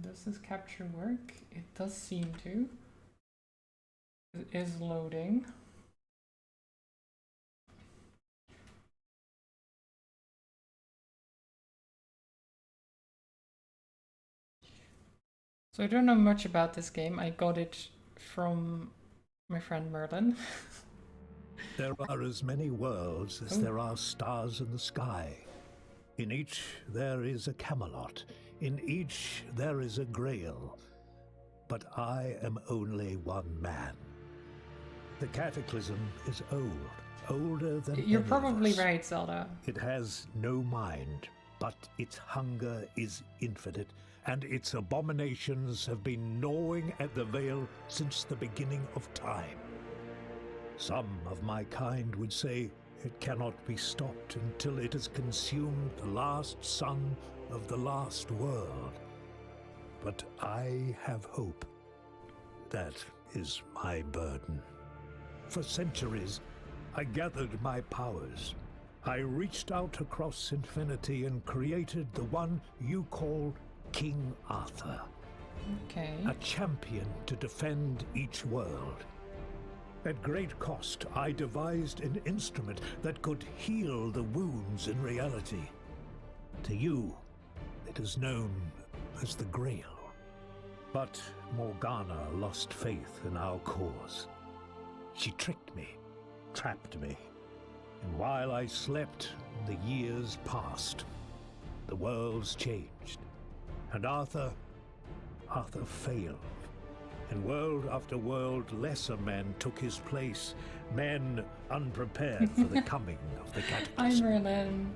does this capture work? It does seem to. It is loading. So I don't know much about this game. I got it from my friend Merlin. There are as many worlds as there are stars in the sky. In each there is a Camelot. In each there is a Grail. But I am only one man. The Cataclysm is old, older than You're any probably of us. right, Zelda. It has no mind, but its hunger is infinite, and its abominations have been gnawing at the veil since the beginning of time. Some of my kind would say it cannot be stopped until it has consumed the last son of the last world. But I have hope. That is my burden. For centuries, I gathered my powers. I reached out across infinity and created the one you call King Arthur. Okay. A champion to defend each world. At great cost, I devised an instrument that could heal the wounds in reality. To you, it is known as the Grail. But Morgana lost faith in our cause. She tricked me, trapped me, and while I slept, the years passed. The worlds changed, and Arthur failed. And world after world, lesser men took his place, men unprepared for the coming of the Cataclysm. I'm Merlin.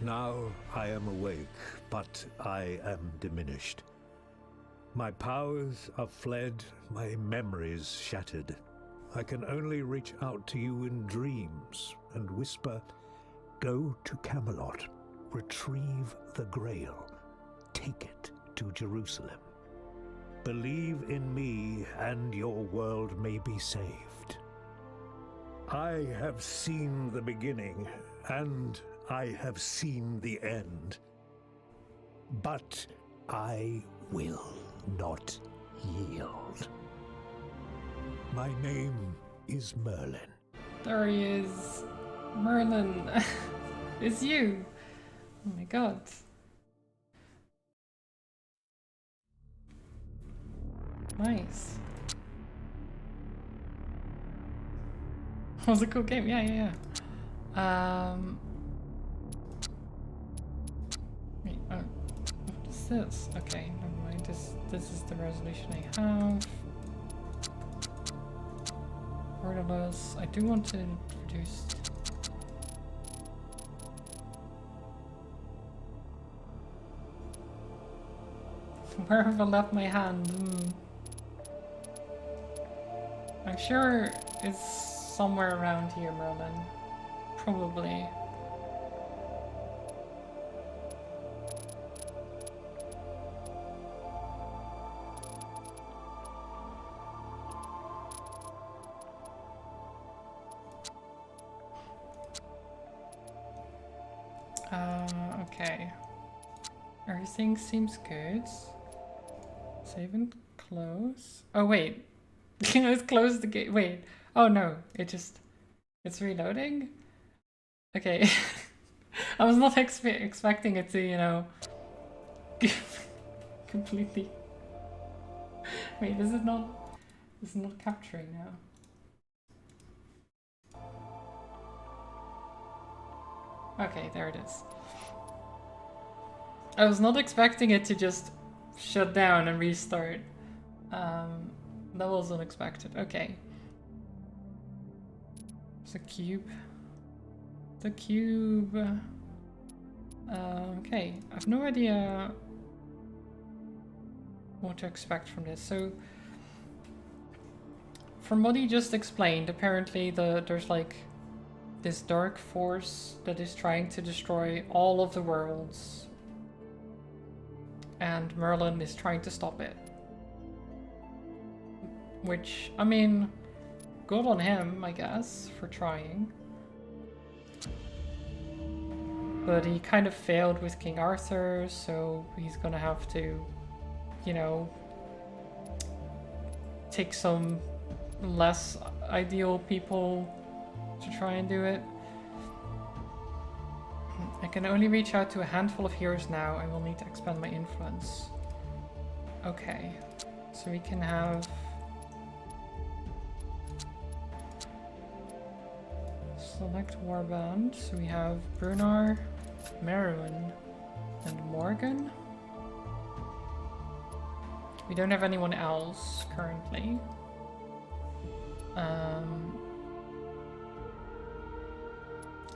Now I am awake, but I am diminished. My powers are fled, my memories shattered. I can only reach out to you in dreams and whisper, "Go to Camelot, retrieve the Grail, take it to Jerusalem. Believe in me and your world may be saved." I have seen the beginning, and I have seen the end. But I will not yield. My name is Merlin. There he is. Merlin. It's you. Oh my god. Nice. That was a cool game. Yeah. Wait, what is this? Okay, never mind. This is the resolution I have. Regardless, I do want to introduce. Where have I left my hand? I'm sure it's somewhere around here, Merlin. Probably. Okay. Everything seems good. Save and close. Oh wait. Let's close the gate. Wait. Oh no. It's reloading? Okay. I was not expecting it to, you know, completely. Wait, this is not capturing now. Okay, there it is. I was not expecting it to just shut down and restart. That was unexpected. Okay. It's a cube. The cube. Okay, I have no idea what to expect from this. So, from what he just explained, apparently there's like this dark force that is trying to destroy all of the worlds. And Merlin is trying to stop it. Which, I mean, good on him, I guess, for trying. But he kind of failed with King Arthur, so he's gonna have to you know, take some less ideal people to try and do it. I can only reach out to a handful of heroes now. I will need to expand my influence. Okay, so we can have... Select warband. So we have Brunar, Merlin, and Morgan. We don't have anyone else currently.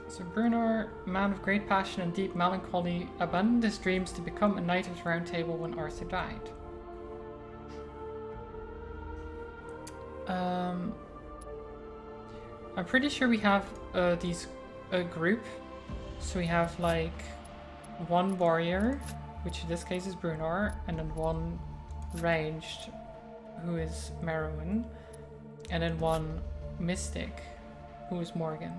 So Brunar, man of great passion and deep melancholy, abandoned his dreams to become a knight of the Round Table when Arthur died. I'm pretty sure we have a group. So we have like one warrior, which in this case is Brunar, and then one ranged, who is Merwin, and then one mystic, who is Morgan.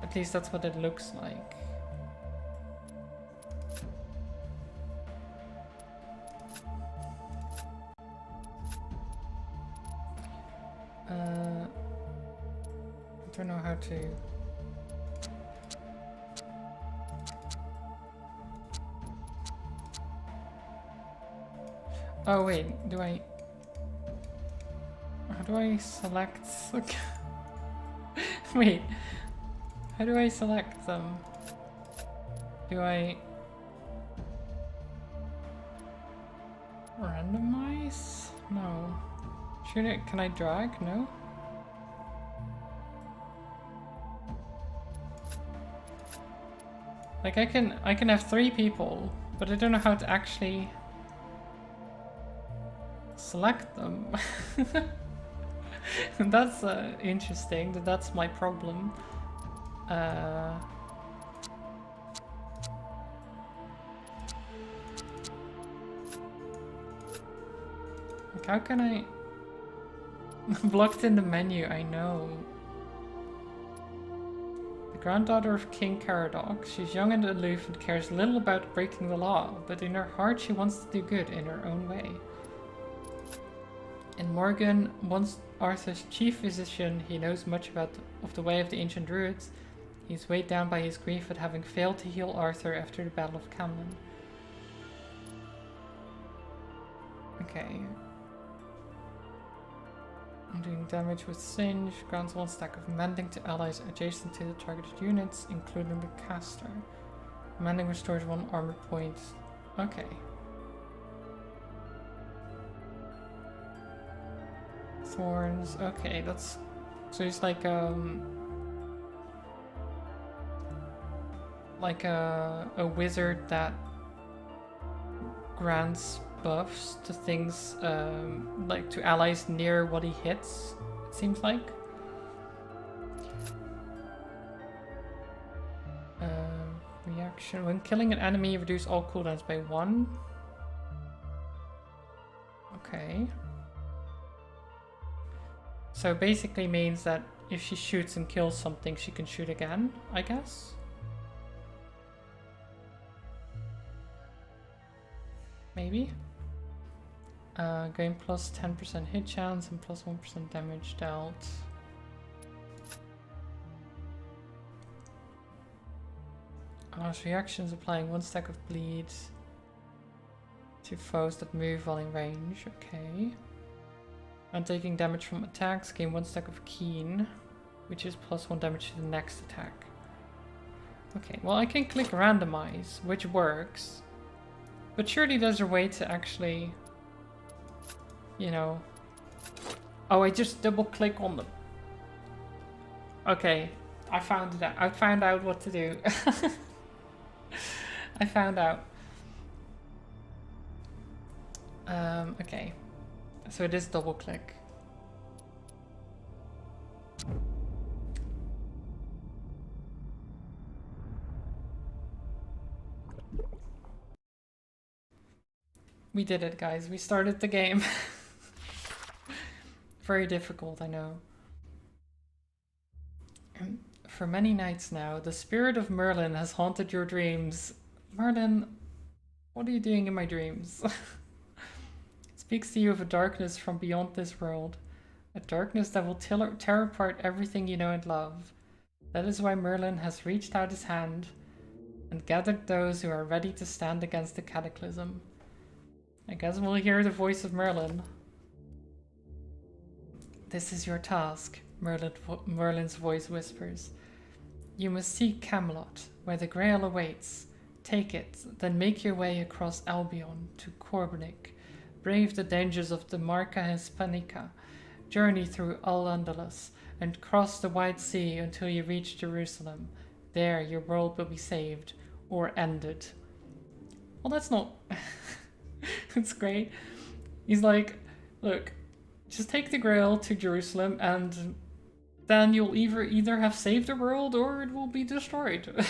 At least that's what it looks like. I don't know how to... Oh wait, do I... How do I select... Wait, how do I select them? Do I... randomize? No. Should it... Can I drag? No? Like I can have 3 people, but I don't know how to actually select them. That's interesting. That's my problem. Like how can I... Blocked in the menu, I know. The granddaughter of King Caradoc, she's young and aloof and cares little about breaking the law, but in her heart she wants to do good in her own way. And Morgan, once Arthur's chief physician, he knows much of the way of the ancient druids. He's weighed down by his grief at having failed to heal Arthur after the Battle of Camlan. Okay. I'm doing damage with Singe, grants 1 stack of mending to allies adjacent to the targeted units, including the caster. Mending restores 1 armor point. Okay. Thorns. Okay, that's... So it's like a wizard that grants buffs to things, like to allies near what he hits, it seems like. Reaction. When killing an enemy, reduce all cooldowns by 1. Okay. So it basically means that if she shoots and kills something, she can shoot again, I guess? Maybe? Gain plus 10% hit chance and plus 1% damage dealt. Allows reactions applying 1 stack of bleed to foes that move while in range. Okay. And taking damage from attacks, gain 1 stack of keen, which is plus 1 damage to the next attack. Okay, well I can click randomize, which works. But surely there's a way to actually, you know... Oh, I just double click on them. Okay, I found it out. I found out what to do. I found out. Okay. So it is double click. We did it, guys. We started the game. Very difficult, I know. For many nights now, the spirit of Merlin has haunted your dreams. Merlin, What are you doing in my dreams? It speaks to you of a darkness from beyond this world. A darkness that will tear apart everything you know and love. That is why Merlin has reached out his hand and gathered those who are ready to stand against the cataclysm. I guess we'll hear the voice of Merlin. This is your task, Merlin's voice whispers. You must seek Camelot, where the Grail awaits. Take it, then make your way across Albion to Corbinic. Brave the dangers of the Marca Hispanica. Journey through Al-Andalus and cross the wide sea until you reach Jerusalem. There your world will be saved or ended. Well, that's not... It's great. He's like, look, just take the Grail to Jerusalem and then you'll either have saved the world or it will be destroyed.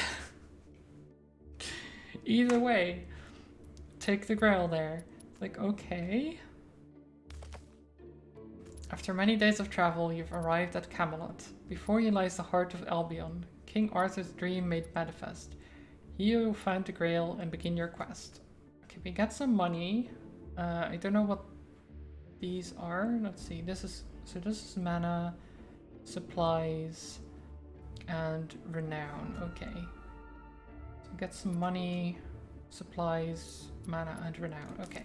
Either way, take the Grail there. Like, okay. After many days of travel, you've arrived at Camelot. Before you lies the heart of Albion, King Arthur's dream made manifest. Here you'll find the Grail and begin your quest. Okay, we get some money. I don't know what these are. Let's see. This is mana, supplies, and renown. Okay. So get some money, supplies, mana, and renown. Okay.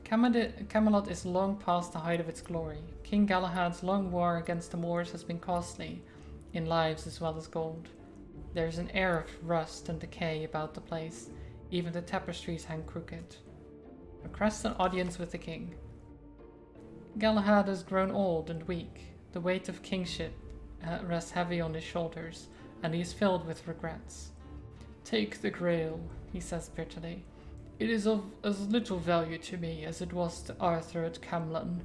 Camelot is long past the height of its glory. King Galahad's long war against the Moors has been costly, in lives as well as gold. There is an air of rust and decay about the place. Even the tapestries hang crooked. Request an audience with the king. Galahad has grown old and weak. The weight of kingship rests heavy on his shoulders, and he is filled with regrets. Take the Grail, he says bitterly. It is of as little value to me as it was to Arthur at Camlan.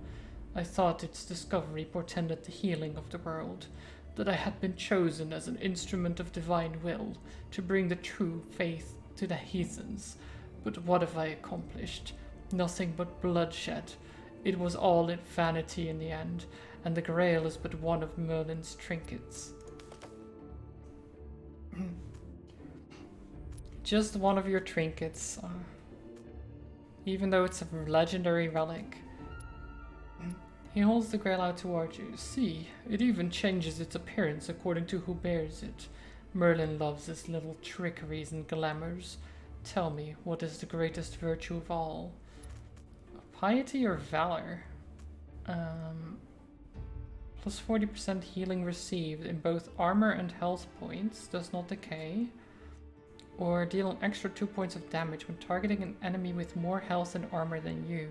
I thought its discovery portended the healing of the world, that I had been chosen as an instrument of divine will to bring the true faith to the heathens. But what have I accomplished? Nothing but bloodshed. It was all in vanity in the end, and the Grail is but one of Merlin's trinkets. Just one of your trinkets. Even though it's a legendary relic. He holds the Grail out towards you. See, it even changes its appearance according to who bears it. Merlin loves his little trickeries and glamours. Tell me, what is the greatest virtue of all? Piety or valor? Plus 40% healing received in both armor and health points. Does not decay. Or deal an extra 2 points of damage when targeting an enemy with more health and armor than you.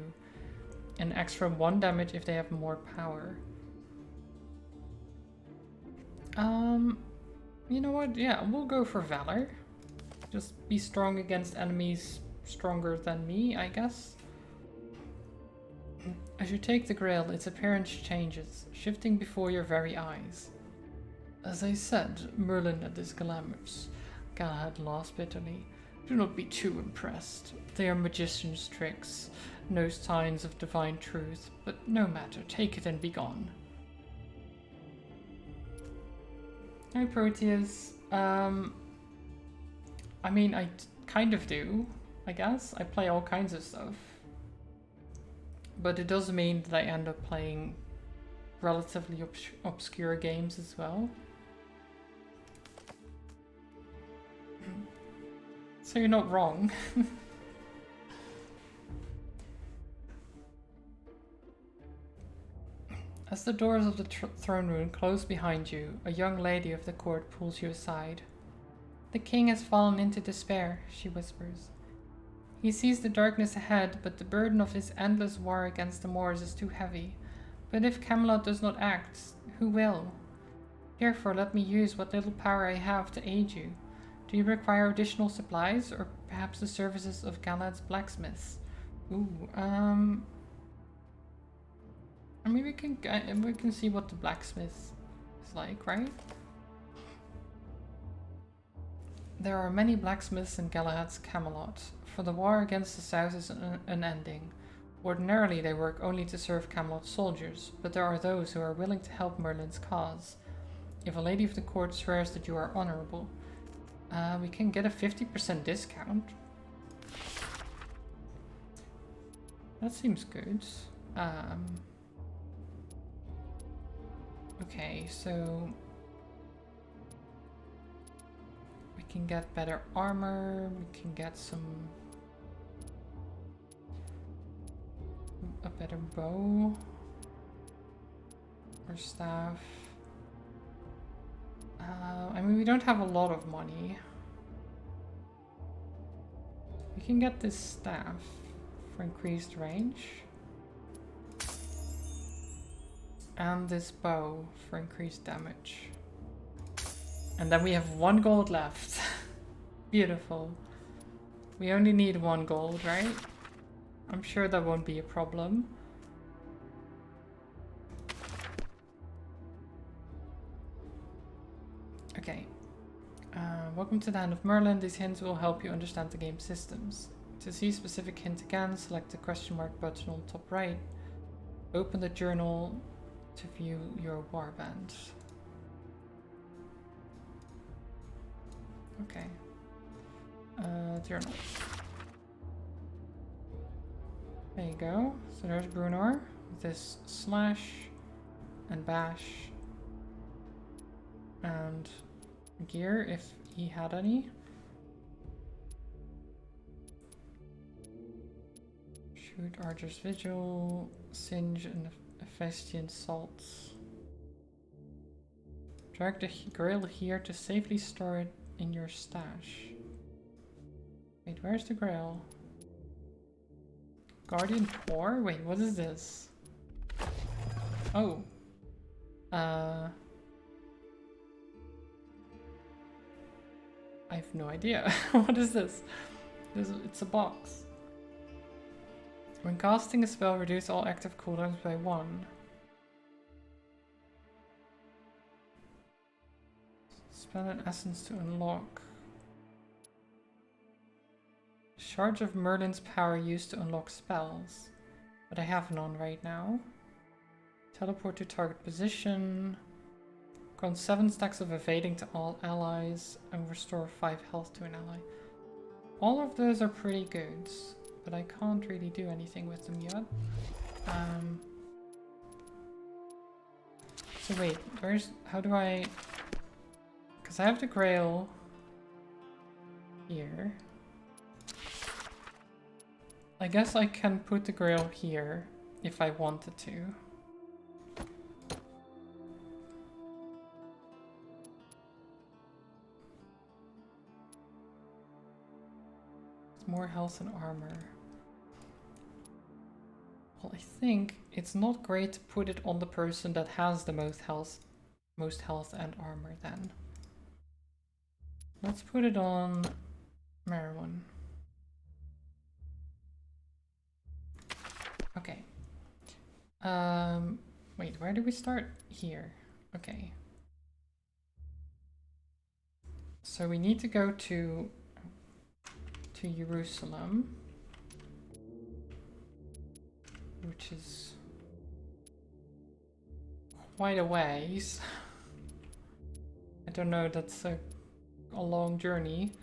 An extra 1 damage if they have more power. You know what? Yeah, we'll go for Valor. Just be strong against enemies stronger than me, I guess. As you take the Grail, its appearance changes, shifting before your very eyes. As I said, Merlin and his glamours. Galahad laughs bitterly. Do not be too impressed. They are magician's tricks. No signs of divine truth, but no matter. Take it and be gone. Hi, Proteus. I mean, I kind of do, I guess. I play all kinds of stuff. But it does mean that I end up playing relatively obscure games as well. So you're not wrong. As the doors of the throne room close behind you, a young lady of the court pulls you aside. The king has fallen into despair, she whispers. He sees the darkness ahead, but the burden of his endless war against the Moors is too heavy. But if Camelot does not act, who will? Therefore, let me use what little power I have to aid you. Do you require additional supplies, or perhaps the services of Galad's blacksmiths? Ooh, I mean, we can see what the blacksmith is like, right? There are many blacksmiths in Galahad's Camelot, for the war against the south is unending. Ordinarily they work only to serve Camelot's soldiers, but there are those who are willing to help Merlin's cause. If a lady of the court swears that you are honorable, We can get a 50% discount. That seems good. Okay, so we can get better armor, we can get a better bow or staff. I mean, we don't have a lot of money. We can get this staff for increased range. And this bow for increased damage. And then we have 1 gold left. Beautiful. We only need 1 gold, right? I'm sure that won't be a problem. Okay. Welcome to the Hand of Merlin. These hints will help you understand the game systems. To see specific hint again, select the question mark button on top right. Open the journal to view your warband. Okay. Journal. There you go. So there's Brunor. This slash and bash and gear if he had any. Shoot Archer's Vigil, Singe and Ephesian Salts. Drag the grail here to safely store it in your stash. Wait, where's the grail? Guardian Core? Wait, what is this? Oh. I have no idea. What is this? It's a box. When casting a spell, reduce all active cooldowns by 1. Spend an essence to unlock. Charge of Merlin's power used to unlock spells. But I have none right now. Teleport to target position. Grant 7 stacks of evading to all allies. And restore 5 health to an ally. All of those are pretty good. But I can't really do anything with them yet. So wait, how do I... Because I have the grail here. I guess I can put the grail here if I wanted to. It's more health and armor. Well, I think it's not great to put it on the person that has the most health and armor then. Let's put it on Merlin. Okay. Wait, where do we start? Here. Okay. So we need to go to Jerusalem, which is quite a ways. I don't know, that's a long journey.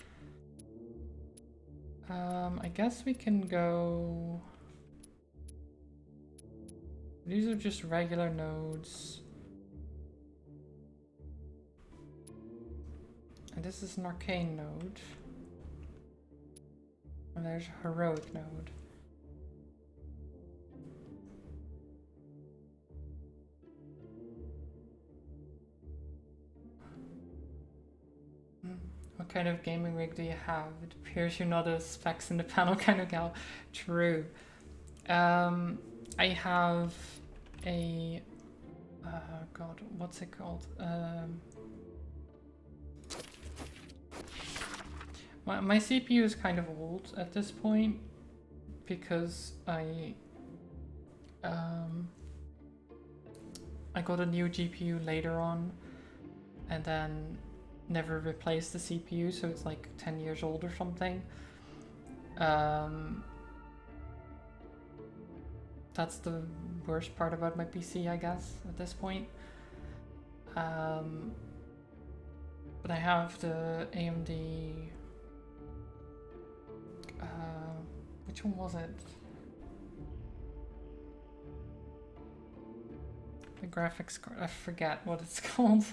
I guess we can go... These are just regular nodes. And this is an arcane node. And there's a heroic node. What kind of gaming rig do you have? It appears you're not a specs in the panel kind of gal. True. I have a... God, what's it called? My CPU is kind of old at this point because I got a new GPU later on and then never replaced the CPU, so it's like 10 years old or something. That's the worst part about my PC, I guess, at this point. But I have the AMD. Which one was it? The graphics card. I forget what it's called.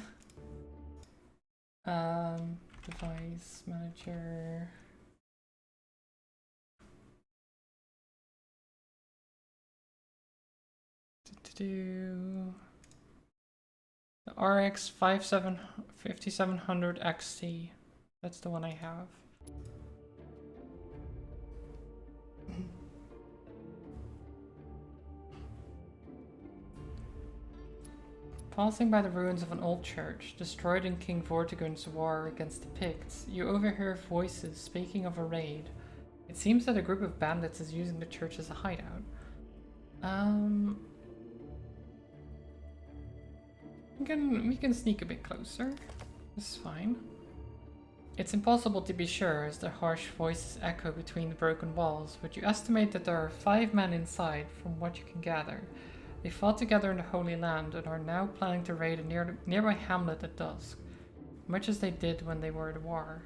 Device manager. The RX 5700 XT. That's the one I have. Passing by the ruins of an old church, destroyed in King Vortigern's war against the Picts, you overhear voices speaking of a raid. It seems that a group of bandits is using the church as a hideout. We can sneak a bit closer. This is fine. It's impossible to be sure as the harsh voices echo between the broken walls, but you estimate that there are 5 men inside from what you can gather. They fought together in the Holy Land and are now planning to raid a nearby hamlet at dusk, much as they did when they were at war.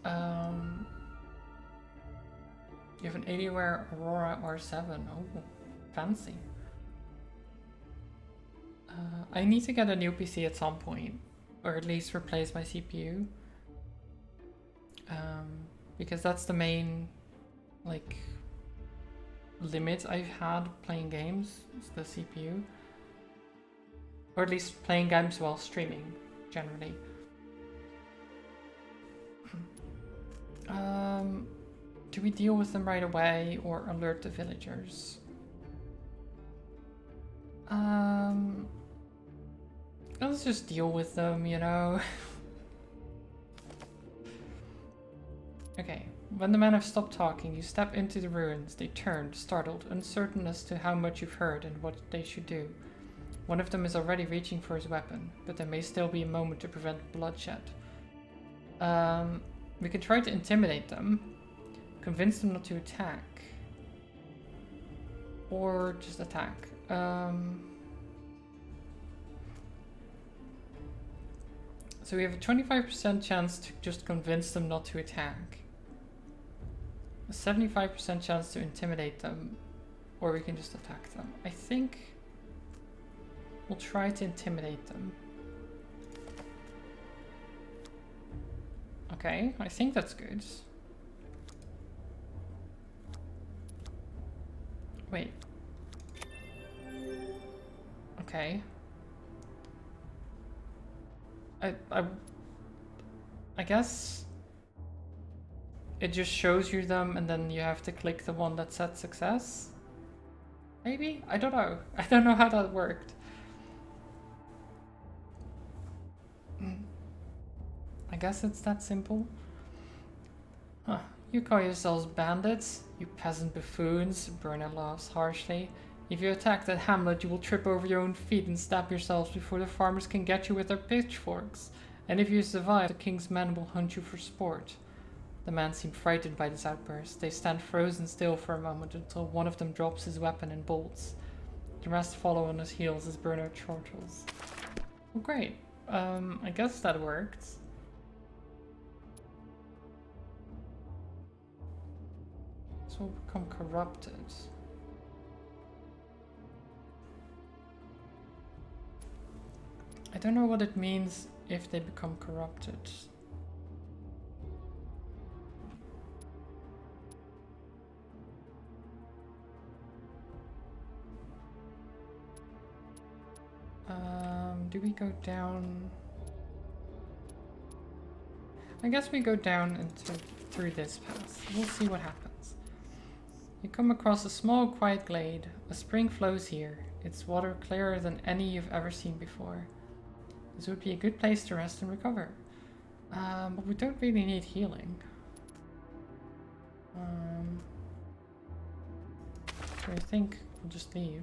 You have an Alienware Aurora R7. Oh, fancy. I need to get a new PC at some point, or at least replace my CPU. Because that's the main, like, limit I've had playing games, is the CPU. Or at least playing games while streaming, generally. Do we deal with them right away or alert the villagers? Let's just deal with them, you know. Okay, when the men have stopped talking, you step into the ruins. They turn, startled, uncertain as to how much you've heard and what they should do. One of them is already reaching for his weapon, but there may still be a moment to prevent bloodshed. We can try to intimidate them, convince them not to attack, or just attack. So we have a 25% chance to just convince them not to attack. A 75% chance to intimidate them, or we can just attack them. I think we'll try to intimidate them. Okay, I think that's good. Wait. Okay. I guess it just shows you them and then you have to click the one that said success? Maybe? I don't know. I don't know how that worked. I guess it's that simple. Huh. You call yourselves bandits? You peasant buffoons, Berna laughs harshly. If you attack that hamlet, you will trip over your own feet and stab yourselves before the farmers can get you with their pitchforks. And if you survive, the king's men will hunt you for sport. The men seem frightened by this outburst. They stand frozen still for a moment until one of them drops his weapon and bolts. The rest follow on his heels as Bernard chortles. Oh, great. I guess that worked. So we'll become corrupted. I don't know what it means if they become corrupted. Do we go down? I guess we go down into through this path. We'll see what happens. You come across a small, quiet glade. A spring flows here, its water clearer than any you've ever seen before. This would be a good place to rest and recover. But we don't really need healing. So I think we'll just leave.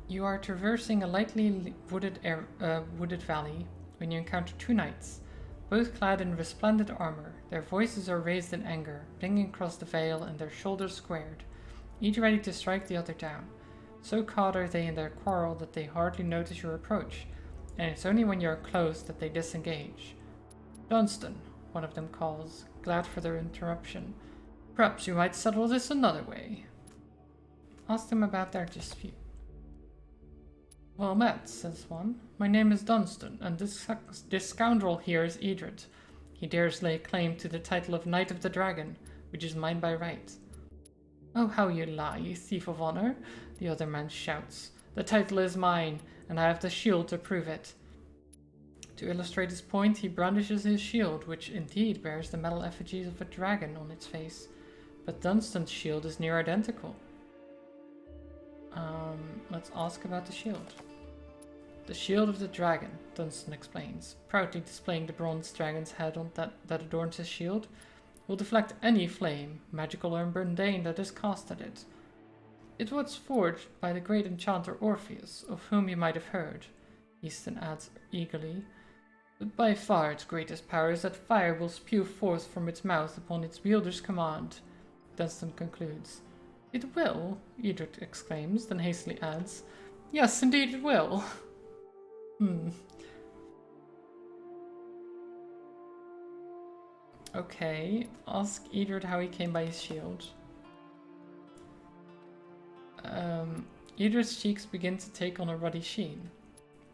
You are traversing a lightly wooded valley when you encounter 2 knights, both clad in resplendent armor. Their voices are raised in anger, blinking across the vale and their shoulders squared, each ready to strike the other down. So caught are they in their quarrel that they hardly notice your approach, and it's only when you're close that they disengage. Dunstan, one of them calls, glad for their interruption. Perhaps you might settle this another way. Ask them about their dispute. Well met, says one. My name is Dunstan, and this scoundrel here is Edred. He dares lay claim to the title of Knight of the Dragon, which is mine by right. Oh, how you lie, you thief of honor, the other man shouts. The title is mine, and I have the shield to prove it. To illustrate his point, he brandishes his shield, which indeed bears the metal effigies of a dragon on its face. But Dunstan's shield is near identical. Let's ask about the shield. The shield of the dragon, Dunstan explains, proudly displaying the bronze dragon's head on that adorns his shield, will deflect any flame, magical or mundane, that is cast at it. It was forged by the great enchanter Orpheus, of whom you might have heard, Easton adds eagerly. But by far its greatest power is that fire will spew forth from its mouth upon its wielder's command, Dunstan concludes. It will, Edred exclaims, then hastily adds, Yes, indeed it will. Okay, ask Edred how he came by his shield. Edred's cheeks begin to take on a ruddy sheen.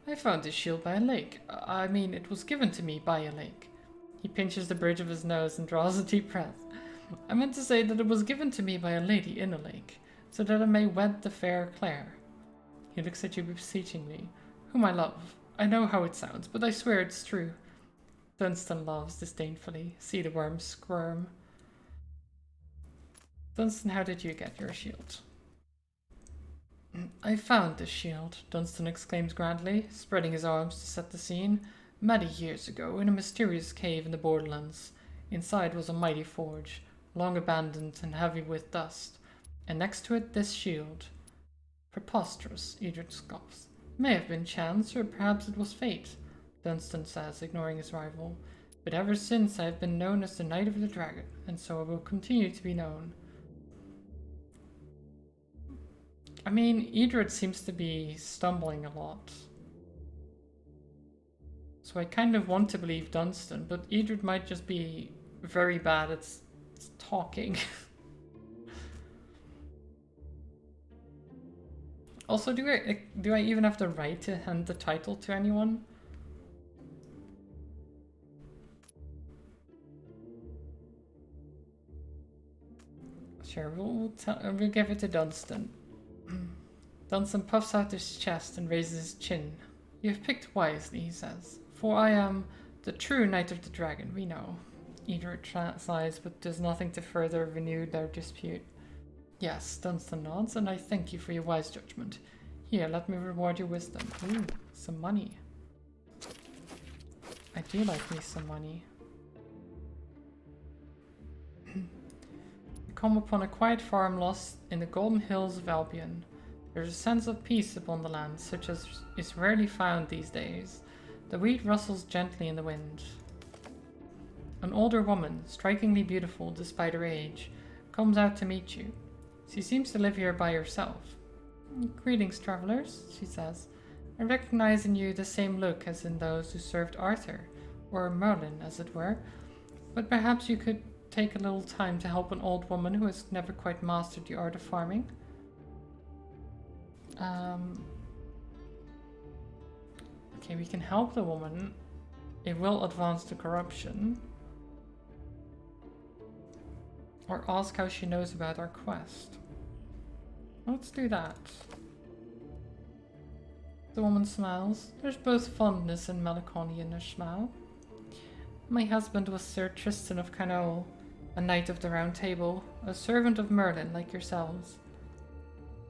I found this shield by a lake. I mean, it was given to me by a lake. He pinches the bridge of his nose and draws a deep breath. I meant to say that it was given to me by a lady in a lake, so that I may wed the fair Clare. He looks at you beseechingly. Whom I love. I know how it sounds, but I swear it's true. Dunstan laughs disdainfully. See the worms squirm. Dunstan, how did you get your shield? I found this shield, Dunstan exclaims grandly, spreading his arms to set the scene, many years ago in a mysterious cave in the borderlands. Inside was a mighty forge, long abandoned and heavy with dust, and next to it this shield. Preposterous, Edred scoffs. May have been chance, or perhaps it was fate, Dunstan says, ignoring his rival. But ever since I have been known as the Knight of the Dragon, and so I will continue to be known. I mean, Edred seems to be stumbling a lot. So I kind of want to believe Dunstan, but Edred might just be very bad at talking. Also, do I even have the right to hand the title to anyone? Sure, we'll give it to Dunstan. Dunstan puffs out his chest and raises his chin. You have picked wisely, he says, for I am the true Knight of the Dragon, we know. Edred sighs, but does nothing to further renew their dispute. Yes, Dunstan nods, and I thank you for your wise judgment. Here, let me reward your wisdom. Ooh, some money. I do like me some money. We come upon a quiet farm lost in the golden hills of Albion. There's a sense of peace upon the land, such as is rarely found these days. The wheat rustles gently in the wind. An older woman, strikingly beautiful despite her age, comes out to meet you. She seems to live here by herself. Greetings, travelers, she says. I recognize in you the same look as in those who served Arthur, or Merlin, as it were, but perhaps you could take a little time to help an old woman who has never quite mastered the art of farming. Okay, we can help the woman. It will advance the corruption. Or ask how she knows about our quest. Let's do that. The woman smiles. There's both fondness and melancholy in her smile. My husband was Sir Tristan of Cannole, a knight of the Round Table, a servant of Merlin like yourselves.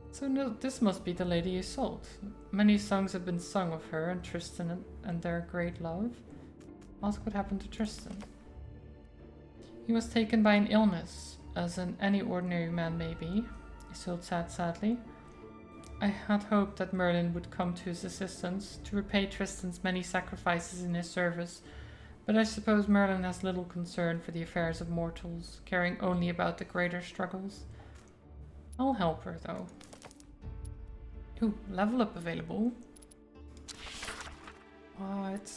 So no, this must be the lady you sold. Many songs have been sung of her and Tristan and their great love. Ask what happened to Tristan. He was taken by an illness, as any ordinary man may be, Isolde said sadly. I had hoped that Merlin would come to his assistance to repay Tristan's many sacrifices in his service, but I suppose Merlin has little concern for the affairs of mortals, caring only about the greater struggles. I'll help her, though. Ooh, level up available. What?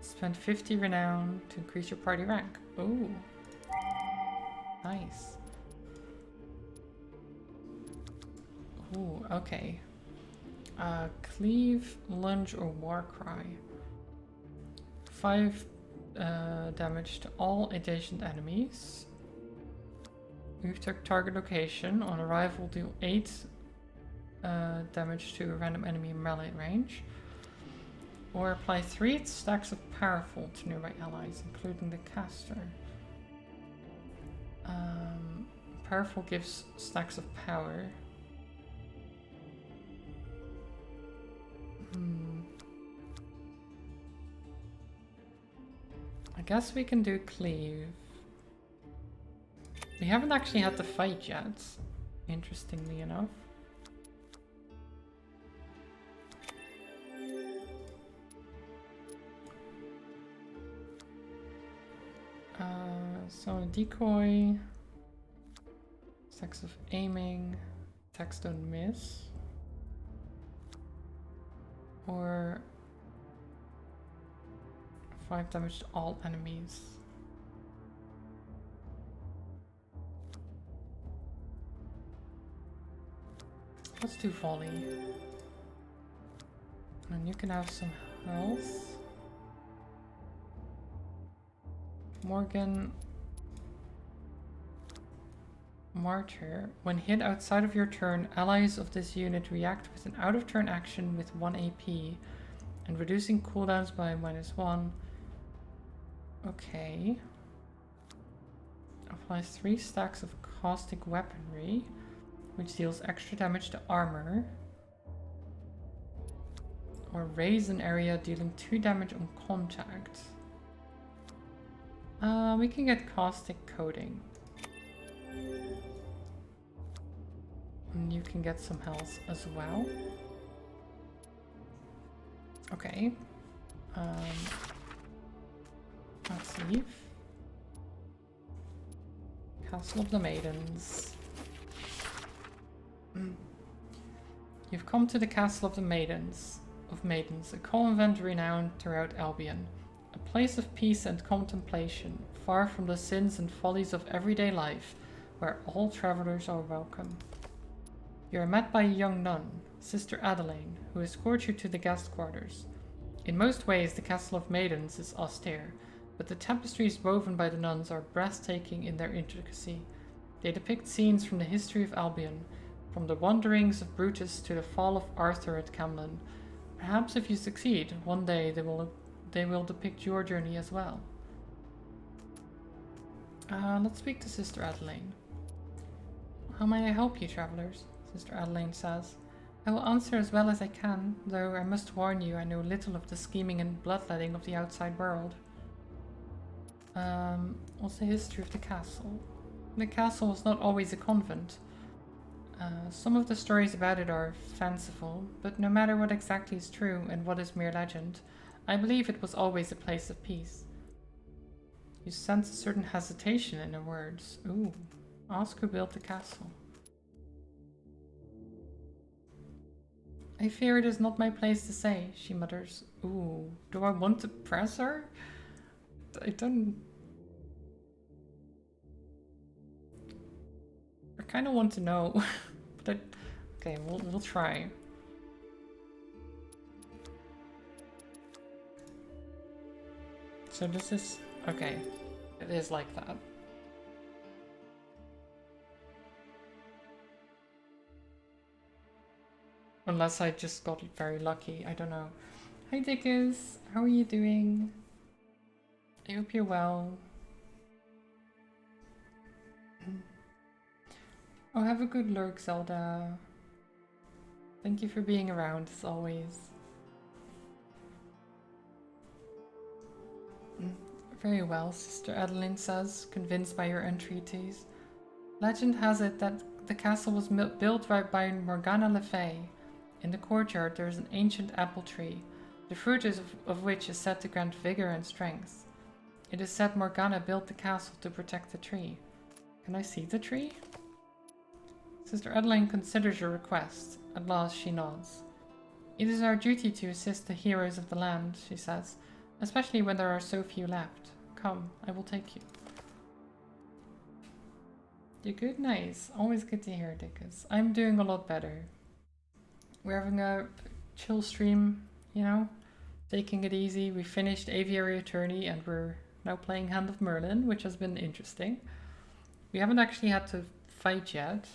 Spend 50 renown to increase your party rank. Ooh. Nice. Ooh, okay. Cleave, lunge, or war cry. 5 damage to all adjacent enemies. Move to target location. On arrival, deal 8 damage to a random enemy in melee range. Or apply 3 stacks of powerful to nearby allies, including the caster. Powerful gives stacks of power. I guess we can do cleave. We haven't actually had to fight yet, interestingly enough. So decoy, stacks of aiming, attacks don't miss, or 5 damage to all enemies. Let's do volley. And you can have some health. Morgan. Martyr. When hit outside of your turn, allies of this unit react with an out-of-turn action with 1 AP and reducing cooldowns by -1. Okay. Applies 3 stacks of caustic weaponry, which deals extra damage to armor. Or raise an area dealing 2 damage on contact. We can get caustic coating. And you can get some health as well. Okay. Let's leave. Castle of the Maidens. You've come to the Castle of the Maidens, a convent renowned throughout Albion. A place of peace and contemplation, far from the sins and follies of everyday life, where all travelers are welcome. You are met by a young nun, Sister Adelaine, who escorts you to the guest quarters. In most ways, the Castle of Maidens is austere, but the tapestries woven by the nuns are breathtaking in their intricacy. They depict scenes from the history of Albion, from the wanderings of Brutus to the fall of Arthur at Camlan. Perhaps if you succeed, one day they will depict your journey as well. Let's speak to Sister Adelaine. How may I help you, travelers? Sister Adelaine says. I will answer as well as I can, though I must warn you I know little of the scheming and bloodletting of the outside world. What's the history of the castle? The castle was not always a convent. Some of the stories about it are fanciful, but no matter what exactly is true and what is mere legend, I believe it was always a place of peace. You sense a certain hesitation in her words. Ooh, ask who built the castle. I fear it is not my place to say, she mutters. Ooh, do I want to press her? I kind of want to know, but okay, we'll try. So this is okay. It is like that. Unless I just got very lucky, I don't know. Hi Dickus, how are you doing? I hope you're well. Oh, have a good lurk, Zelda. Thank you for being around, as always. Very well, Sister Adeline says, convinced by your entreaties. Legend has it that the castle was built by Morgana Le Fay. In the courtyard there is an ancient apple tree, the fruit of which is said to grant vigor and strength. It is said Morgana built the castle to protect the tree. Can I see the tree? Sister Adeline considers your request. At last she nods. It is our duty to assist the heroes of the land, she says, especially when there are so few left. Come, I will take you. You're good? Nice. Always good to hear, Dickus. I'm doing a lot better. We're having a chill stream, you know? Taking it easy. We finished Aviary Attorney and we're now playing Hand of Merlin, which has been interesting. We haven't actually had to fight yet.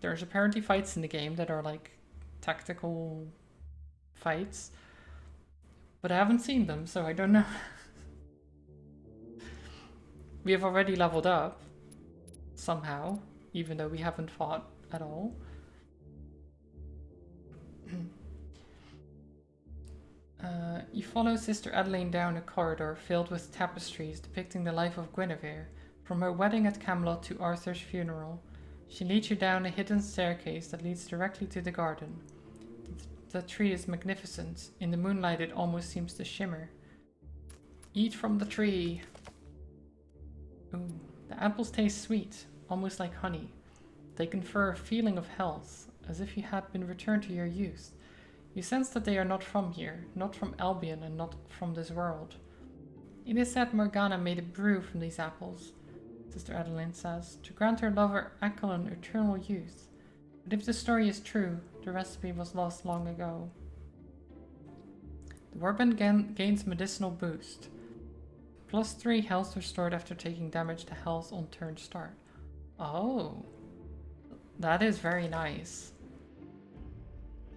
There's apparently fights in the game that are like tactical fights, but I haven't seen them, so I don't know. We have already leveled up somehow, even though we haven't fought at all. You follow Sister Adeline down a corridor filled with tapestries depicting the life of Guinevere, from her wedding at Camelot to Arthur's funeral. She leads you down a hidden staircase that leads directly to the garden. The tree is magnificent. In the moonlight it almost seems to shimmer. Eat from the tree. Ooh, the apples taste sweet, almost like honey. They confer a feeling of health, as if you had been returned to your youth. You sense that they are not from here, not from Albion and not from this world. It is said Morgana made a brew from these apples, Sister Adeline says, to grant her lover Accolon eternal youth. But if the story is true, the recipe was lost long ago. The weapon gains medicinal boost. +3 health restored after taking damage to health on turn start. Oh, that is very nice.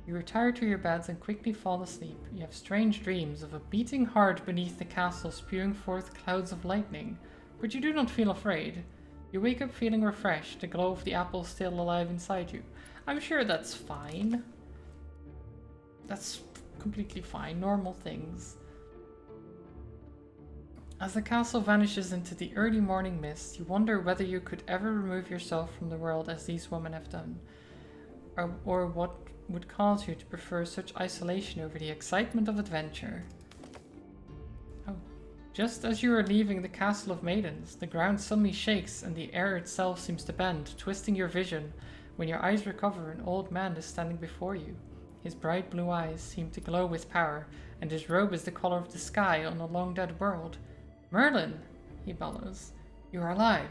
You retire to your beds and quickly fall asleep. You have strange dreams of a beating heart beneath the castle spewing forth clouds of lightning, but you do not feel afraid. You wake up feeling refreshed, the glow of the apple still alive inside you. I'm sure that's fine. That's completely fine, normal things. As the castle vanishes into the early morning mist, you wonder whether you could ever remove yourself from the world as these women have done, or what would cause you to prefer such isolation over the excitement of adventure. Oh. Just as you are leaving the Castle of Maidens, the ground suddenly shakes and the air itself seems to bend, twisting your vision. When your eyes recover, an old man is standing before you. His bright blue eyes seem to glow with power, and his robe is the color of the sky on a long-dead world. Merlin, he bellows. You are alive.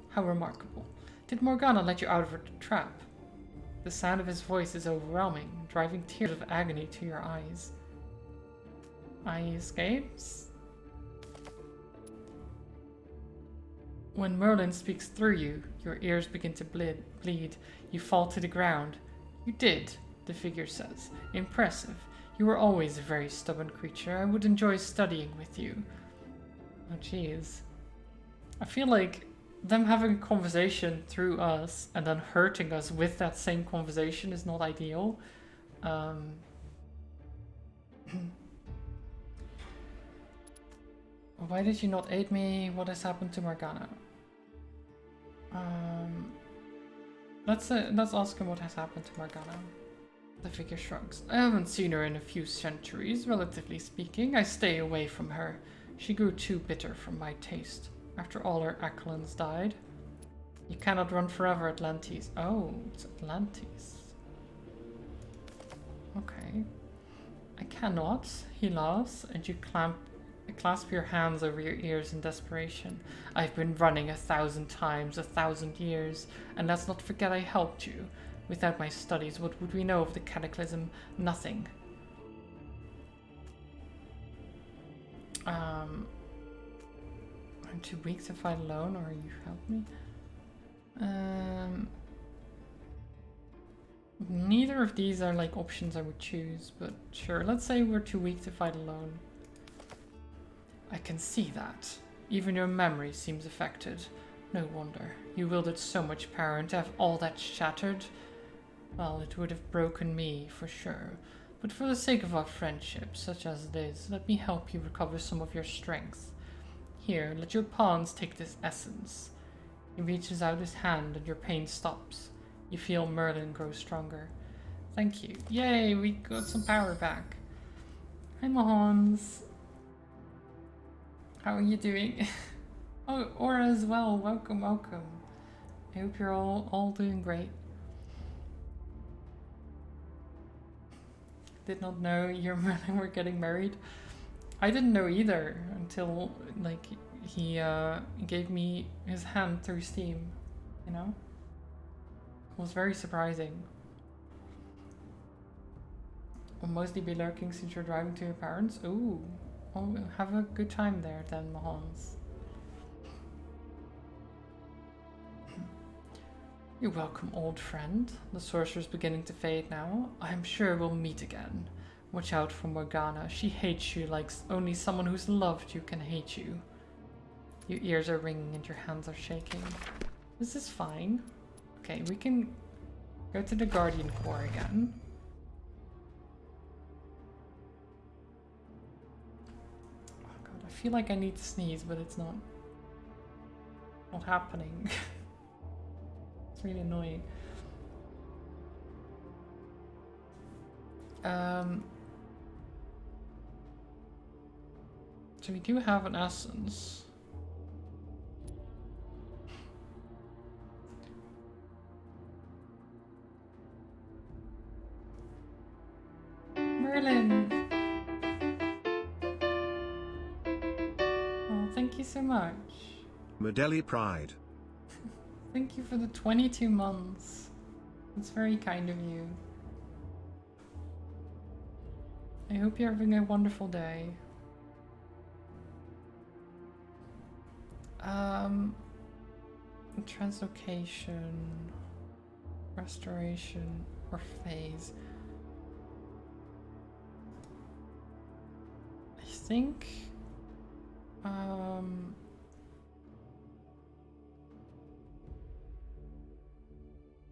How remarkable. Did Morgana let you out of her trap? The sound of his voice is overwhelming, driving tears of agony to your eyes. I escapes? When Merlin speaks through you, your ears begin to bleed. You fall to the ground. You did, the figure says. Impressive. You were always a very stubborn creature. I would enjoy studying with you. Oh, jeez. I feel like them having a conversation through us and then hurting us with that same conversation is not ideal. Why did you not aid me? What has happened to Morgana? Let's ask him what has happened to Morgana. The figure shrugs. I haven't seen her in a few centuries, relatively speaking. I stay away from her. She grew too bitter for my taste. After all her Accolons died. You cannot run forever, Atlantis. Oh, it's Atlantis. Okay. I cannot, he laughs, and you clasp your hands over your ears in desperation. I've been running 1,000 times, 1,000 years, and let's not forget I helped you. Without my studies, what would we know of the cataclysm? Nothing. I'm too weak to fight alone, or you help me? Neither of these are like options I would choose, but sure, let's say we're too weak to fight alone. I can see that. Even your memory seems affected. No wonder. You wielded so much power, and to have all that shattered, well, it would have broken me, for sure. But for the sake of our friendship, such as it is, let me help you recover some of your strength. Here, let your pawns take this essence. He reaches out his hand and your pain stops. You feel Merlin grow stronger. Thank you. Yay, we got some power back. Hi, Mahons. How are you doing? Oh, Aura as well. Welcome, welcome. I hope you're all doing great. Did not know you and Merlin were getting married. I didn't know either until like he gave me his hand through Steam, you know? It was very surprising. Will mostly be lurking since you're driving to your parents. Ooh. Oh, have a good time there then, Mahans. You're welcome, old friend. The sorcerer's beginning to fade now. I'm sure we'll meet again. Watch out for Morgana. She hates you like only someone who's loved you can hate you. Your ears are ringing and your hands are shaking. This is fine. Okay, we can go to the Guardian Core again. Oh god, I feel like I need to sneeze, but it's not happening. It's really annoying. So we do have an essence. Merlin! Oh, thank you so much. Modeli Pride. Thank you for the 22 months. It's very kind of you. I hope you're having a wonderful day. Translocation, restoration, or phase. I think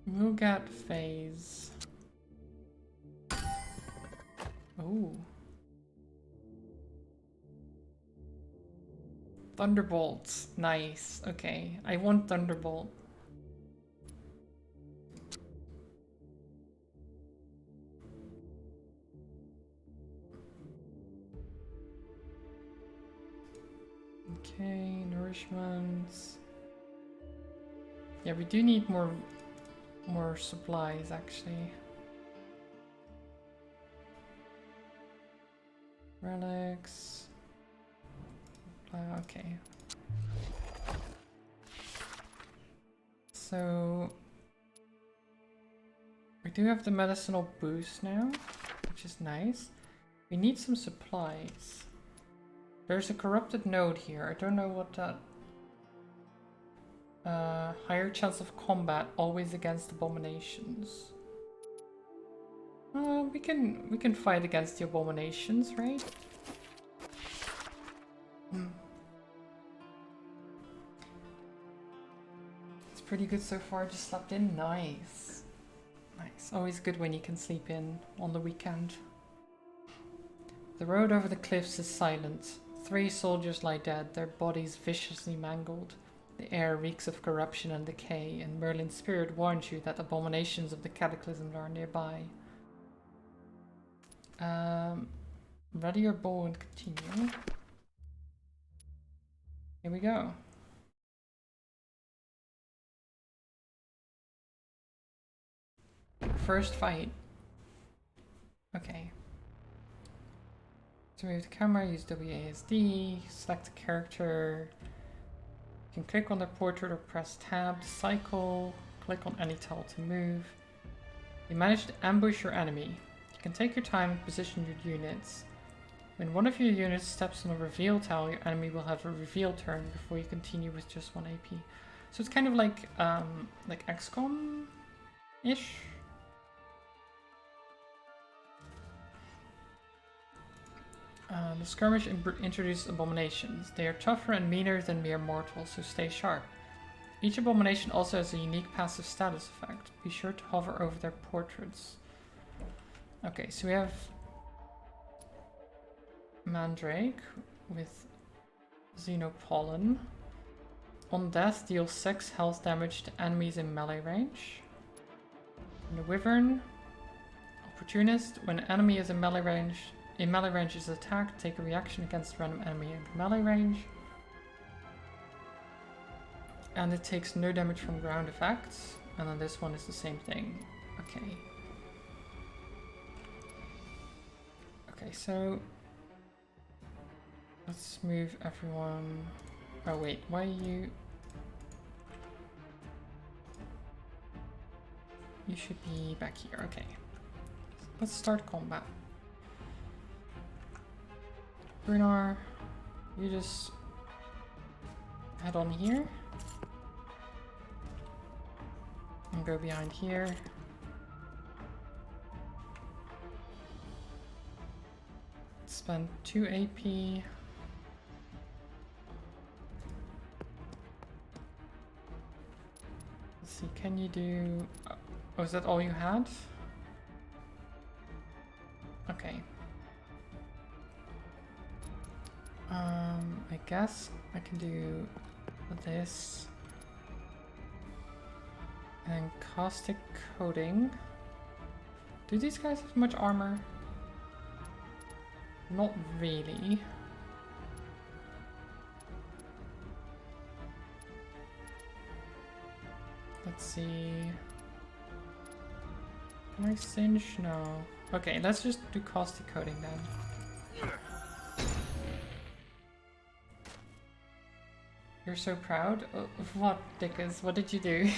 we'll get phase. Oh. Thunderbolts. Nice. Okay. I want Thunderbolt. Okay, nourishments. Yeah, we do need more supplies actually. Relics. Okay. So we do have the medicinal boost now, which is nice. We need some supplies. There's a corrupted node here. I don't know what that... higher chance of combat, always against abominations. We can fight against the abominations, right? It's pretty good so far. Just slept in. Nice. Nice. Always good when you can sleep in on the weekend. The road over the cliffs is silent. 3 soldiers lie dead, their bodies viciously mangled. The air reeks of corruption and decay, and Merlin's spirit warns you that abominations of the cataclysm are nearby. Ready your bow and continue. Here we go. First fight. Okay. To move the camera, use WASD, select a character. You can click on their portrait or press tab to cycle, click on any tile to move. You manage to ambush your enemy. You can take your time and position your units. When one of your units steps on a reveal tile, your enemy will have a reveal turn before you continue with just 1 AP. So it's kind of like XCOM-ish. The skirmish introduces abominations. They are tougher and meaner than mere mortals, so stay sharp. Each abomination also has a unique passive status effect. Be sure to hover over their portraits. Okay, so we have Mandrake with Xenopollen. On death, deals 6 health damage to enemies in melee range. And the Wyvern, Opportunist. When an enemy is in melee range is attacked, take a reaction against a random enemy in melee range. And it takes no damage from ground effects. And then this one is the same thing. Okay. Okay, so let's move everyone. Oh wait, why are you? You should be back here. Okay. Let's start combat. Brunar, you just head on here. And go behind here. Spend 2 AP. Let's see, can you do... Oh, is that all you had? Okay. I guess I can do this. And caustic coating. Do these guys have much armor? Not really. Let's see. Can I singe? No. Okay, let's just do caustic coating then. You're so proud? What, Dickens? What did you do?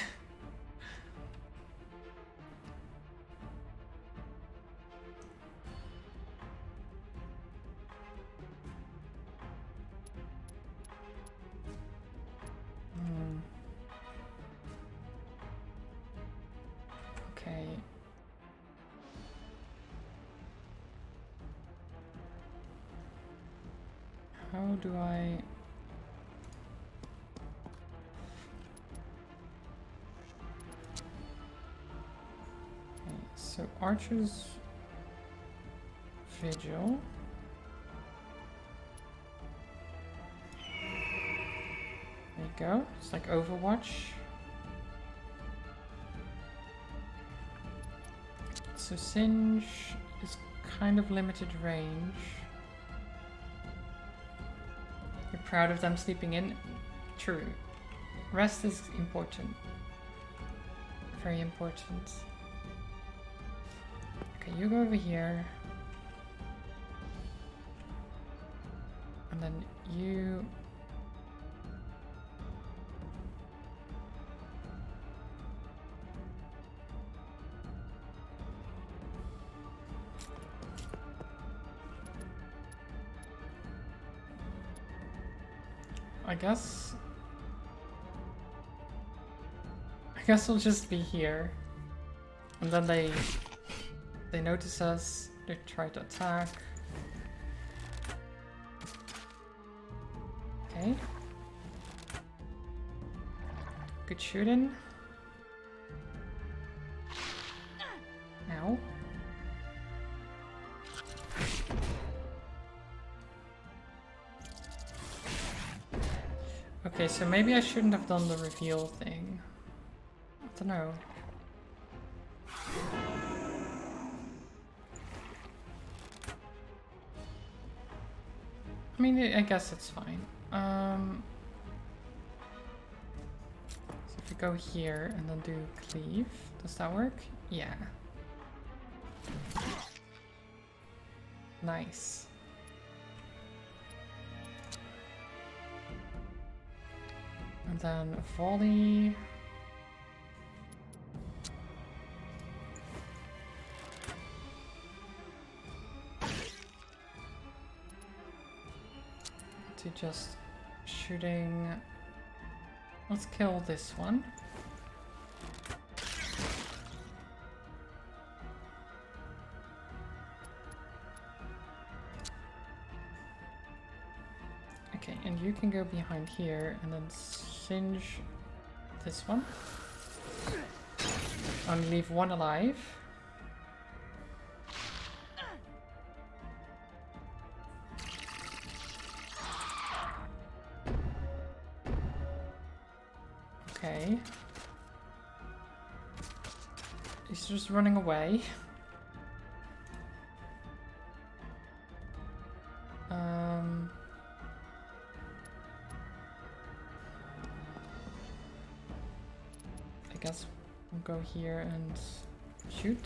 Okay. How do I... Okay, so Archer's Vigil. There you go. It's like Overwatch. So Singe is kind of limited range. You're proud of them sleeping in? True. Rest is important. Very important. Okay, you go over here. And then you... I guess we'll just be here. And then they notice us, they try to attack. Okay. Good shooting. Ow. Okay, so maybe I shouldn't have done the reveal thing. I don't know. I mean, I guess it's fine. So if we go here and then do cleave, does that work? Yeah. Nice. And then volley. To just shooting. Let's kill this one. Okay, and you can go behind here and then singe this one. Only leave one alive. Okay. He's just running away. guess we'll go here and shoot.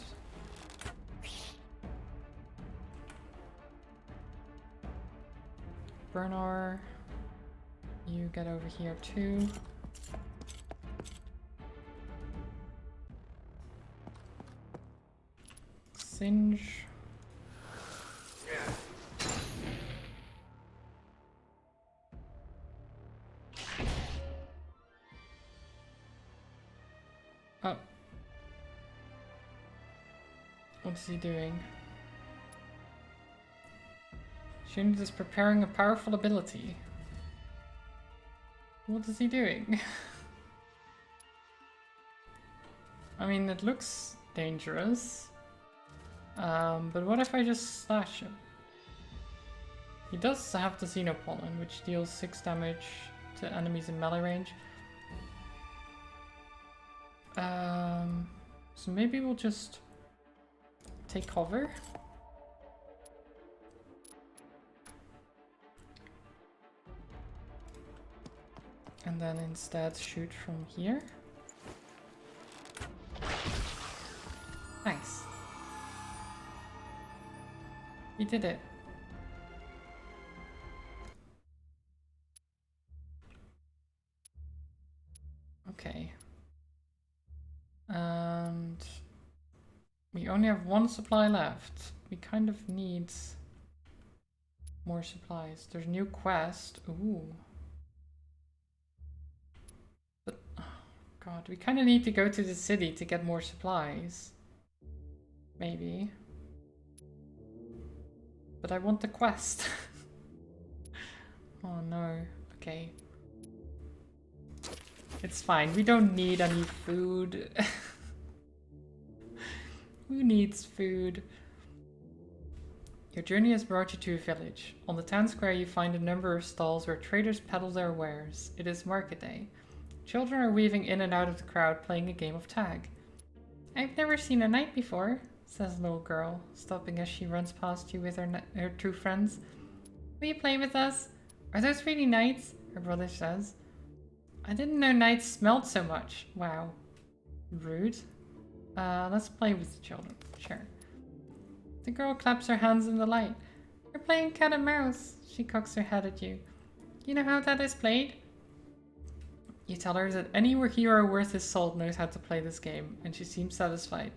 Bernard, you get over here too. Singe. Oh. What's he doing? Shinji is preparing a powerful ability. What is he doing? I mean, it looks dangerous. But what if I just slash him? He does have the Xenopollen, which deals 6 damage to enemies in melee range. So maybe we'll just take cover. And then instead shoot from here. Nice. We did it. Okay. And we only have 1 supply left. We kind of need more supplies. There's a new quest. Ooh. But, oh god, we kind of need to go to the city to get more supplies. Maybe. But I want the quest. Oh no. Okay. It's fine. We don't need any food. Who needs food? Your journey has brought you to a village. On the town square you find a number of stalls where traders peddle their wares. It is market day. Children are weaving in and out of the crowd playing a game of tag. I've never seen a knight before, says a little girl, stopping as she runs past you with her 2 friends. Will you play with us? Are those really knights? Her brother says. I didn't know knights smelled so much. Wow. Rude. Let's play with the children. Sure. The girl claps her hands in delight. We're playing cat and mouse. She cocks her head at you. You know how that is played? You tell her that any hero worth his salt knows how to play this game, and she seems satisfied.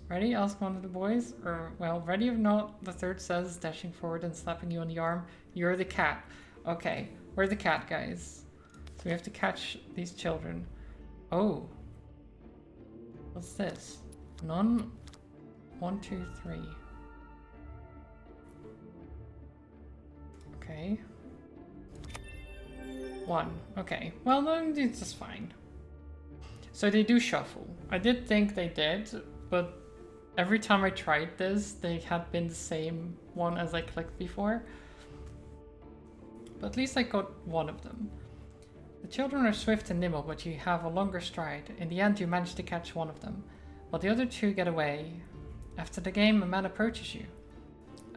Ready? Asks one of the boys. Or, well, ready or not, the third says, dashing forward and slapping you on the arm. You're the cat. Okay, we're the cat guys. So we have to catch these children. Oh. What's this? None. 1, 2, 3. Okay. 1. Okay. Well, then it's just fine. So they do shuffle. I did think they did, but every time I tried this, they had been the same one as I clicked before. But at least I got one of them. The children are swift and nimble, but you have a longer stride. In the end, you manage to catch one of them, while the other 2 get away. After the game, a man approaches you.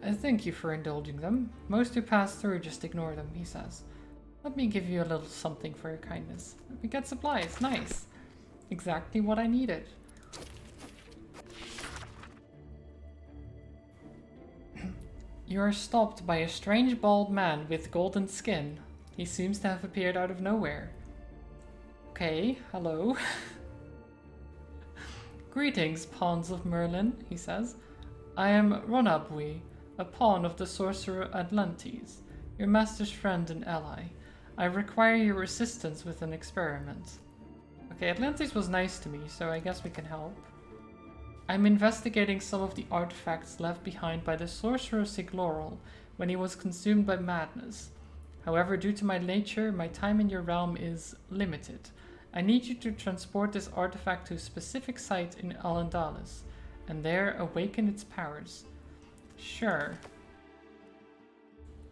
I thank you for indulging them. Most who pass through just ignore them, he says. Let me give you a little something for your kindness. We get supplies. Nice. Exactly what I needed. You are stopped by a strange bald man with golden skin. He seems to have appeared out of nowhere. Okay, hello. Greetings, pawns of Merlin, he says. I am Ronabui, a pawn of the sorcerer Atlantes, your master's friend and ally. I require your assistance with an experiment. Okay, Atlantis was nice to me, so I guess we can help. I'm investigating some of the artifacts left behind by the sorcerer Sigloral when he was consumed by madness. However, due to my nature, my time in your realm is limited. I need you to transport this artifact to a specific site in Alandalis, and there awaken its powers. Sure.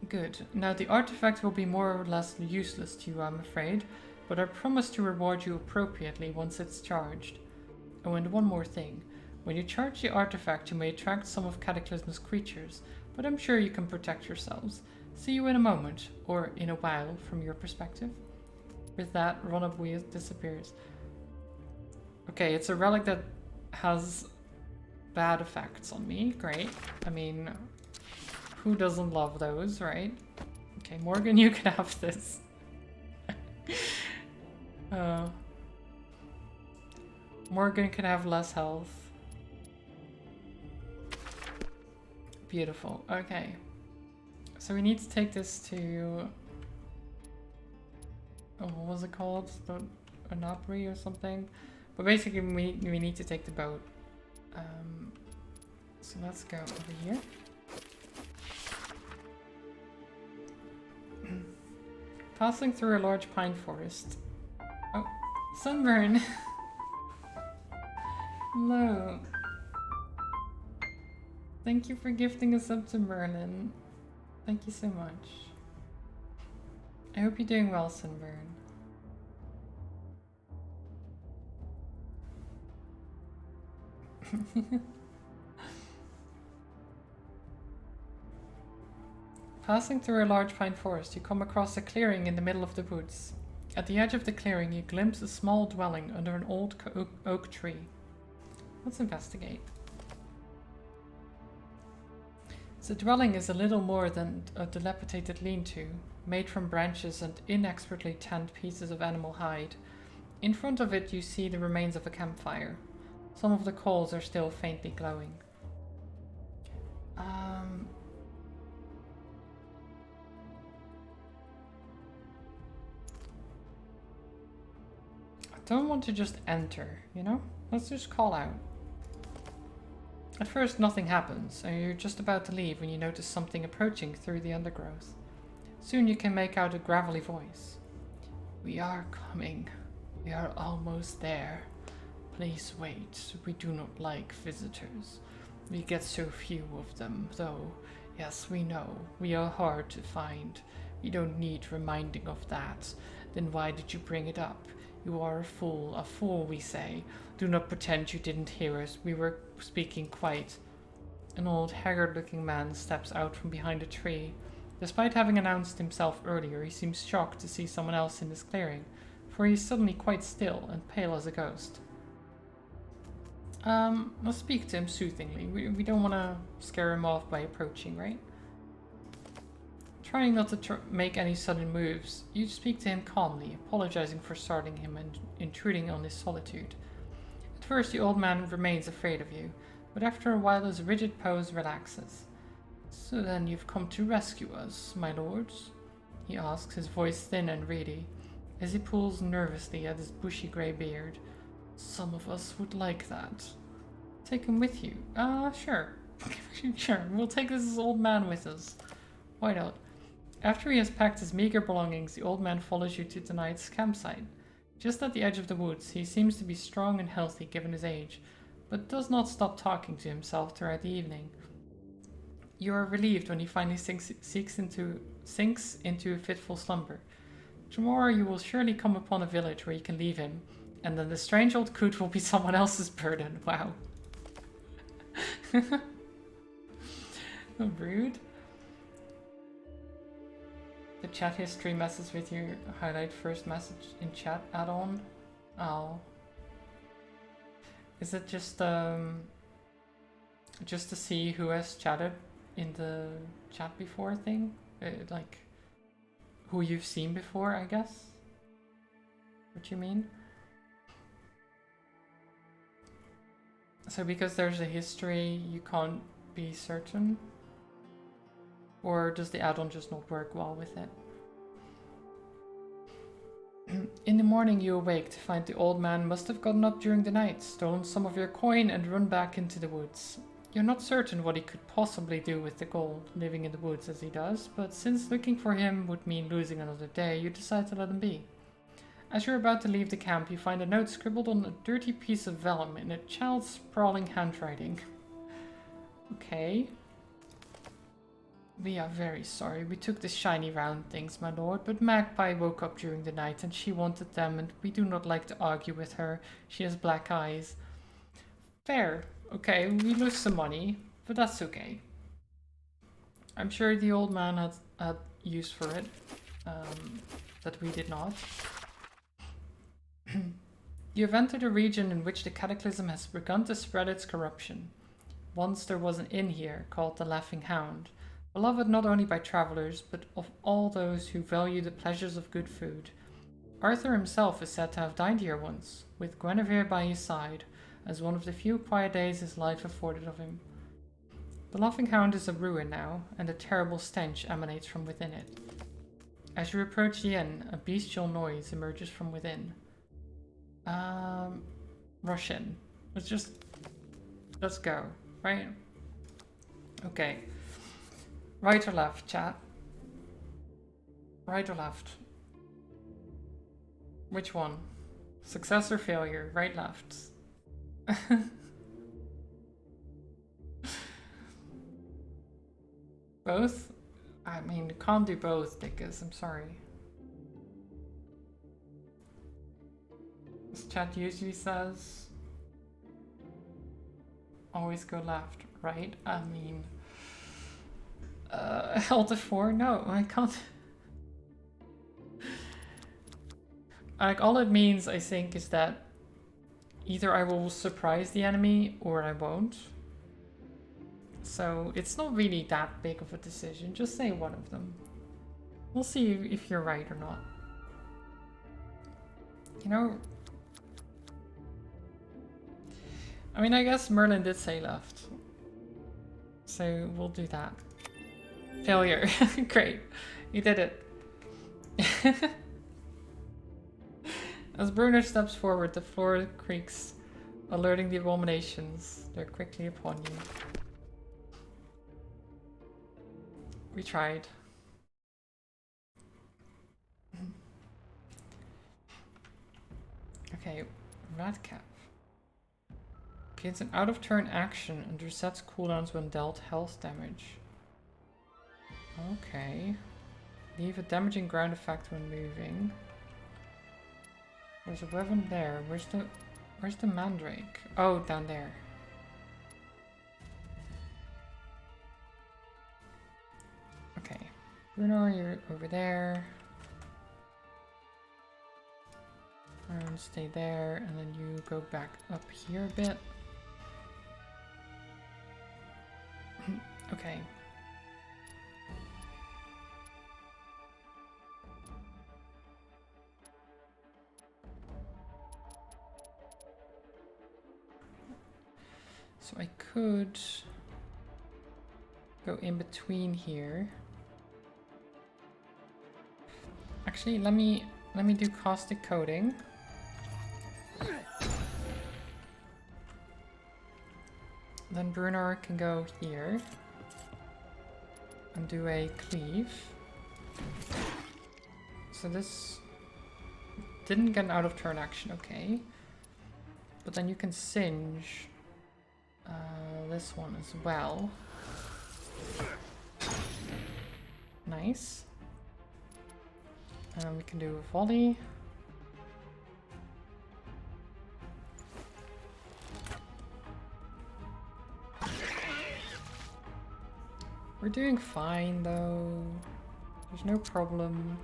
Good. Now the artifact will be more or less useless to you, I'm afraid, but I promise to reward you appropriately once it's charged. Oh, and one more thing. When you charge the artifact, you may attract some of Cataclysm's creatures, but I'm sure you can protect yourselves. See you in a moment, or in a while, from your perspective. With that, Ronabui disappears. Okay, it's a relic that has bad effects on me. Great. I mean, who doesn't love those, right? Okay, Morgan, you can have this. Morgan can have less health. Beautiful. Okay. So we need to take this to... Oh, what was it called? An Opry or something? But basically we need to take the boat. So let's go over here. Passing through a large pine forest. Oh, sunburn! Hello. Thank you for gifting us up to Merlin. Thank you so much. I hope you're doing well, Sunburn. Passing through a large pine forest, you come across a clearing in the middle of the woods. At the edge of the clearing, you glimpse a small dwelling under an old oak tree. Let's investigate. The dwelling is a little more than a dilapidated lean-to, made from branches and inexpertly tanned pieces of animal hide. In front of it you see the remains of a campfire. Some of the coals are still faintly glowing. I don't want to just enter, you know? Let's just call out. At first nothing happens, and you're just about to leave when you notice something approaching through the undergrowth. Soon you can make out a gravelly voice. "We are coming. We are almost there. Please wait. We do not like visitors. We get so few of them, though. Yes, we know. We are hard to find. We don't need reminding of that. Then why did you bring it up? You are a fool, we say. Do not pretend you didn't hear us. We were speaking quite." An old, haggard-looking man steps out from behind a tree. Despite having announced himself earlier, he seems shocked to see someone else in this clearing, for he is suddenly quite still and pale as a ghost. Let's speak to him soothingly. We don't want to scare him off by approaching, right? Trying not to make any sudden moves, you speak to him calmly, apologizing for startling him and intruding on his solitude. At first, the old man remains afraid of you, but after a while his rigid pose relaxes. "So then you've come to rescue us, my lords?" he asks, his voice thin and reedy, as he pulls nervously at his bushy grey beard. "Some of us would like that." "Take him with you?" Sure. Sure, we'll take this old man with us. Why not? After he has packed his meager belongings, the old man follows you to tonight's campsite. Just at the edge of the woods, he seems to be strong and healthy given his age, but does not stop talking to himself throughout the evening. You are relieved when he finally sinks into a fitful slumber. Tomorrow you will surely come upon a village where you can leave him, and then the strange old coot will be someone else's burden. Wow. Rude. The chat history messes with your highlight first message in chat add-on. Oh. Is it just to see who has chatted in the chat before thing? Like, who you've seen before, I guess? What you mean? So because there's a history, you can't be certain? Or does the add-on just not work well with it? In the morning you awake to find the old man must have gotten up during the night, stolen some of your coin and run back into the woods. You're not certain what he could possibly do with the gold, living in the woods as he does, but since looking for him would mean losing another day, you decide to let him be. As you're about to leave the camp, you find a note scribbled on a dirty piece of vellum in a child's sprawling handwriting. Okay. "We are very sorry. We took the shiny round things, my lord, but Magpie woke up during the night and she wanted them, and we do not like to argue with her. She has black eyes." Fair. Okay, we lose some money, but that's okay. I'm sure the old man had use for it, that we did not. You have entered a region in which the cataclysm has begun to spread its corruption. Once there was an inn here called the Laughing Hound, beloved not only by travelers, but of all those who value the pleasures of good food. Arthur himself is said to have dined here once, with Guinevere by his side, as one of the few quiet days his life afforded of him. The Laughing Hound is a ruin now, and a terrible stench emanates from within it. As you approach the inn, a bestial noise emerges from within. Rush in. Let's go, right? Okay. Right or left, chat? Right or left? Which one? Success or failure? Right, left? Both? I mean, you can't do both, Dickus. I'm sorry. This chat usually says always go left, right? I mean, Alt F4? No, I can't. Like, all it means, I think, is that either I will surprise the enemy or I won't. So it's not really that big of a decision. Just say one of them. We'll see if you're right or not. You know, I mean, I guess Merlin did say left. So we'll do that. Failure. Great. You did it. As Bruno steps forward, the floor creaks, alerting the abominations. They're quickly upon you. We tried. Okay, Ratcap. Gains an out-of-turn action and resets cooldowns when dealt health damage. Okay. Leave a damaging ground effect when moving. There's a weapon there. Where's the mandrake? Oh, down there. Okay. Bruno, you're over there. Stay there, and then you go back up here a bit. Okay. So I could go in between here. Actually, let me do caustic coating. Then Bruno can go here and do a cleave. So this didn't get an out of turn action, okay. But then you can singe this one as well. Nice. And then we can do a volley. We're doing fine though. There's no problem.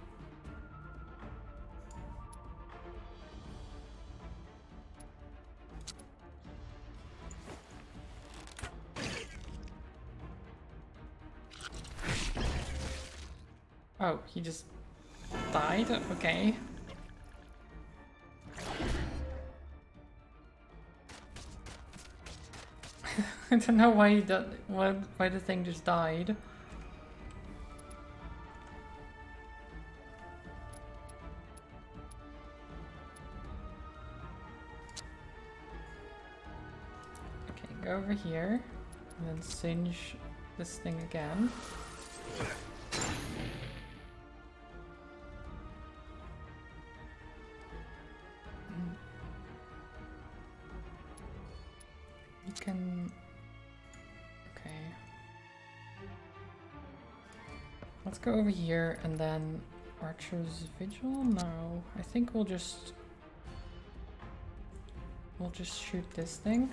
Oh, he just died? Okay. I don't know why why the thing just died. Okay, go over here and then singe this thing again. You can... Okay. Let's go over here and then Archer's Vigil? No, I think we'll just shoot this thing.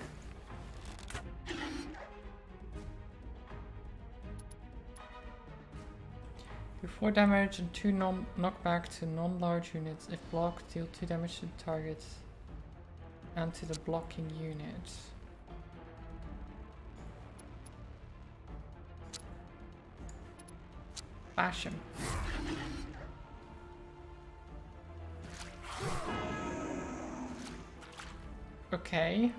Do 4 damage and 2 knockback to non-large units. If blocked, deal 2 damage to the target. and to the blocking unit. Bash him. Okay.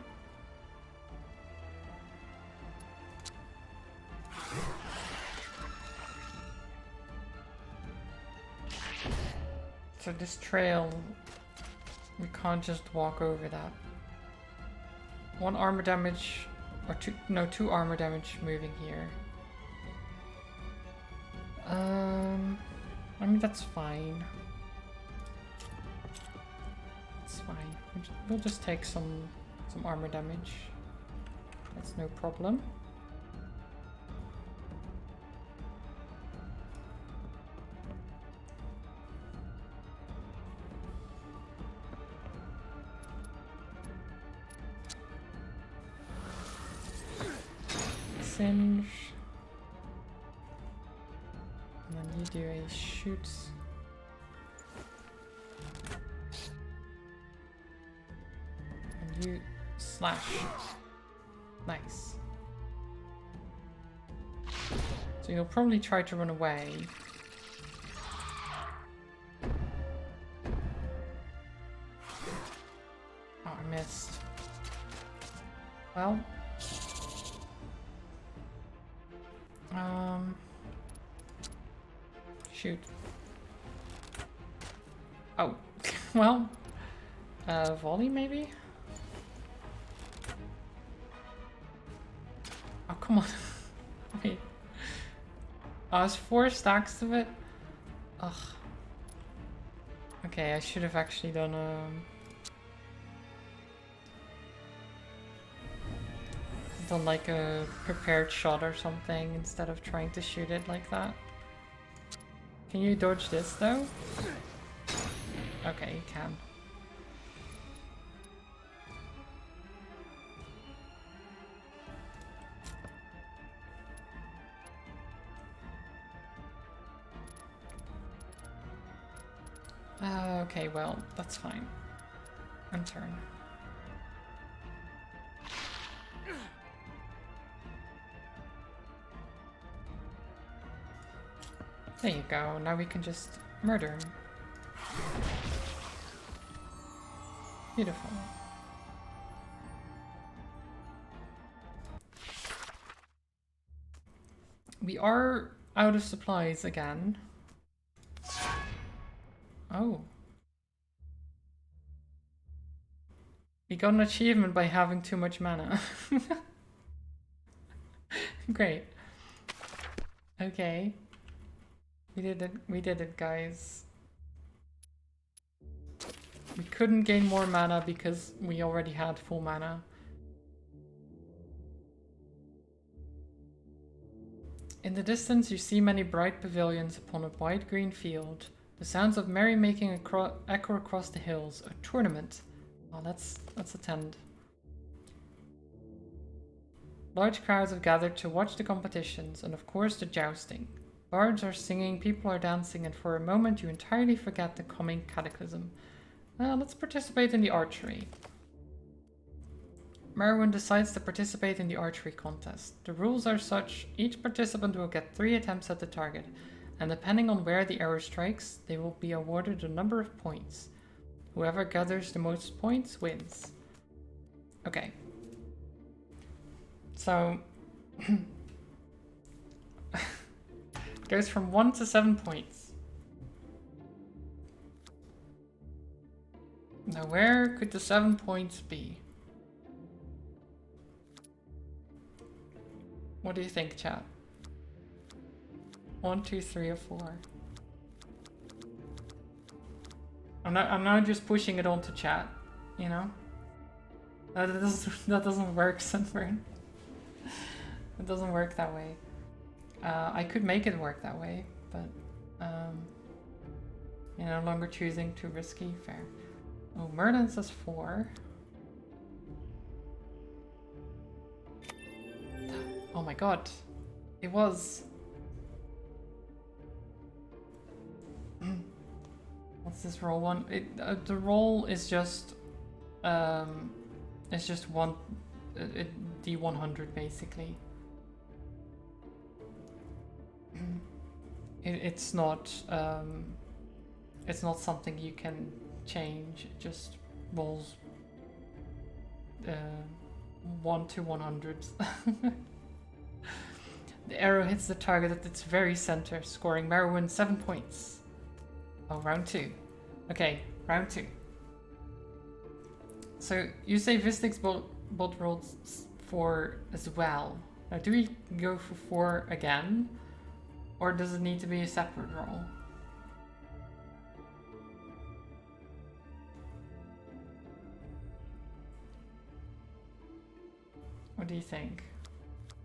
So this trail, we can't just walk over that. 1 armor damage, or 2, no, 2 armor damage moving here. I mean, that's fine. It's fine. We'll just take some armor damage. That's no problem. Singe. And then you do a shoot. And you slash. Nice. So you'll probably try to run away. Oh, I missed. Well. Shoot. Oh, well, volley maybe? Oh, come on. Wait. Oh, it's 4 stacks of it? Ugh. Okay, I should have actually done like a prepared shot or something instead of trying to shoot it like that. Can you dodge this though? Okay, you can. Okay, well, that's fine. End turn. There you go, now we can just murder him. Beautiful. We are out of supplies again. Oh. We got an achievement by having too much mana. Great. Okay. We did it, guys. We couldn't gain more mana because we already had full mana. In the distance you see many bright pavilions upon a wide green field. The sounds of merrymaking echo across the hills. A tournament. Oh, let's attend. Large crowds have gathered to watch the competitions and of course the jousting. Bards are singing, people are dancing, and for a moment you entirely forget the coming cataclysm. Let's participate in the archery. Merlin decides to participate in the archery contest. The rules are such: each participant will get 3 attempts at the target, and depending on where the arrow strikes, they will be awarded a number of points. Whoever gathers the most points wins. Okay. So... it goes from 1 to 7 points. Now where could the 7 points be? What do you think, chat? 1, 2, 3, or 4? I'm not just pushing it onto chat, you know? That doesn't work, Sunburn. It doesn't work that way. I could make it work that way, but you're no longer choosing too risky. Fair. Oh, Merlin says 4. Oh my god. It was. What's this roll one? The roll is just It's just one D100 basically. It's not something you can change. It just rolls 1 to 100. The arrow hits the target at its very center, scoring Merlin 7 points. Oh, round 2. Okay, round 2. So you say Vistix bot rolls 4 as well. Now do we go for 4 again? Or does it need to be a separate roll? What do you think?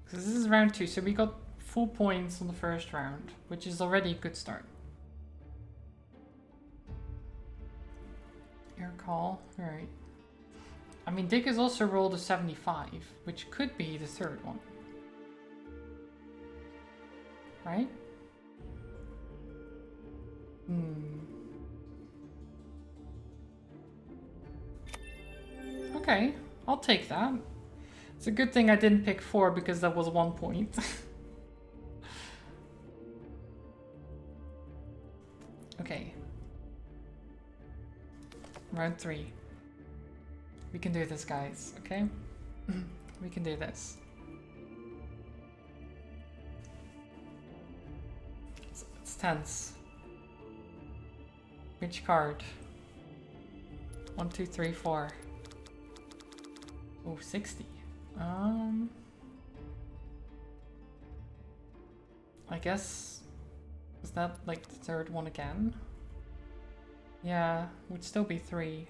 Because this is round 2, so we got full points on the first round, which is already a good start. Your call. Alright. I mean, Dick has also rolled a 75, which could be the third one. Right? Okay, I'll take that. It's a good thing I didn't pick 4 because that was 1 point. Okay. Round 3. We can do this, guys, okay? We can do this. It's tense. Which card? 1, 2, 3, 4. Oh, 60. I guess, is that like the third one again? Yeah, would still be 3.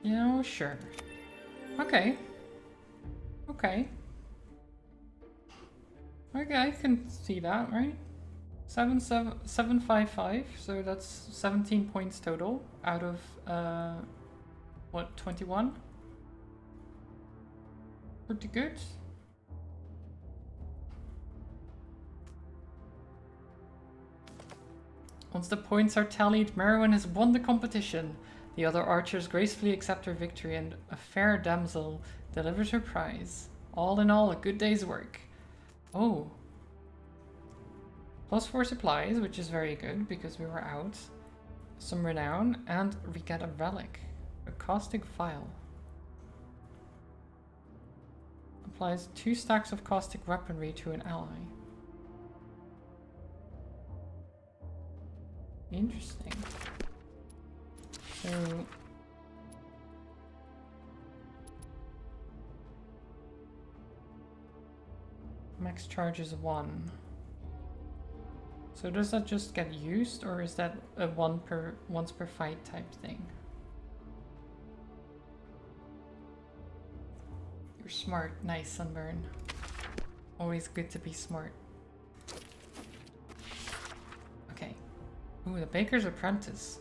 Yeah, sure. Okay. Okay. Okay, I can see that, right? 755, so that's 17 points total out of what, 21? Pretty good. Once the points are tallied, Merlin has won the competition. The other archers gracefully accept her victory and a fair damsel delivers her prize. All in all, a good day's work. Oh. +4 supplies, which is very good because we were out. Some renown, and we get a relic. A caustic vial. Applies 2 stacks of caustic weaponry to an ally. Interesting. So max charge is 1. So does that just get used, or is that a once per fight type thing? You're smart. Nice, Sunburn. Always good to be smart. Okay. Ooh, the baker's apprentice.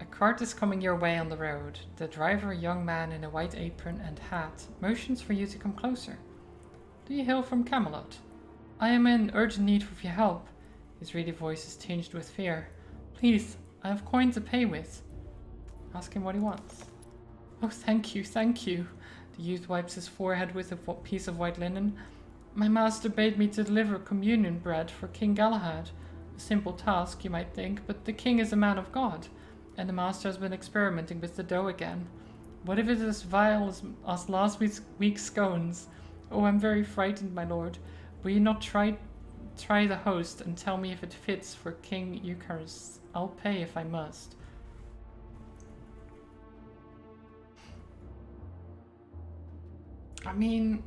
A cart is coming your way on the road. The driver, a young man in a white apron and hat, motions for you to come closer. Do you hail from Camelot? I am in urgent need of your help. His reedy voice is tinged with fear. Please, I have coin to pay with. Ask him what he wants. Oh, thank you, thank you. The youth wipes his forehead with a piece of white linen. My master bade me to deliver communion bread for King Galahad. A simple task, you might think, but the king is a man of God, and the master has been experimenting with the dough again. What if it is as vile as last week's scones? Oh, I'm very frightened, my lord. Will you not try the host and tell me if it fits for King Eucharist? I'll pay if I must. I mean,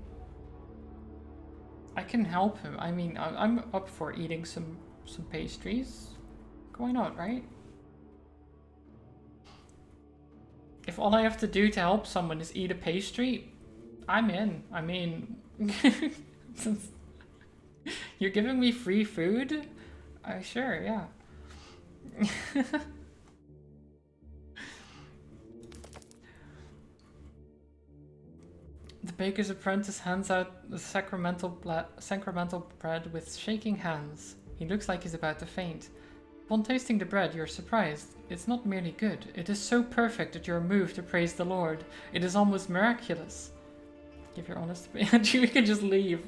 I can help him. I mean, I'm up for eating some pastries. Why not, right? If all I have to do to help someone is eat a pastry, I'm in. I mean, you're giving me free food? Sure, yeah. The baker's apprentice hands out the sacramental bread with shaking hands. He looks like he's about to faint. Upon tasting the bread, you're surprised. It's not merely good. It is so perfect that you're moved to praise the Lord. It is almost miraculous. Give your honest opinion. We can just leave.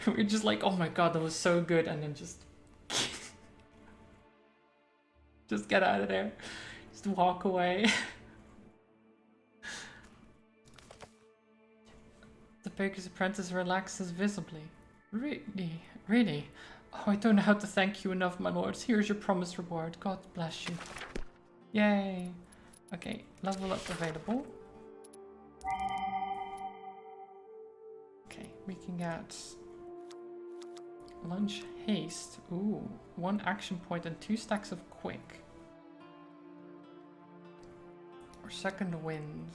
We're just like, oh my god, that was so good, and then just... just get out of there. Just walk away. The baker's apprentice relaxes visibly. Really? Really? Oh, I don't know how to thank you enough, my lords. Here's your promised reward. God bless you. Yay. Okay, level up available. Okay, we can get lunch haste. Ooh, 1 action point and 2 stacks of quick. Or second wind.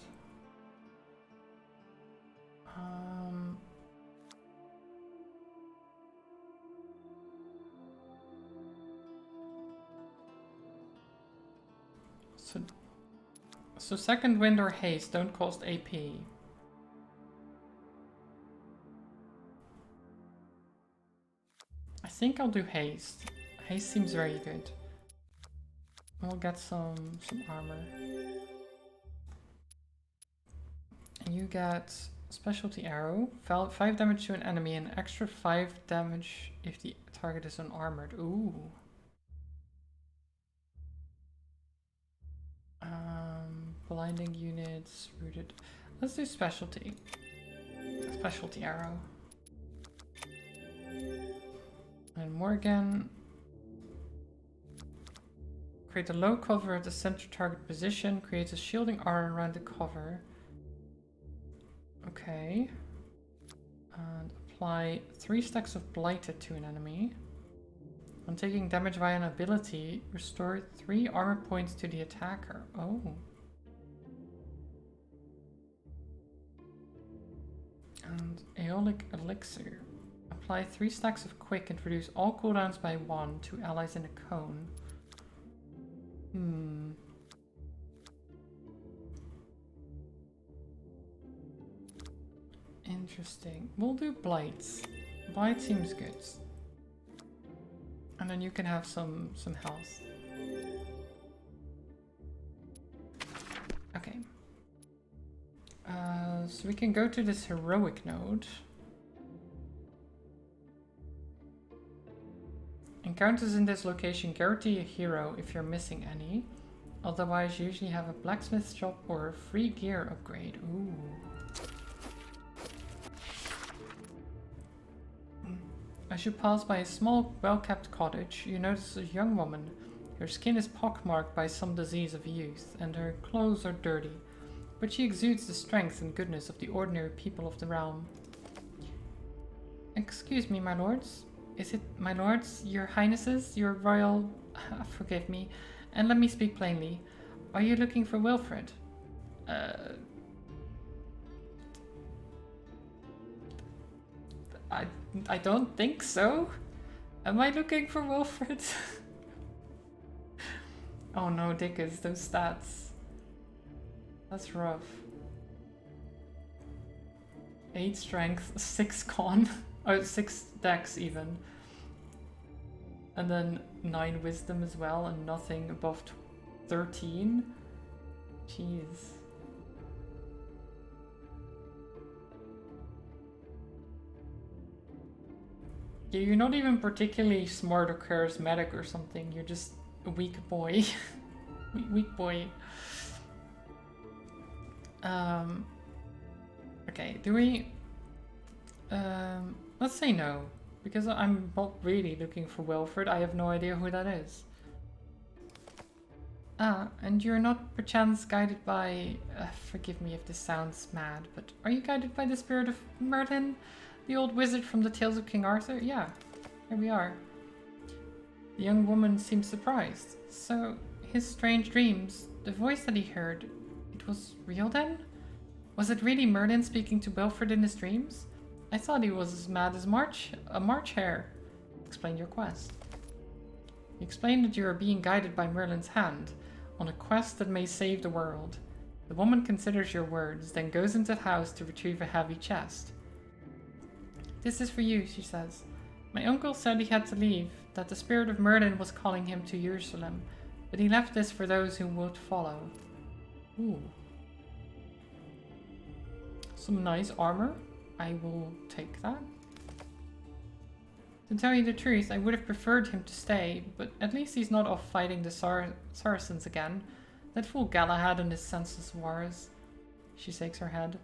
So second wind or haste don't cost AP. I think I'll do haste. Haste seems very good. We'll get some armor. And you get specialty arrow, 5 damage to an enemy, and extra 5 damage if the target is unarmored. Ooh. Blinding units, rooted. Let's do specialty. Specialty arrow. And Morgan. Create a low cover at the center target position. Creates a shielding aura around the cover. Okay. And apply 3 stacks of blighted to an enemy. When taking damage via an ability, restore 3 armor points to the attacker. Oh. And Aeolic Elixir. Apply 3 stacks of quick and reduce all cooldowns by 1 to allies in a cone. Interesting. We'll do Blights. Blight seems good. And then you can have some health. Okay. So we can go to this heroic node. Encounters in this location guarantee a hero if you're missing any. Otherwise, you usually have a blacksmith shop or a free gear upgrade. Ooh. As you pass by a small, well-kept cottage, you notice a young woman. Her skin is pockmarked by some disease of youth, and her clothes are dirty. But she exudes the strength and goodness of the ordinary people of the realm. Excuse me, my lords. Is it my lords, your highnesses, your royal... forgive me, and let me speak plainly. Are you looking for Wilfred? I don't think so. Am I looking for Wilfred? Oh no, Dickens, those stats. That's rough. 8 strength, 6 con. Oh, 6 dex even. And then 9 wisdom as well, and nothing above 13. Jeez. Yeah, you're not even particularly smart or charismatic or something. You're just a weak boy. Weak boy. Okay, do we... let's say no. Because I'm not really looking for Wilfred. I have no idea who that is. Ah, and you're not perchance guided by... forgive me if this sounds mad, but are you guided by the spirit of Merlin? The old wizard from the Tales of King Arthur? Yeah, here we are. The young woman seemed surprised. So, his strange dreams, the voice that he heard, it was real then? Was it really Merlin speaking to Wilfred in his dreams? I thought he was as mad as a March hare. Explain your quest. You explain that you are being guided by Merlin's hand, on a quest that may save the world. The woman considers your words, then goes into the house to retrieve a heavy chest. This is for you, she says. My uncle said he had to leave, that the spirit of Merlin was calling him to Jerusalem, but he left this for those who would follow. Ooh. Some nice armor. I will take that. To tell you the truth, I would have preferred him to stay, but at least he's not off fighting the Saracens again. That fool Galahad and his senseless wars. She shakes her head.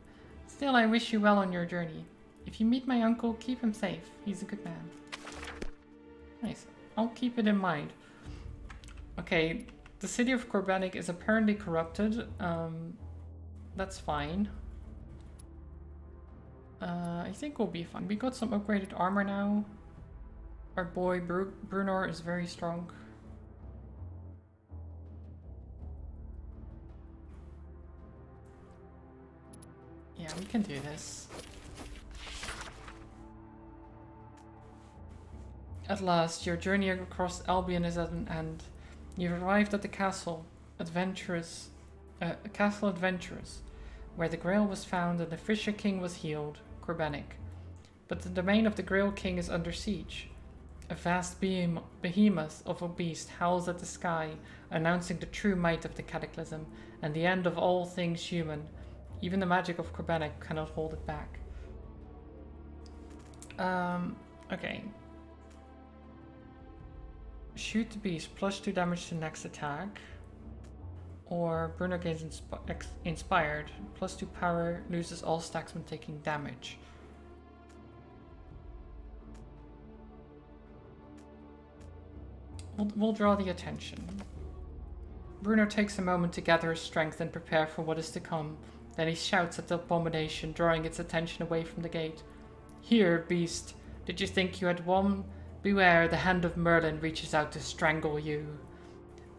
Still, I wish you well on your journey. If you meet my uncle, keep him safe. He's a good man. Nice. I'll keep it in mind. Okay, the city of Corbenic is apparently corrupted. That's fine. I think we'll be fine. We got some upgraded armor now. Our boy Brunor is very strong. Yeah, we can do this. At last, your journey across Albion is at an end. You've arrived at the Castle Adventurous, where the Grail was found and the Fisher King was healed, Corbenic. But the domain of the Grail King is under siege. A vast behemoth of a beast howls at the sky, announcing the true might of the cataclysm and the end of all things human. Even the magic of Corbenic cannot hold it back. Okay. Shoot the beast, +2 damage to next attack. Or Bruno gains inspired, +2 power, loses all stacks when taking damage. We'll draw the attention. Bruno takes a moment to gather his strength and prepare for what is to come. Then he shouts at the abomination, drawing its attention away from the gate. Here, beast, did you think you had won? Beware, the hand of Merlin reaches out to strangle you.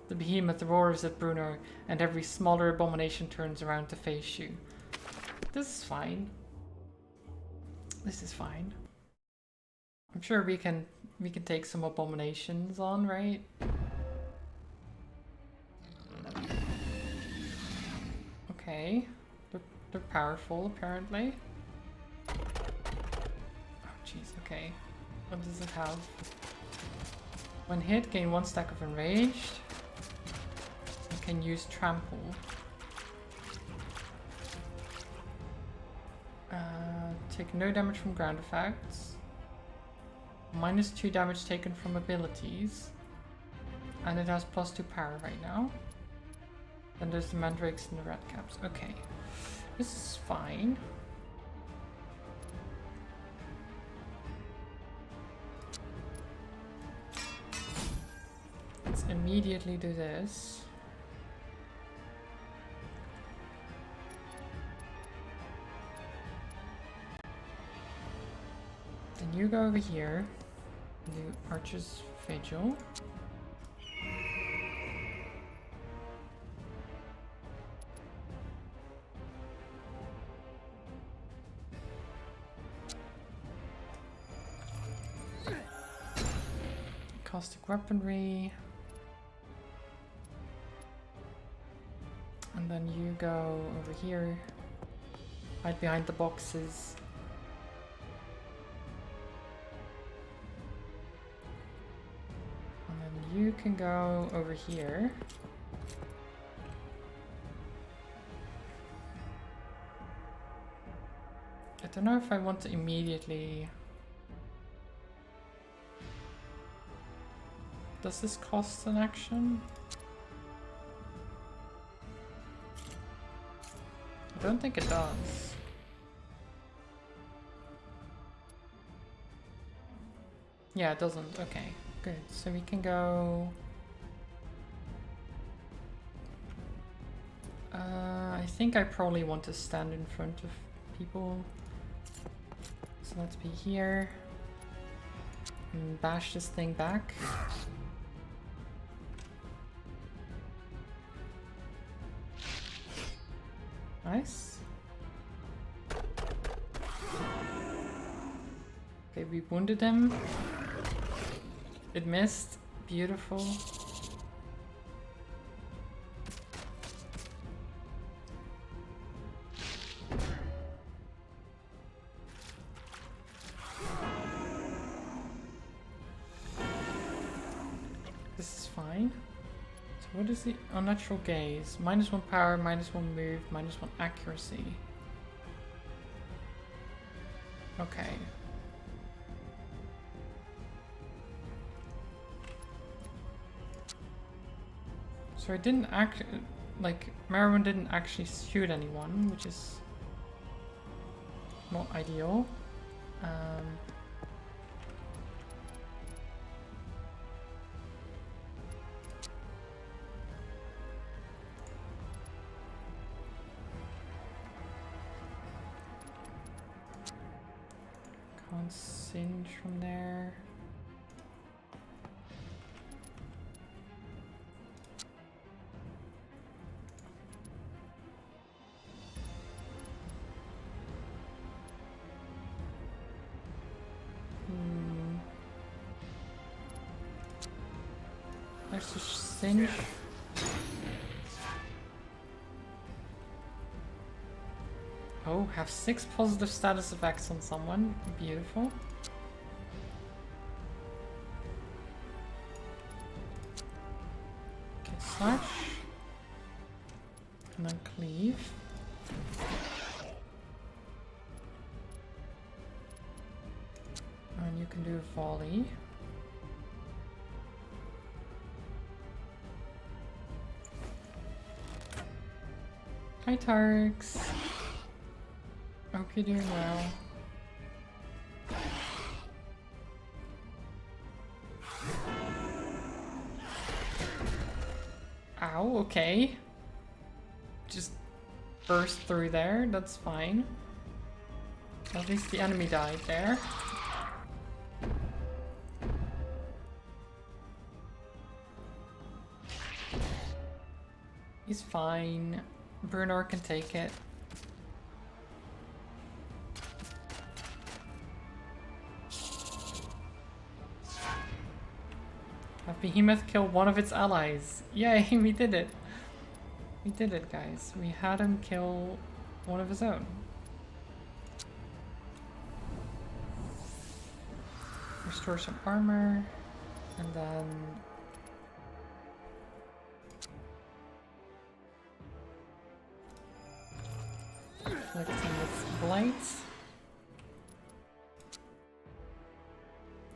The behemoth roars at Bruno, and every smaller abomination turns around to face you. This is fine. This is fine. I'm sure we can take some abominations on, right? Okay. They're powerful, apparently. Oh, jeez, okay. What does it have? When hit, gain 1 stack of enraged. You can use trample. Take no damage from ground effects. -2 damage taken from abilities. And it has +2 power right now. Then there's the mandrakes and the red caps. Okay. This is fine. Let's immediately do this. Then you go over here and do Archer's Vigil. Caustic Weaponry. And then you go over here, hide behind the boxes. And then you can go over here. I don't know if I want to immediately... Does this cost an action? I don't think it does. Yeah, it doesn't. Okay, good. So we can go... I think I probably want to stand in front of people. So let's be here. And bash this thing back. Nice. Okay, we wounded him. It missed. Beautiful. fine. So what is the unnatural gaze? -1 power, -1 move, -1 accuracy. Okay. So I didn't Merlin didn't actually shoot anyone, which is not ideal. Can't singe from there. Let's just singe. Oh, have 6 positive status effects on someone. Beautiful. Okay, slash. And then cleave. And you can do a volley. Hi Tarks. Hope you're doing well. Ow, okay. Just burst through there, that's fine. At least the enemy died there. He's fine. Brunar can take it. Have Behemoth kill one of its allies. Yay, we did it. We did it, guys. We had him kill one of his own. Restore some armor. And then... afflict him with blight.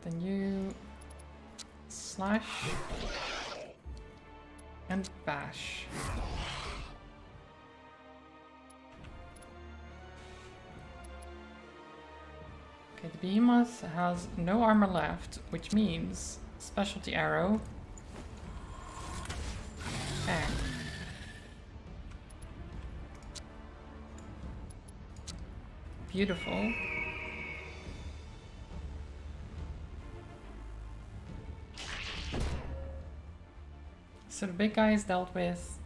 Then you... slash. And bash. Okay, the Behemoth has no armor left, which means specialty arrow. Bang. Beautiful. So the big guy is dealt with,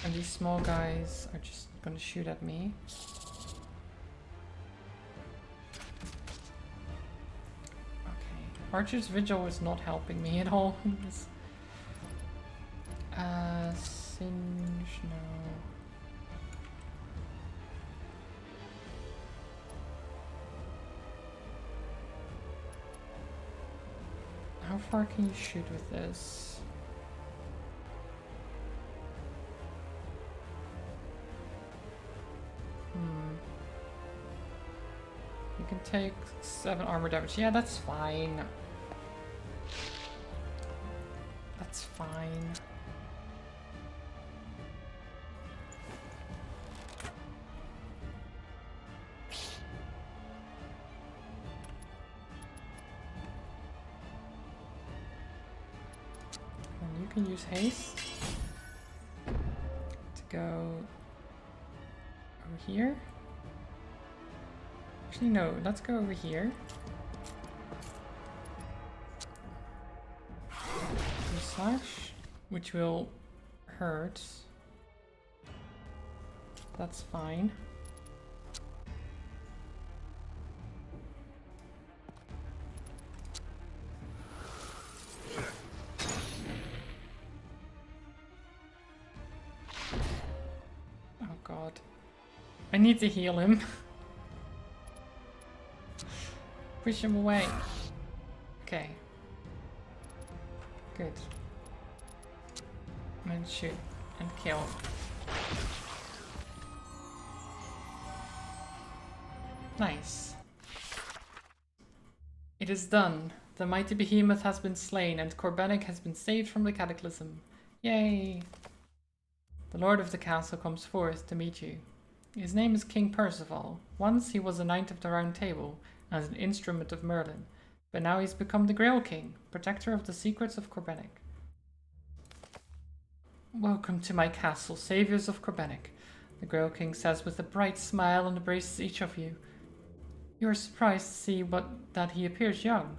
and these small guys are just gonna shoot at me. Okay, Archer's Vigil is not helping me at all. Singe, no. How far can you shoot with this? You can take 7 armor damage. Yeah, that's fine. That's fine. And you can use haste to go over here. Actually, no, let's go over here. Do slash, which will hurt. That's fine. Oh god. I need to heal him. Push him away. Okay. Good. And shoot. And kill. Nice. It is done. The mighty behemoth has been slain and Corbenic has been saved from the cataclysm. Yay! The lord of the castle comes forth to meet you. His name is King Percival. Once he was a knight of the Round Table and an instrument of Merlin, but now he's become the Grail King, protector of the secrets of Corbenic. Welcome to my castle, saviors of Corbenic, the Grail King says with a bright smile and embraces each of you. You are surprised to see that he appears young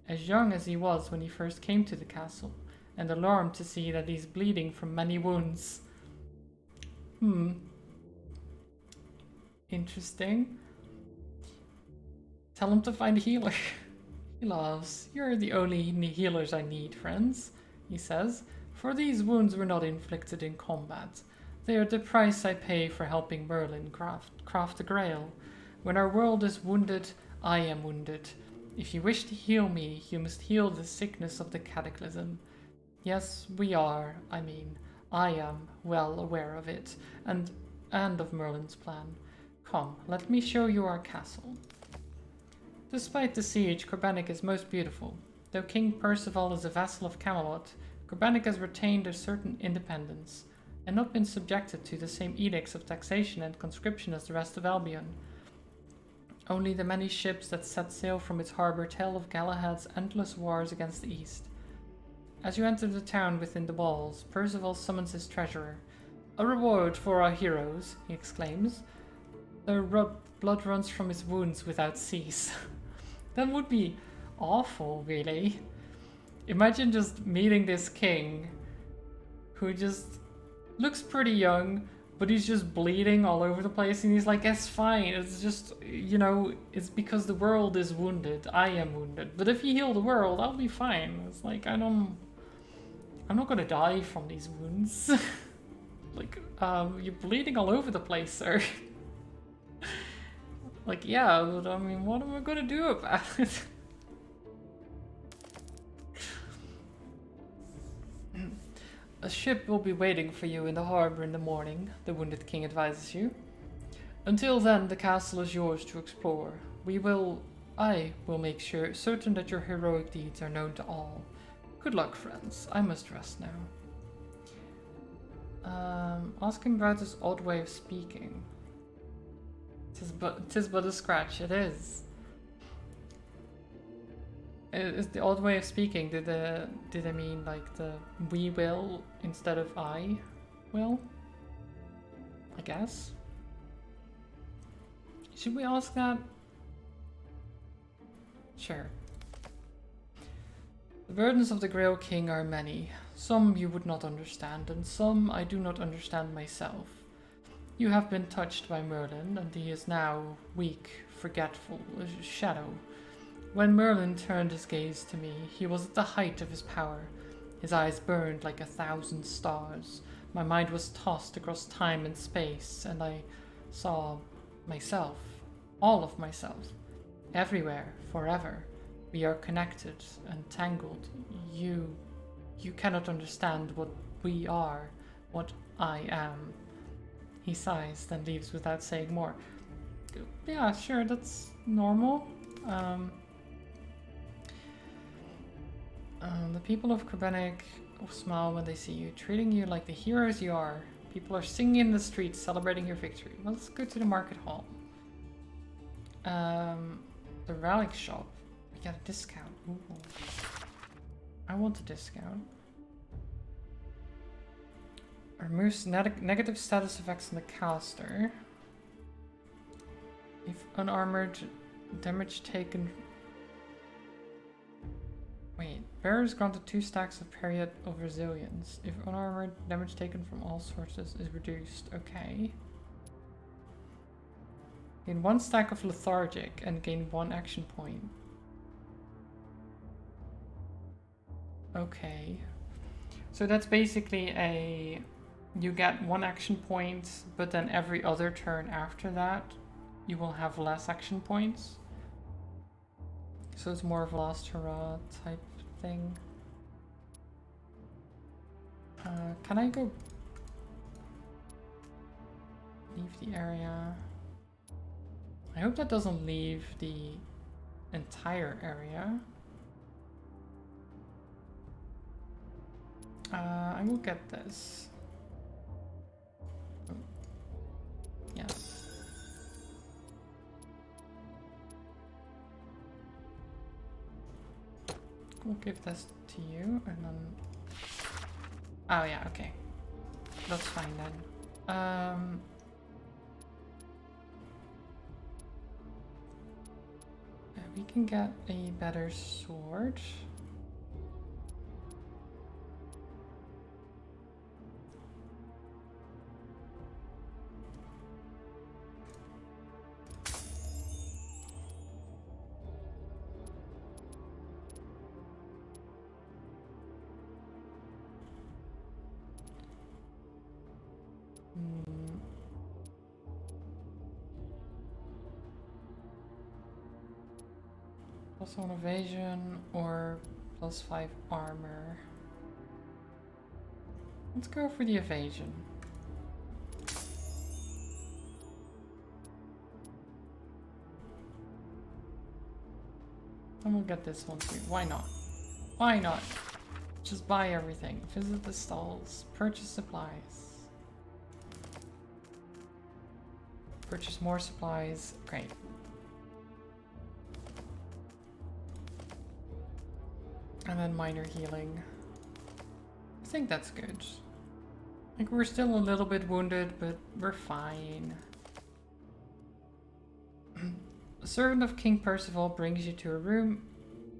as he was when he first came to the castle, and alarmed to see that he's bleeding from many wounds. Interesting. Tell him to find a healer. He laughs. You're the only healers I need, friends, he says. For these wounds were not inflicted in combat. They are the price I pay for helping Merlin craft the Grail. When our world is wounded, I am wounded. If you wish to heal me, you must heal the sickness of the cataclysm. Yes, I am well aware of it, and of Merlin's plan. Come, let me show you our castle. Despite the siege, Corbenic is most beautiful. Though King Percival is a vassal of Camelot, Corbenic has retained a certain independence, and not been subjected to the same edicts of taxation and conscription as the rest of Albion. Only the many ships that set sail from its harbour tell of Galahad's endless wars against the east. As you enter the town within the walls, Percival summons his treasurer. A reward for our heroes, he exclaims. Their blood runs from his wounds without cease. That would be awful, really. Imagine just meeting this king who just looks pretty young, but he's just bleeding all over the place, and he's like, it's fine, it's just, it's because the world is wounded, I am wounded, but if you heal the world, I'll be fine. It's like, I'm not gonna die from these wounds. Like, you're bleeding all over the place, sir. Like, yeah, but I mean, what am I gonna do about it? A ship will be waiting for you in the harbor in the morning, the wounded king advises you. Until then, the castle is yours to explore. I will make certain that your heroic deeds are known to all. Good luck, friends. I must rest now. Ask him about his odd way of speaking. Tis but a scratch, it is. Is the odd way of speaking, did I mean like the we will instead of I will? I guess. Should we ask that? Sure. The burdens of the Grail King are many. Some you would not understand, and some I do not understand myself. You have been touched by Merlin, and he is now weak, forgetful, a shadow. When Merlin turned his gaze to me, he was at the height of his power. His eyes burned like 1,000 stars. My mind was tossed across time and space, and I saw myself, all of myself, everywhere, forever. We are connected and tangled. You cannot understand what we are, what I am. He sighs, then leaves without saying more. Yeah, sure, that's normal. The people of Corbenic smile when they see you, treating you like the heroes you are. People are singing in the streets, celebrating your victory. Well, let's go to the market hall. The relic shop. We got a discount. Ooh. I want a discount. Removes negative status effects on the caster. If unarmored, damage taken. Wait, bearers granted 2 stacks of period of resilience. If unarmored, damage taken from all sources is reduced. Okay. Gain 1 stack of lethargic and gain 1 action point. Okay. So that's basically you get 1 action point, but then every other turn after that, you will have less action points. So it's more of a last hurrah type thing. Can I go leave the area? I hope that doesn't leave the entire area. I will get this. Oh. Yes. We'll give this to you and then... Oh yeah, okay. That's fine then. We can get a better sword. +1 evasion or +5 armor. Let's go for the evasion. And we'll get this one too. Why not? Why not? Just buy everything. Visit the stalls. Purchase supplies. Purchase more supplies. Great. And then minor healing. I think that's good. Like, we're still a little bit wounded, but we're fine. A servant of King Percival brings you to a room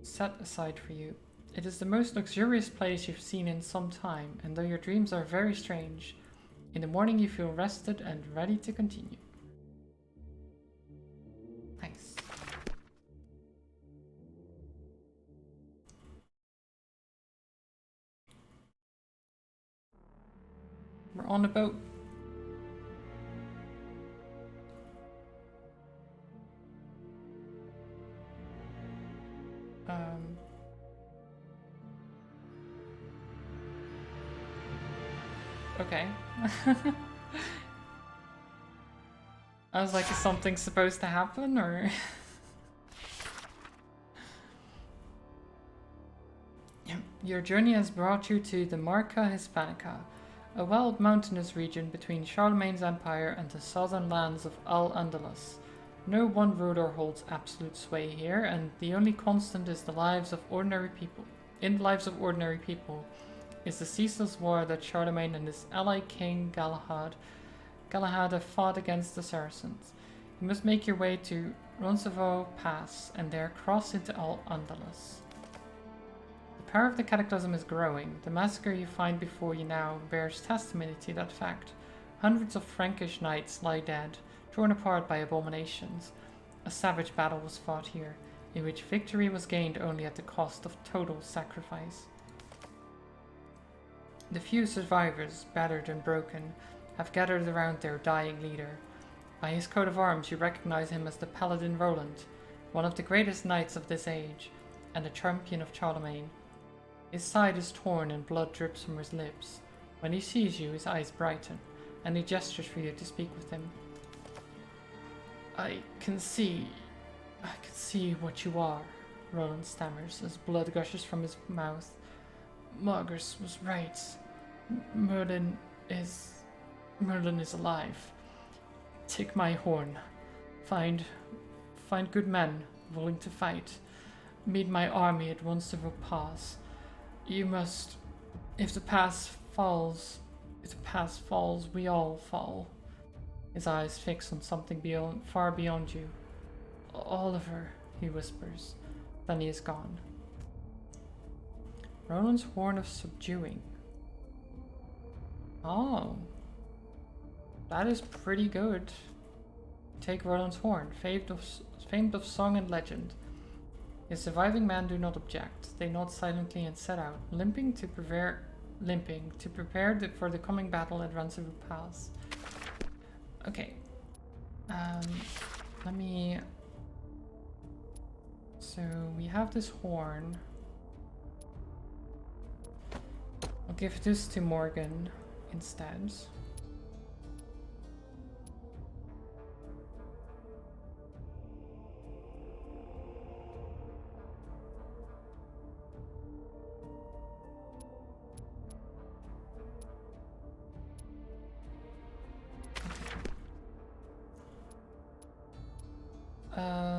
set aside for you. It is the most luxurious place you've seen in some time, and though your dreams are very strange, in the morning you feel rested and ready to continue. Nice. We're on the boat. Okay. I was like, is something supposed to happen, or? Your journey has brought you to the Marca Hispanica, a wild mountainous region between Charlemagne's empire and the southern lands of Al-Andalus. No one ruler holds absolute sway here, and the only constant is the lives of ordinary people. In the lives of ordinary people is the ceaseless war that Charlemagne and his ally King Galahad have fought against the Saracens. You must make your way to Roncesvalles Pass and there cross into Al-Andalus. The power of the Cataclysm is growing. The massacre you find before you now bears testimony to that fact. Hundreds of Frankish knights lie dead, torn apart by abominations. A savage battle was fought here, in which victory was gained only at the cost of total sacrifice. The few survivors, battered and broken, have gathered around their dying leader. By his coat of arms you recognize him as the Paladin Roland, one of the greatest knights of this age, and a champion of Charlemagne. His side is torn and blood drips from his lips. When he sees you, his eyes brighten, and he gestures for you to speak with him. I can see what you are, Roland stammers as blood gushes from his mouth. Margus was right. Merlin is alive. Take my horn. Find good men willing to fight. Meet my army at Roncesvalles Pass. You must. If the pass falls, we all fall. His eyes fix on something far beyond you. Oliver, he whispers. Then he is gone. Roland's horn of subduing. Oh. That is pretty good. Take Roland's horn, famed of song and legend. His surviving men do not object. They nod silently and set out, limping to prepare for the coming battle at Roncesvalles Pass. Okay. Let me... So, we have this horn. I'll give this to Morgan instead.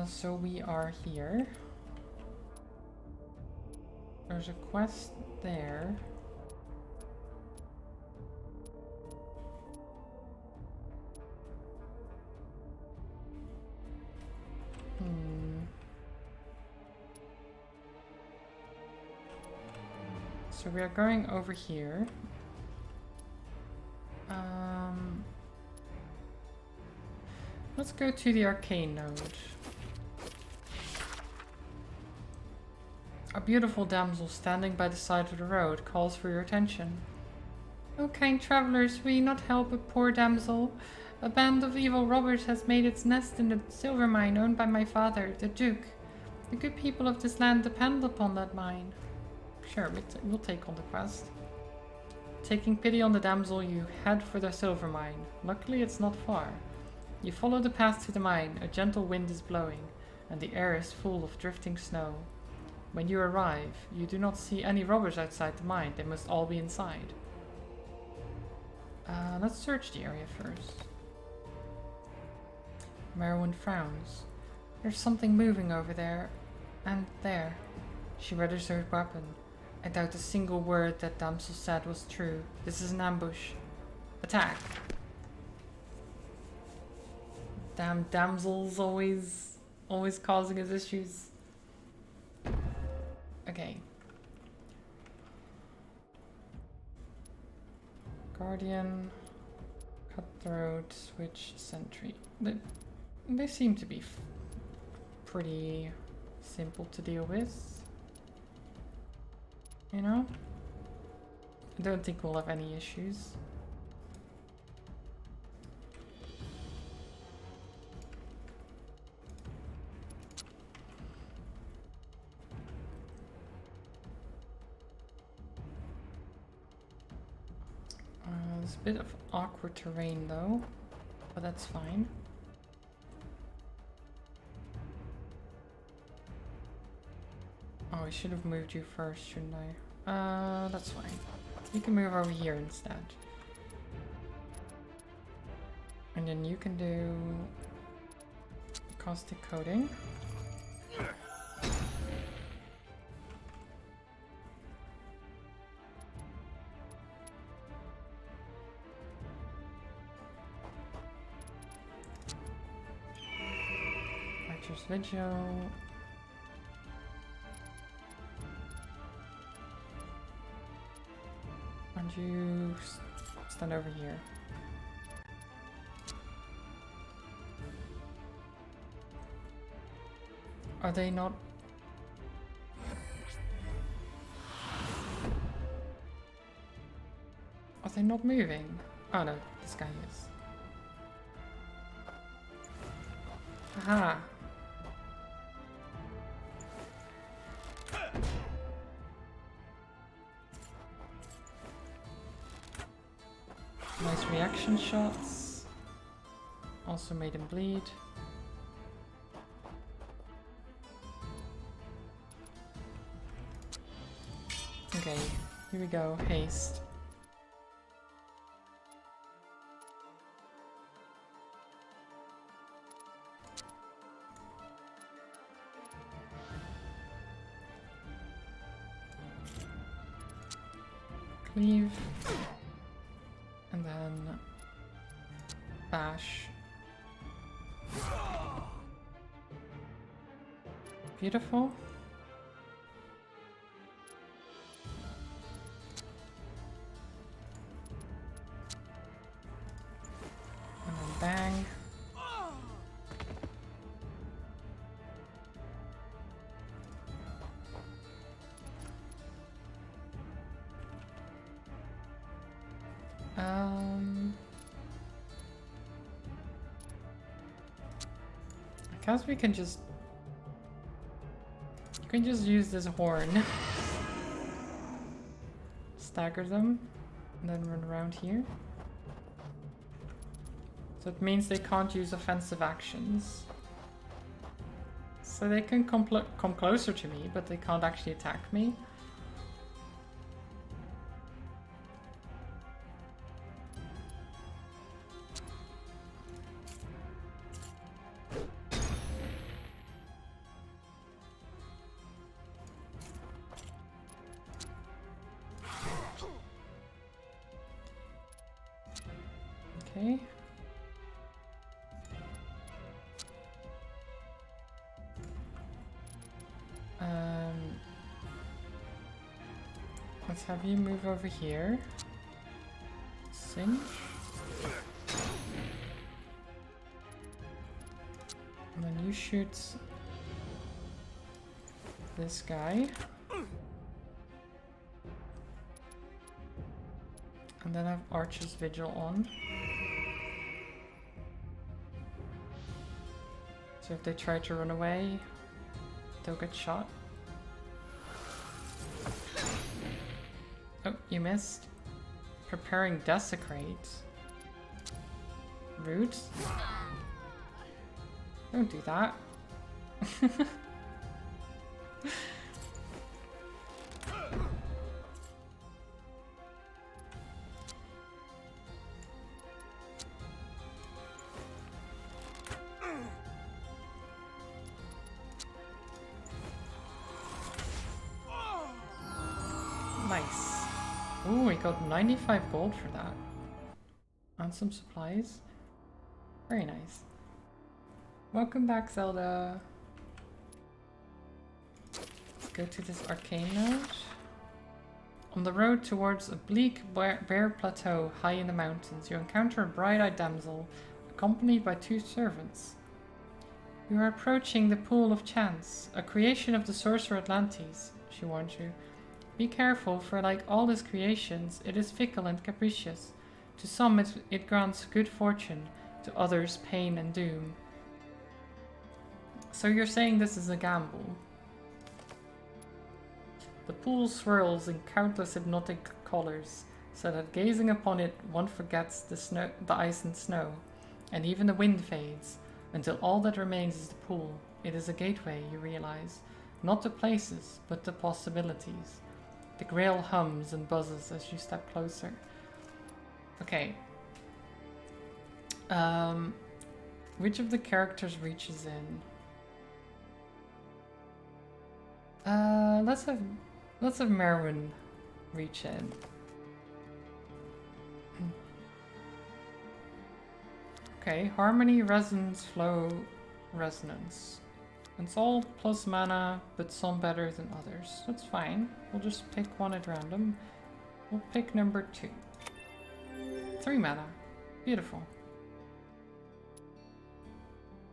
So we are here. There's a quest there. So we are going over here. Let's go to the arcane node. A beautiful damsel standing by the side of the road calls for your attention. O kind travelers, will you not help a poor damsel? A band of evil robbers has made its nest in the silver mine owned by my father, the Duke. The good people of this land depend upon that mine. Sure, we'll take on the quest. Taking pity on the damsel, you head for the silver mine. Luckily, it's not far. You follow the path to the mine. A gentle wind is blowing, and the air is full of drifting snow. When you arrive, you do not see any robbers outside the mine. They must all be inside. Let's search the area first. Merlin frowns. There's something moving over there. And there. She readies her weapon. I doubt a single word that damsel said was true. This is an ambush. Attack. Damn damsels always causing us issues. Okay. Guardian, Cutthroat, Switch, Sentry. They seem to be pretty simple to deal with. You know? I don't think we'll have any issues. There's a bit of awkward terrain though, but that's fine. Oh, I should have moved you first, shouldn't I? That's fine. You can move over here instead. And then you can do caustic coating. Archer's Vigil. And you stand over here. Are they not? Are they not moving? Oh no, this guy is. Aha! Nice reaction shots. Also made him bleed. Okay, here we go. Haste. Cleave. And then bash. Beautiful. And then bang. I guess we can just use this horn. stagger them, and then run around here. So it means they can't use offensive actions. So they can come closer to me, but they can't actually attack me. Okay. Let's have you move over here. Cinch. And then you shoot this guy. And then I have Archer's Vigil on. So if they try to run away, they'll get shot. Oh, you missed. Preparing Desecrate. Rude. Don't do that. Nice. Ooh, we got 95 gold for that. And some supplies. Very nice. Welcome back, Zelda. Let's go to this arcane node. On the road towards a bleak, bare plateau high in the mountains, you encounter a bright-eyed damsel, accompanied by 2 servants. You are approaching the Pool of Chance, a creation of the sorcerer Atlantes, she warns you. Be careful, for like all his creations, it is fickle and capricious. To some it grants good fortune, to others pain and doom. So you're saying this is a gamble? The pool swirls in countless hypnotic colors, so that gazing upon it one forgets the ice and snow, and even the wind fades, until all that remains is the pool. It is a gateway, you realize, not to places, but to possibilities. The grail hums and buzzes as you step closer. Okay. Which of the characters reaches in? Let's have Merlin reach in. Okay, harmony, resonance, flow, resonance. It's all plus mana, but some better than others. That's fine. We'll just pick one at random. We'll pick number 2. 3 mana. Beautiful.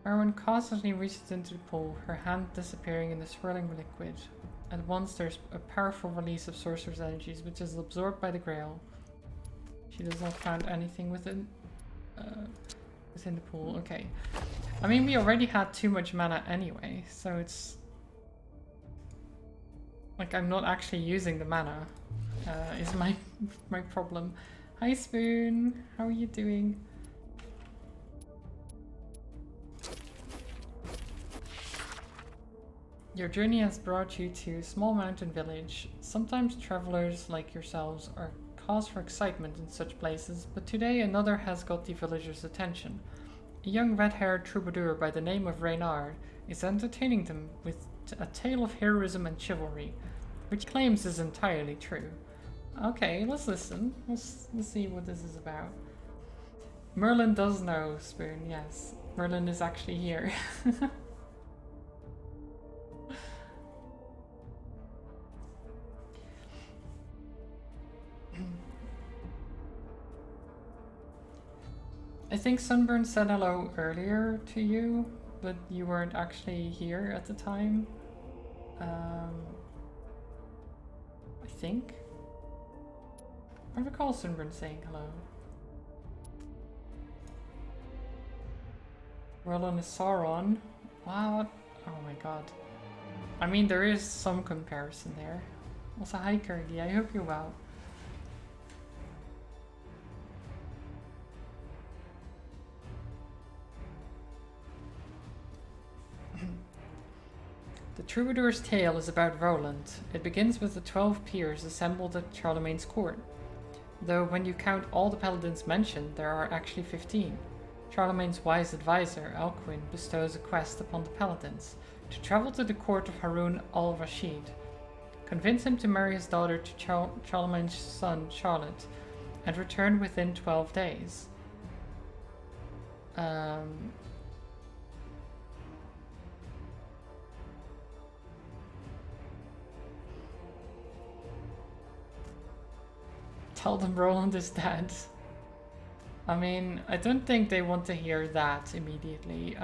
Merlin cautiously reaches into the pool, her hand disappearing in the swirling liquid. At once there's a powerful release of sorcerer's energies, which is absorbed by the grail. She does not find anything within the pool. Okay. I mean, we already had too much mana anyway, so it's like I'm not actually using the mana is my problem. Hi Spoon, how are you doing? Your journey has brought you to a small mountain village. Sometimes travelers like yourselves are cause for excitement in such places, but today another has got the villagers' attention. A young red-haired troubadour by the name of Reynard is entertaining them with a tale of heroism and chivalry, which claims is entirely true. Okay, let's listen. Let's see what this is about. Merlin does know, Spoon, yes. Merlin is actually here. I think Sunburn said hello earlier to you, but you weren't actually here at the time. I think. I recall Sunburn saying hello. Merlin is Sauron. What? Oh my god. I mean, there is some comparison there. Also, hi Kirby, I hope you're well. troubadour's tale is about Roland. It begins with the 12 peers assembled at Charlemagne's court. Though when you count all the paladins mentioned, there are actually 15. Charlemagne's wise advisor, Alcuin, bestows a quest upon the paladins to travel to the court of Harun al-Rashid. Convince him to marry his daughter to Charlemagne's son, Charlotte, and return within 12 days. Tell them Roland is dead. I mean, I don't think they want to hear that immediately.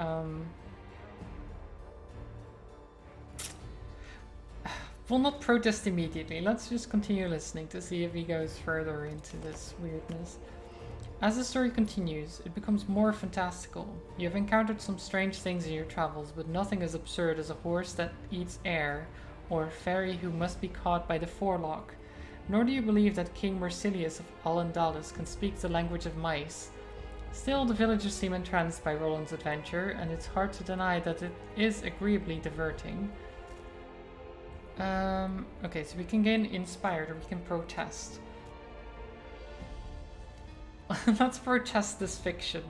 We'll not protest immediately. Let's just continue listening to see if he goes further into this weirdness. As the story continues, it becomes more fantastical. You have encountered some strange things in your travels, but nothing as absurd as a horse that eats air, or a fairy who must be caught by the forelock. Nor do you believe that King Marsilius of Alandalus can speak the language of mice. Still, the villagers seem entranced by Roland's adventure, and it's hard to deny that it is agreeably diverting. Okay, so we can gain inspired, or we can protest. Let's protest this fiction.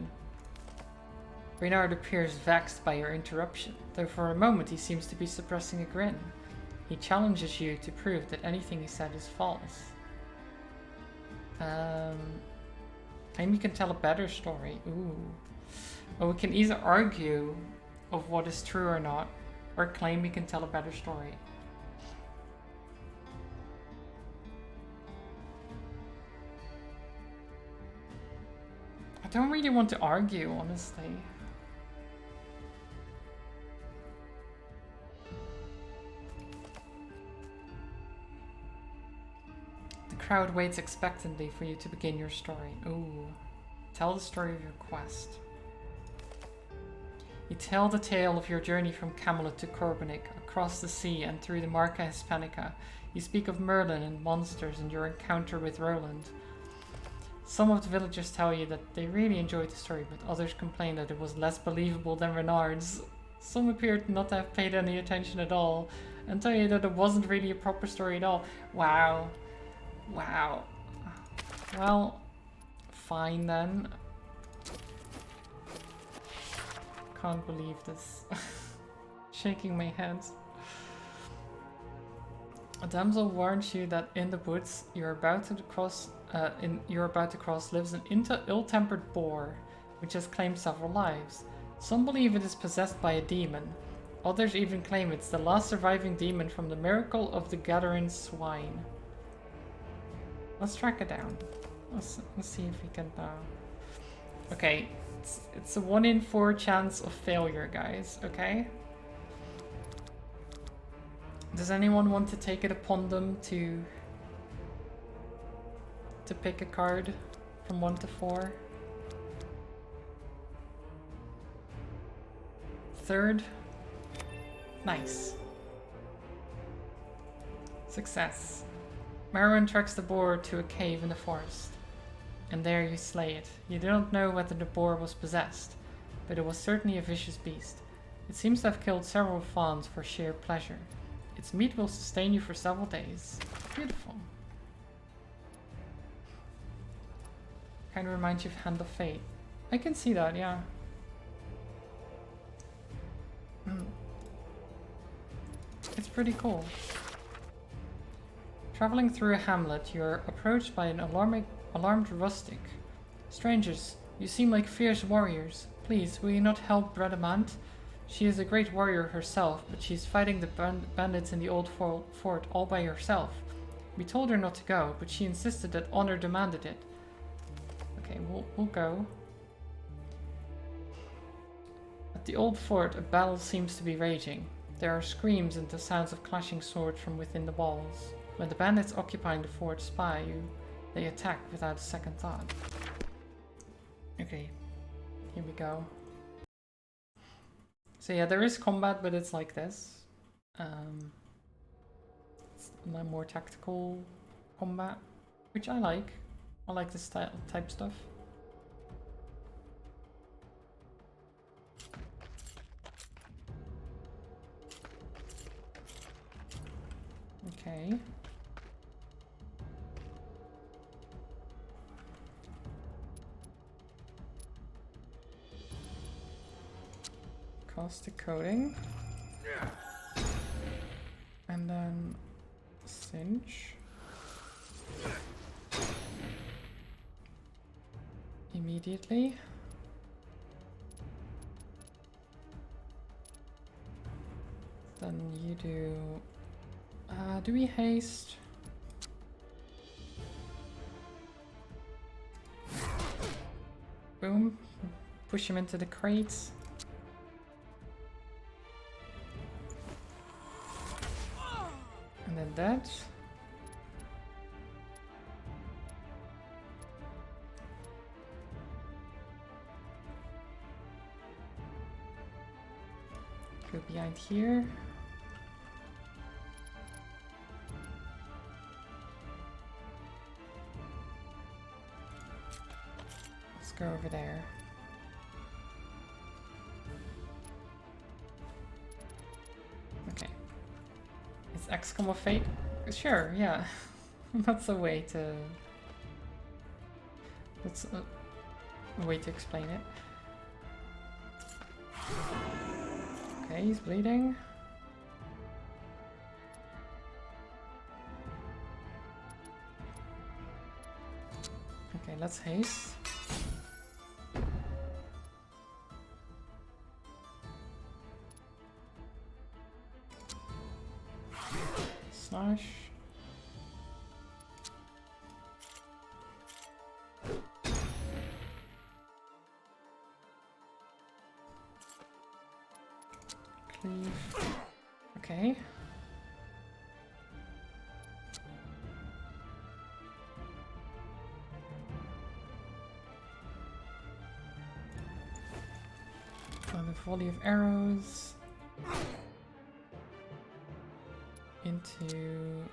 Reynard appears vexed by your interruption, though for a moment he seems to be suppressing a grin. He challenges you to prove that anything he said is false. And we can tell a better story. Ooh. Or we can either argue of what is true or not, or claim we can tell a better story. I don't really want to argue, honestly. The crowd waits expectantly for you to begin your story. Ooh. Tell the story of your quest. You tell the tale of your journey from Camelot to Corbinic, across the sea and through the Marca Hispanica. You speak of Merlin and monsters and your encounter with Roland. Some of the villagers tell you that they really enjoyed the story, but others complain that it was less believable than Renard's. Some appeared not to have paid any attention at all, and tell you that it wasn't really a proper story at all. Wow. Wow. Well, fine then. Can't believe this. Shaking my head. A damsel warns you that in the woods you're about to cross lives an ill-tempered boar, which has claimed several lives. Some believe it is possessed by a demon. Others even claim it's the last surviving demon from the miracle of the Gadarene swine. Let's track it down. Let's see if we can... Okay, it's a 1 in 4 chance of failure, guys, okay? Does anyone want to take it upon them to pick a card from 1 to 4? Third? Nice. Success. Merlin tracks the boar to a cave in the forest, and there you slay it. You do not know whether the boar was possessed, but it was certainly a vicious beast. It seems to have killed several fawns for sheer pleasure. Its meat will sustain you for several days. Beautiful. Kind of reminds you of Hand of Fate. I can see that, yeah. It's pretty cool. Traveling through a hamlet, you're approached by an alarmed rustic. Strangers, you seem like fierce warriors. Please, will you not help Bradamant? She is a great warrior herself, but she's fighting the bandits in the old fort all by herself. We told her not to go, but she insisted that honor demanded it. Okay, we'll go. At the old fort, a battle seems to be raging. There are screams and the sounds of clashing swords from within the walls. When the bandits occupying the fort spy you, they attack without a second thought. Okay, here we go. So yeah, there is combat, but it's like this. It's more tactical combat, which I like. I like this type stuff. Okay. Caustic coating. And then cinch. Immediately. Then you do... do we haste? Boom. Push him into the crates. And then that. Go behind here. Let's go over there. Okay. Is XCOM of Fate? Sure, yeah. That's a way to... That's a way to explain it. Okay, he's bleeding. Okay, let's haste. Slash. Cleave. Okay. Another volley of arrows into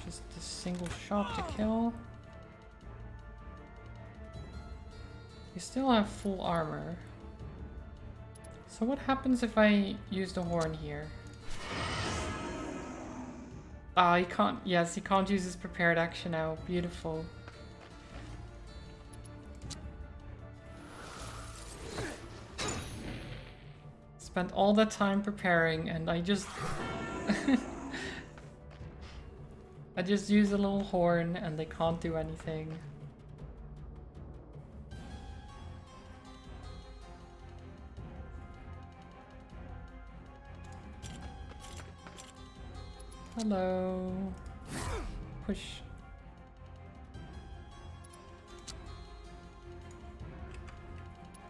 just a single shot to kill. You still have full armor. So what happens if I use the horn here? Ah, he can't. Yes, he can't use his prepared action now. Beautiful. Spent all that time preparing and I just... I just use a little horn and they can't do anything. Hello. Push.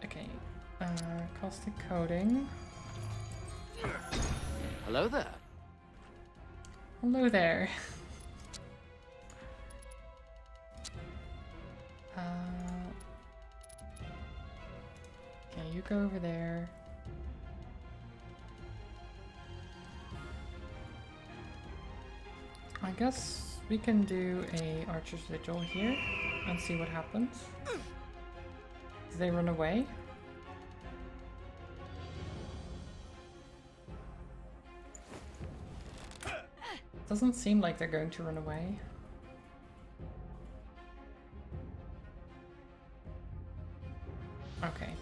Okay. Caustic coating. Hello there. Hello there. Okay, you go over there. I guess we can do a Archer's Vigil here and see what happens. Do they run away? Doesn't seem like they're going to run away. Okay.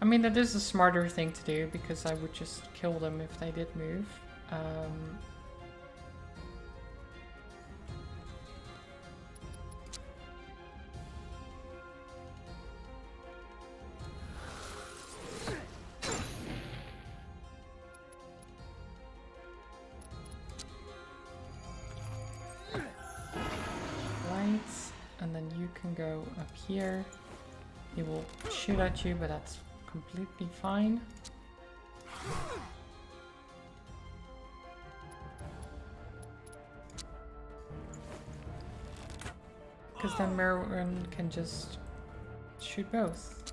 I mean, that is a smarter thing to do because I would just kill them if they did move. And then you can go up here. He will shoot at you, but that's completely fine. Because then Merlin can just shoot both.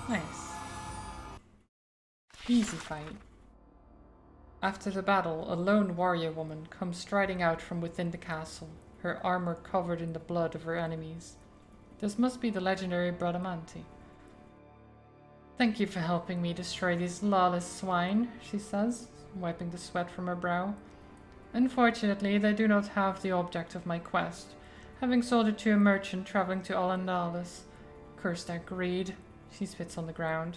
Nice. Easy fight. After the battle, a lone warrior woman comes striding out from within the castle, her armor covered in the blood of her enemies. This must be the legendary Bradamante. Thank you for helping me destroy these lawless swine, she says, wiping the sweat from her brow. Unfortunately, they do not have the object of my quest, having sold it to a merchant traveling to Alandalis. Curse their greed. She spits on the ground.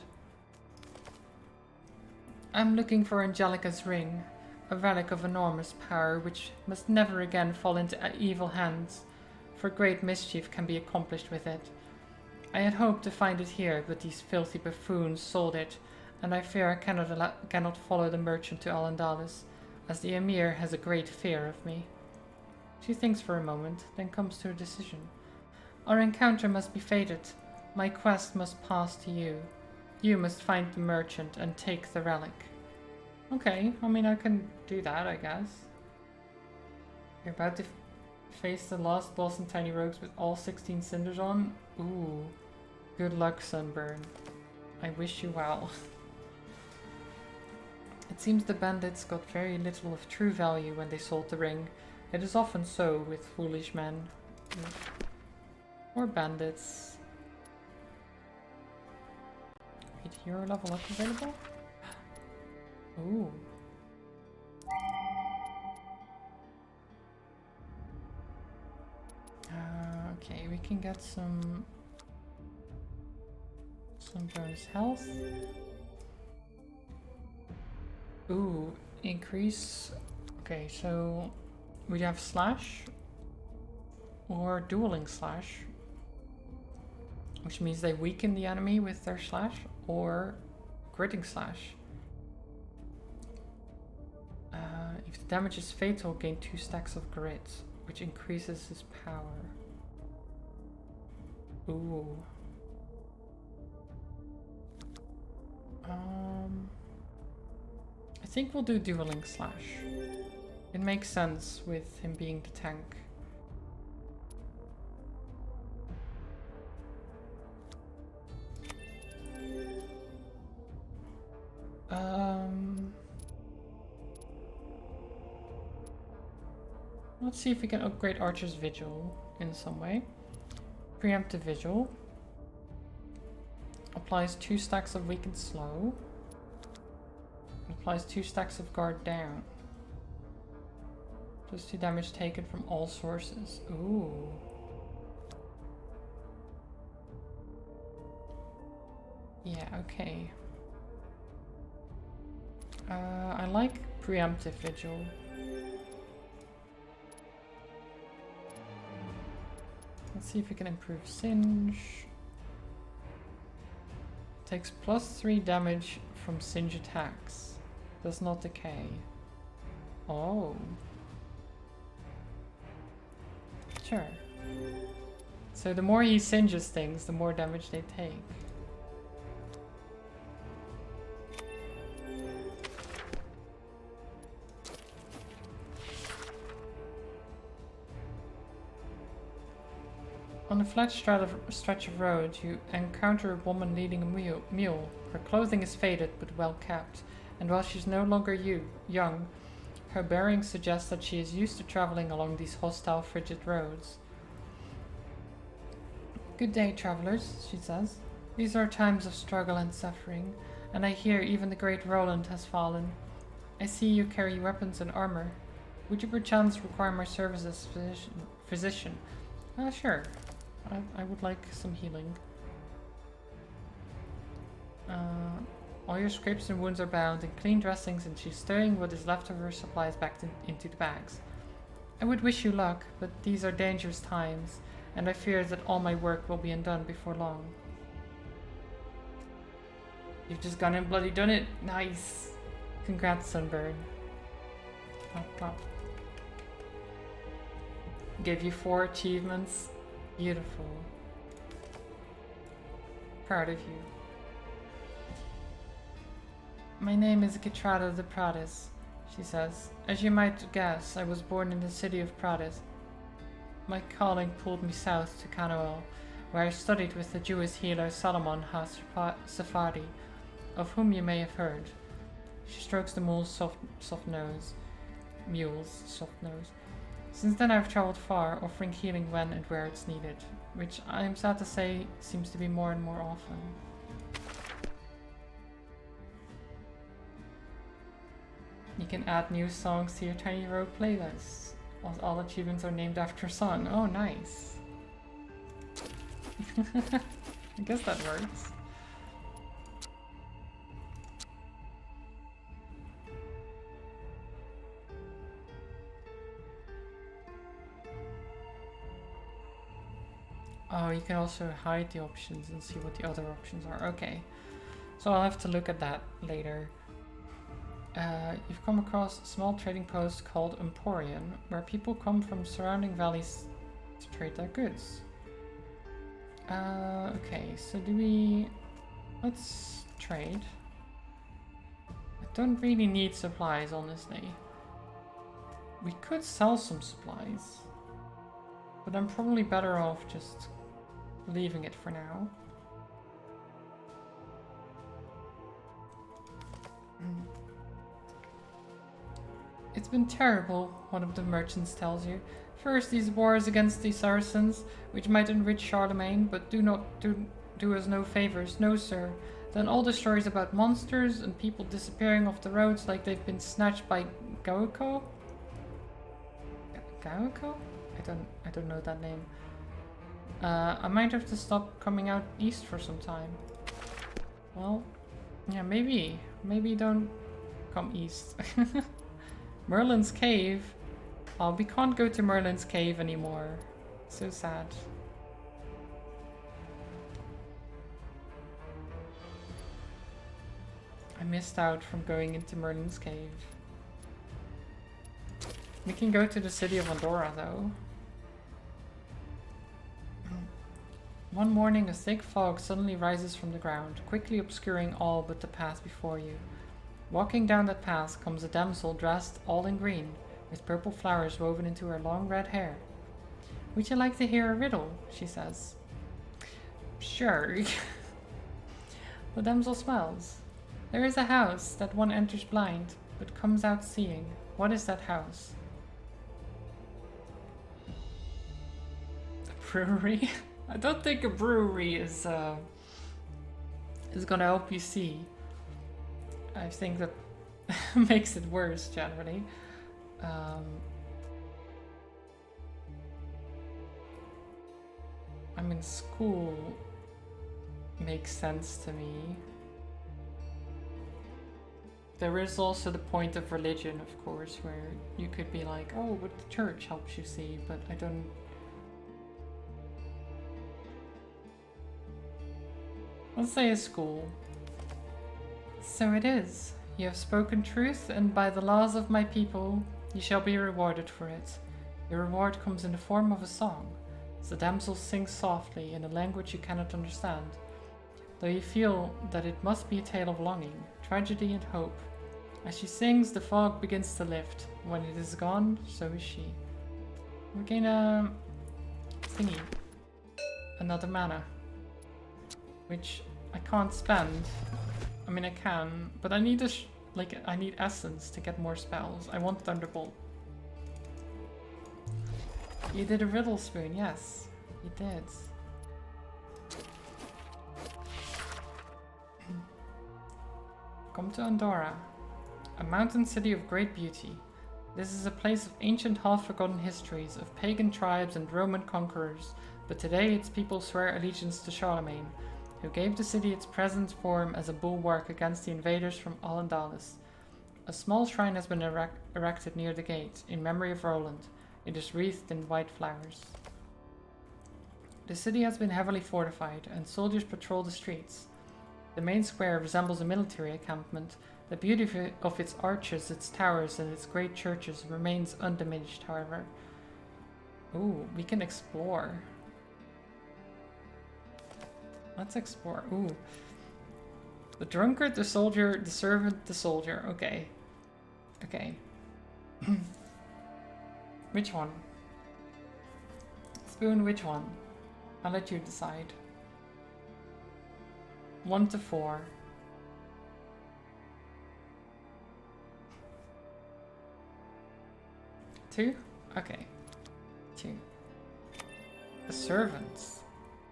I'm looking for Angelica's ring, a relic of enormous power which must never again fall into evil hands, for great mischief can be accomplished with it. I had hoped to find it here, but these filthy buffoons sold it, and I fear I cannot follow the merchant to Alandalis, as the Emir has a great fear of me. She thinks for a moment, then comes to a decision. Our encounter must be fated. My quest must pass to you. You must find the merchant and take the relic. Okay, I mean I can do that, I guess. You're about to face the last boss in Tiny Rogues with all 16 cinders on? Ooh. Good luck, Sunburn. I wish you well. It seems the bandits got very little of true value when they sold the ring. It is often so with foolish men. Or bandits. Wait, hero level up available? Ooh. Okay, we can get some bonus health. Ooh, increase. Okay, so we have slash or dueling slash, which means they weaken the enemy with their slash, or gritting slash. If the damage is fatal, gain 2 stacks of grit, which increases his power. Ooh. I think we'll do dueling slash. It makes sense with him being the tank. Let's see if we can upgrade Archer's Vigil in some way. Preemptive Vigil. Applies 2 stacks of weakened slow. Applies 2 stacks of guard down. Plus 2 damage taken from all sources. Ooh. Yeah, okay. I like Preemptive Vigil. Let's see if we can improve Singe. Takes +3 damage from Singe attacks. Does not decay. Oh. Sure. So the more he singes things, the more damage they take. On a flat stretch of road, you encounter a woman leading a mule. Her clothing is faded but well kept, and while she's no longer young, her bearing suggests that she is used to traveling along these hostile, frigid roads. Good day, travelers, she says. These are times of struggle and suffering, and I hear even the great Roland has fallen. I see you carry weapons and armor. Would you perchance require my services as physician? Sure. I would like some healing. All your scrapes and wounds are bound in clean dressings, and she's stowing what is left of her supplies back into the bags. I would wish you luck, but these are dangerous times, and I fear that all my work will be undone before long. You've just gone and bloody done it. Nice. Congrats, Sunburn. Plop, plop. Gave you 4 achievements. Beautiful. Proud of you. My name is Gitrada de Pradis, she says. As you might guess, I was born in the city of Pradis. My calling pulled me south to Canoel, where I studied with the Jewish healer Solomon Ha-Safadi, of whom you may have heard. She strokes the mule's soft nose. Since then I've traveled far, offering healing when and where it's needed, which I am sad to say seems to be more and more often. You can add new songs to your Tiny Road playlist. All achievements are named after a song. Oh, nice. I guess that works. Oh, you can also hide the options and see what the other options are. Okay. So I'll have to look at that later. You've come across a small trading post called Emporium, where people come from surrounding valleys to trade their goods. Okay, so let's trade. I don't really need supplies, honestly. We could sell some supplies, but I'm probably better off just leaving it for now. It's been terrible, one of the merchants tells you. First these wars against the Saracens, which might enrich Charlemagne, but do us no favors, no sir. Then all the stories about monsters and people disappearing off the roads like they've been snatched by Gaoko? Gaoko? I don't know that name. I might have to stop coming out east for some time. Well, yeah, maybe don't come east. Merlin's cave. Oh, we can't go to Merlin's cave anymore. So sad. I missed out from going into Merlin's cave. We can go to the city of Andorra though. One morning a thick fog suddenly rises from the ground, quickly obscuring all but the path before you. Walking down that path comes a damsel dressed all in green, with purple flowers woven into her long red hair. Would you like to hear a riddle? She says. Sure. The damsel smiles. There is a house that one enters blind, but comes out seeing. What is that house? A brewery? I don't think a brewery is gonna help you see. I think that makes it worse generally. I mean, school makes sense to me. There is also the point of religion, of course, where you could be like, oh, but the church helps you see, but I don't... Let's say a school. So it is. You have spoken truth, and by the laws of my people, you shall be rewarded for it. Your reward comes in the form of a song. The damsel sings softly in a language you cannot understand, though you feel that it must be a tale of longing, tragedy, and hope. As she sings, the fog begins to lift. When it is gone, so is she. We gain a thingy. Another mana. Which I can't spend. I mean, I can, but I need I need essence to get more spells. I want Thunderbolt. You did a riddle spoon, yes, you did. Come to Andorra, a mountain city of great beauty. This is a place of ancient half-forgotten histories of pagan tribes and Roman conquerors, but today its people swear allegiance to Charlemagne, who gave the city its present form as a bulwark against the invaders from Al-Andalus. A small shrine has been erected near the gate, in memory of Roland. It is wreathed in white flowers. The city has been heavily fortified, and soldiers patrol the streets. The main square resembles a military encampment. The beauty of its arches, its towers, and its great churches remains undiminished, however. Ooh, we can explore. Let's explore. Ooh. The drunkard, the soldier, the servant, the soldier. Okay. Okay. Which one? Spoon, which one? I'll let you decide. 1 to 4. 2? Okay. 2. The servants.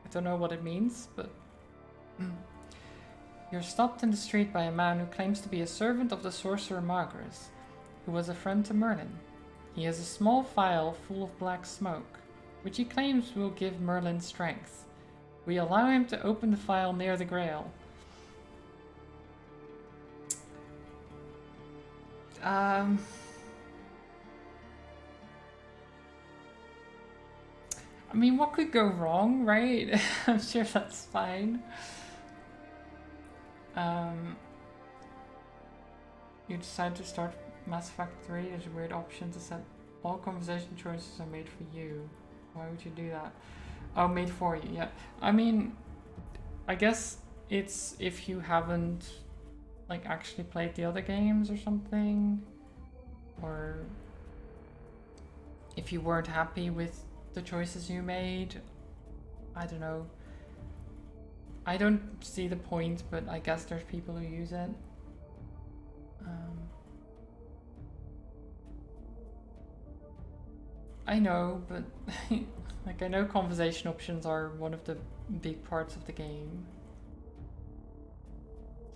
I don't know what it means, but... You're stopped in the street by a man who claims to be a servant of the sorcerer Magris. who was a friend to Merlin. He has a small vial full of black smoke, which he claims will give Merlin strength. We allow him to open the vial near the Grail. I mean, what could go wrong, right? I'm sure that's fine. You decide to start Mass Effect 3. There's a weird option to set all conversation choices are made for you. Why would you do that? Oh, made for you, yeah. I mean, I guess it's if you haven't like actually played the other games or something, or if you weren't happy with the choices you made. I don't know. I don't see the point, but I guess there's people who use it. I know, but like I know conversation options are one of the big parts of the game.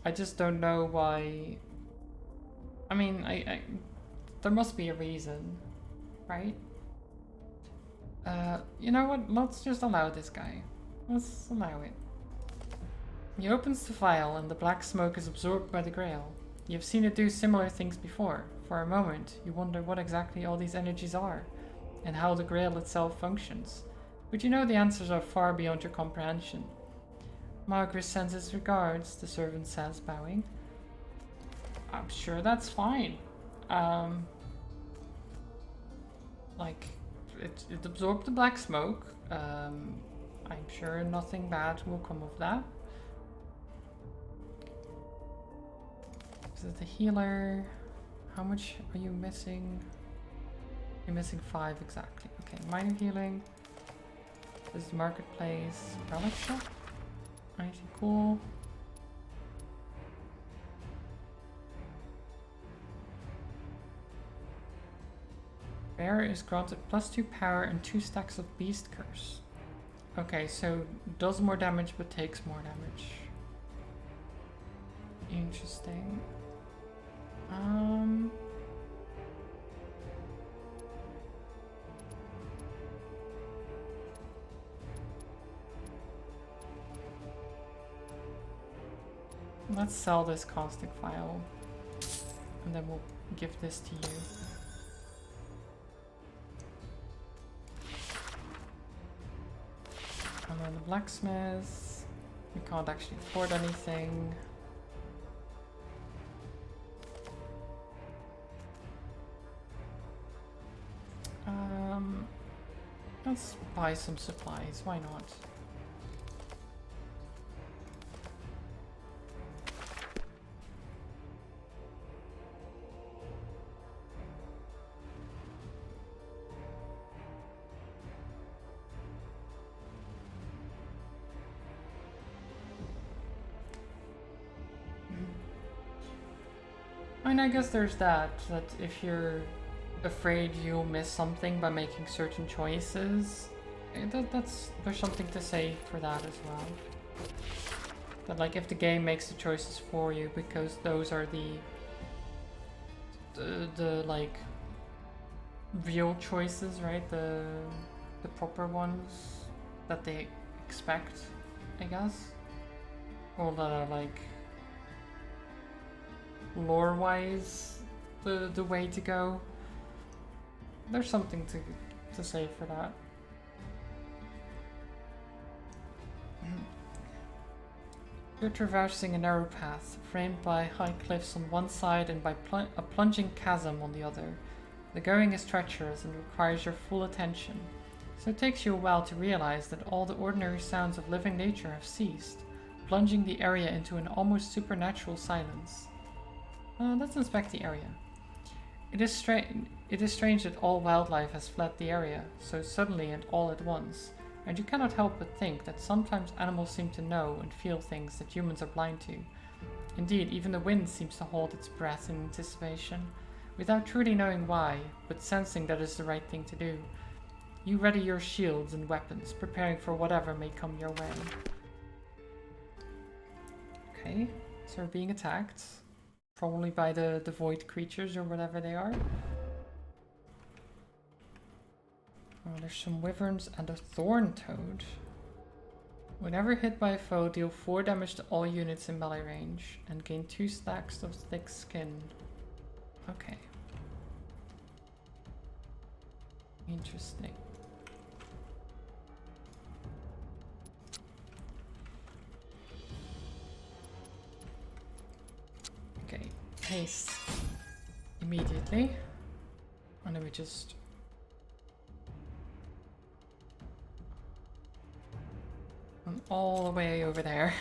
I just don't know why. I mean, there must be a reason, right? You know what? Let's just allow this guy. Let's allow it. He opens the vial and the black smoke is absorbed by the Grail. You've seen it do similar things before. For a moment, you wonder what exactly all these energies are, and how the Grail itself functions. But you know the answers are far beyond your comprehension. Margaret sends his regards, the servant says, bowing. I'm sure that's fine. Like, it absorbed the black smoke. I'm sure nothing bad will come of that. Is it the healer? How much are you missing? You're missing 5 exactly. Okay, minor healing. This is marketplace. Relic shop? Anything cool? Bear is granted +2 power and 2 stacks of beast curse. Okay, so does more damage but takes more damage. Interesting. Let's sell this caustic vial, and then we'll give this to you. And then the blacksmith. We can't actually afford anything. Let's buy some supplies, why not? I mean, I guess there's that if you're afraid you'll miss something by making certain choices, there's something to say for that as well. That like if the game makes the choices for you because those are the like real choices, right? The proper ones that they expect, I guess, or that are like lore-wise the way to go. There's something to say for that. You're traversing a narrow path, framed by high cliffs on one side and by a plunging chasm on the other. The going is treacherous and requires your full attention, so it takes you a while to realize that all the ordinary sounds of living nature have ceased, plunging the area into an almost supernatural silence. Let's inspect the area. It is strange that all wildlife has fled the area, so suddenly and all at once, and you cannot help but think that sometimes animals seem to know and feel things that humans are blind to. Indeed, even the wind seems to hold its breath in anticipation, without truly knowing why, but sensing that is the right thing to do. You ready your shields and weapons, preparing for whatever may come your way. Okay, so we're being attacked. Probably by the void creatures or whatever they are. Oh, there's some wyverns and a thorn toad. Whenever hit by a foe, deal 4 damage to all units in melee range and gain 2 stacks of thick skin. Okay. Interesting. Okay, haste immediately. And then we just run all the way over there.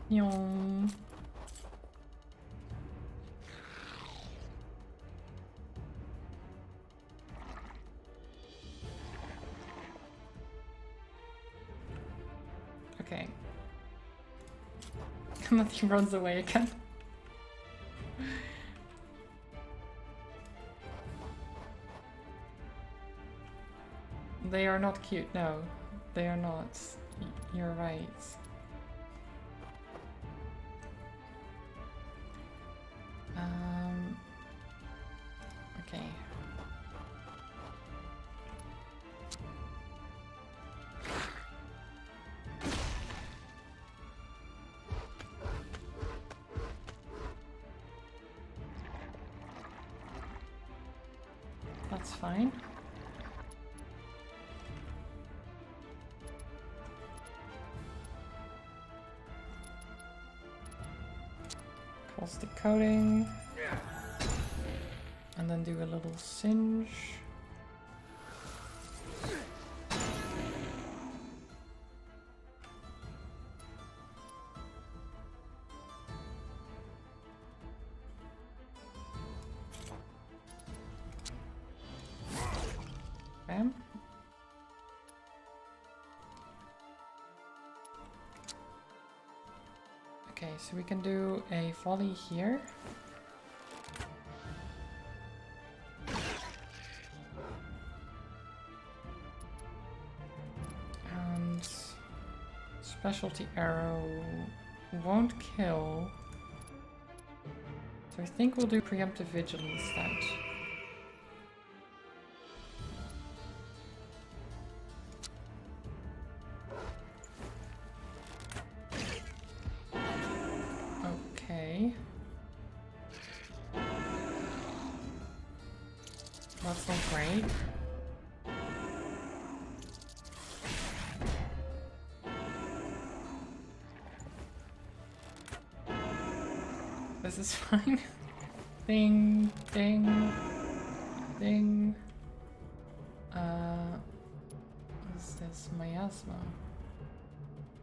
Yong. Okay. Nothing runs away again. They are not cute, no. They are not. You're right. Okay. That's fine. Caustic coating. And then do a little singe. Bam. Okay, so we can do a volley here. And specialty arrow won't kill. So I think we'll do preemptive vigil instead. Okay. That's not great. This is fine. Ding, ding, ding. What is this? Miasma.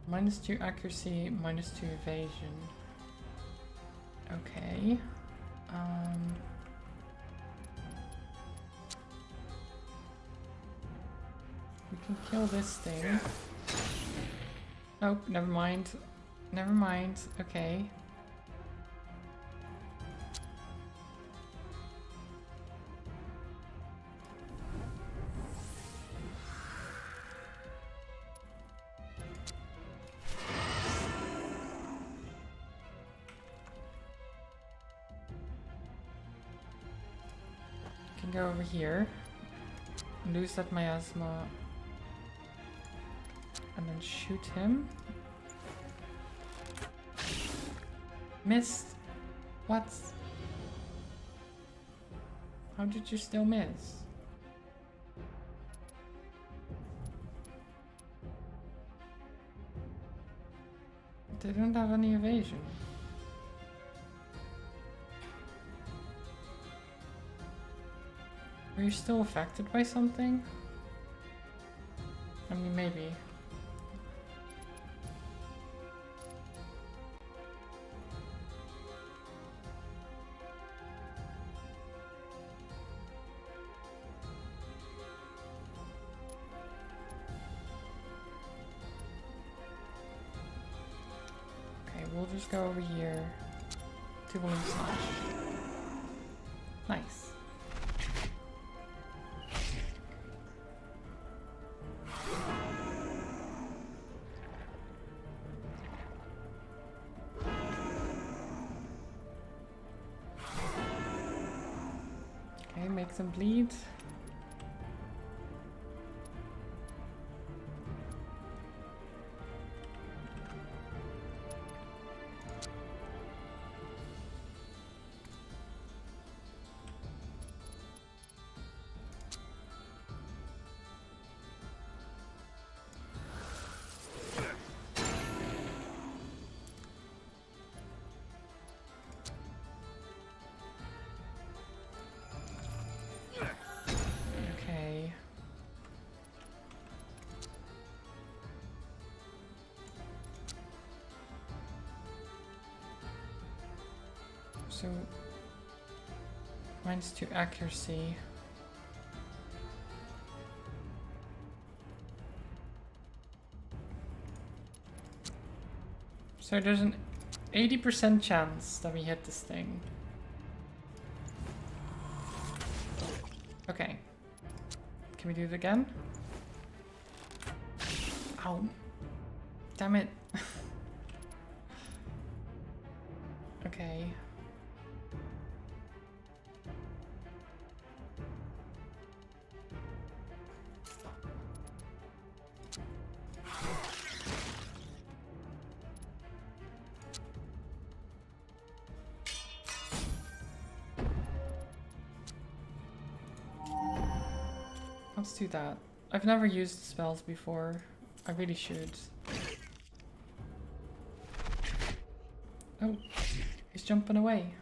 -2 accuracy, -2 evasion. Okay. We can kill this thing. Oh, never mind. Never mind. Okay. Can go over here. Lose that miasma. And then shoot him. Missed. What? How did you still miss? They don't have any evasion. Are you still affected by something? I mean, maybe. Okay, we'll just go over here to Balloon Slash. Nice. make them bleed. Okay. So mine's to accuracy. So there's an 80% chance that we hit this thing. Okay. Can we do it again? Ow. Damn it. Okay. Let's do that. I've never used spells before. I really should. Oh, he's jumping away.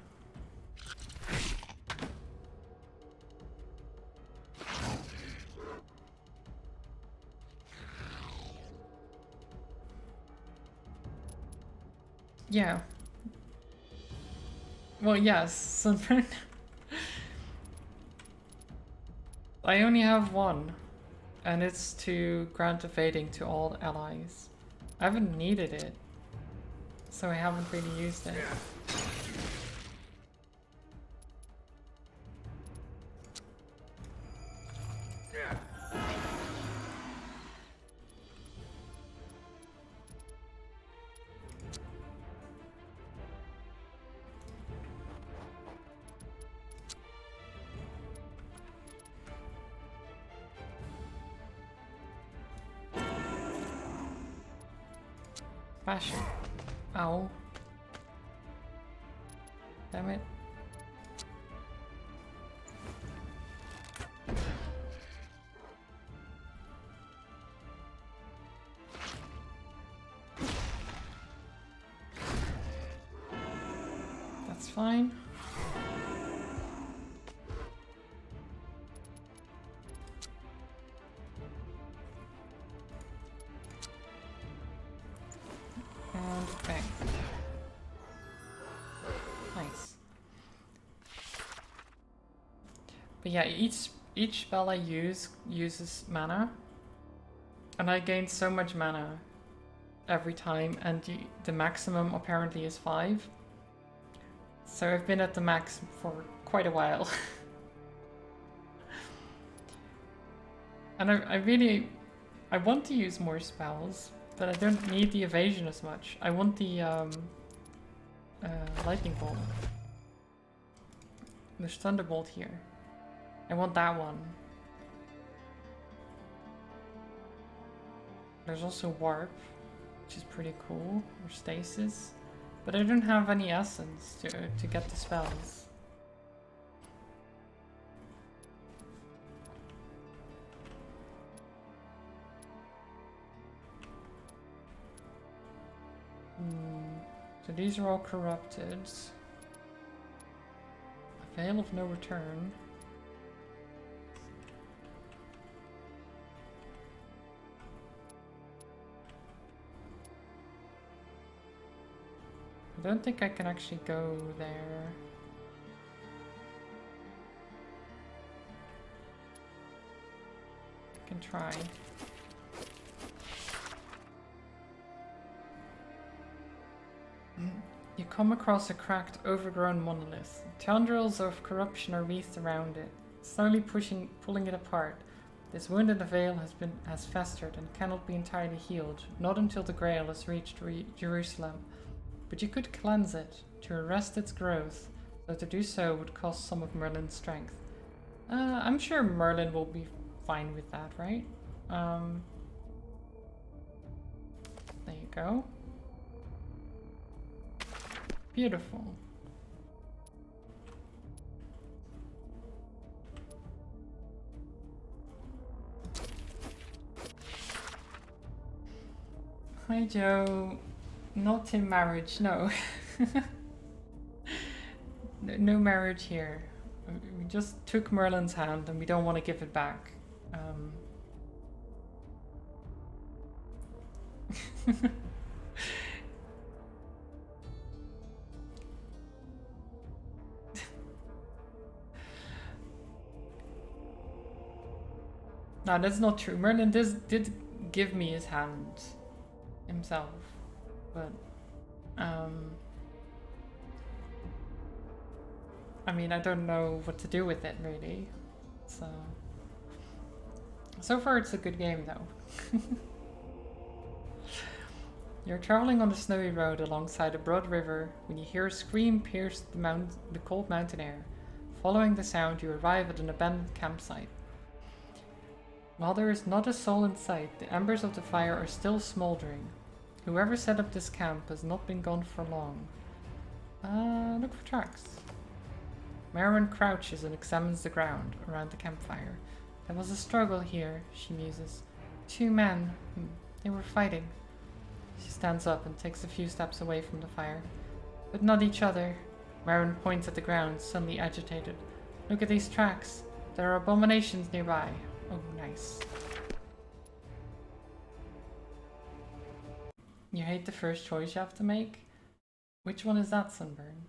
Yeah. Well, yes, Sunburn. I only have one, and it's to grant evading to all allies. I haven't needed it, so I haven't really used it. Bash it. Ow. Damn it. That's fine. And bang. Nice. But yeah, each spell I use uses mana, and I gain so much mana every time, and the maximum apparently is 5. So I've been at the max for quite a while. And I want to use more spells, but I don't need the evasion as much. I want the lightning bolt. There's thunderbolt here. I want that one. There's also warp, which is pretty cool, or stasis. But I don't have any essence to get the spells. So these are all corrupted. A veil of no return. I don't think I can actually go there. I can try. You come across a cracked, overgrown monolith. Tendrils of corruption are wreathed around it, slowly pulling it apart. This wound in the veil has festered and cannot be entirely healed, not until the Grail has reached Jerusalem. But you could cleanse it to arrest its growth, though to do so would cost some of Merlin's strength. I'm sure Merlin will be fine with that, right? There you go. Beautiful. Hi Joe. Not in marriage, no. No marriage here. We just took Merlin's hand and we don't want to give it back. No, that's not true. Merlin did give me his hand himself, but I mean, I don't know what to do with it really. So far it's a good game though. You're traveling on a snowy road alongside a broad river when you hear a scream pierce the cold mountain air. Following the sound, you arrive at an abandoned campsite. While there is not a soul in sight, the embers of the fire are still smoldering. Whoever set up this camp has not been gone for long. Look for tracks. Merlin crouches and examines the ground around the campfire. There was a struggle here, she muses. 2 men. They were fighting. She stands up and takes a few steps away from the fire. But not each other. Merlin points at the ground, suddenly agitated. Look at these tracks. There are abominations nearby. Oh, nice. You hate the first choice you have to make? Which one is that, Sunburn?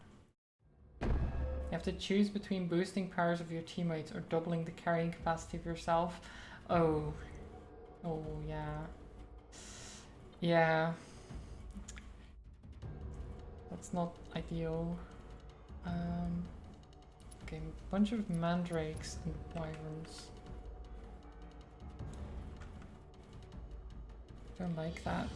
You have to choose between boosting powers of your teammates or doubling the carrying capacity of yourself. Oh. Oh, yeah. Yeah. That's not ideal. Okay, a bunch of mandrakes and wyverns. Don't like that.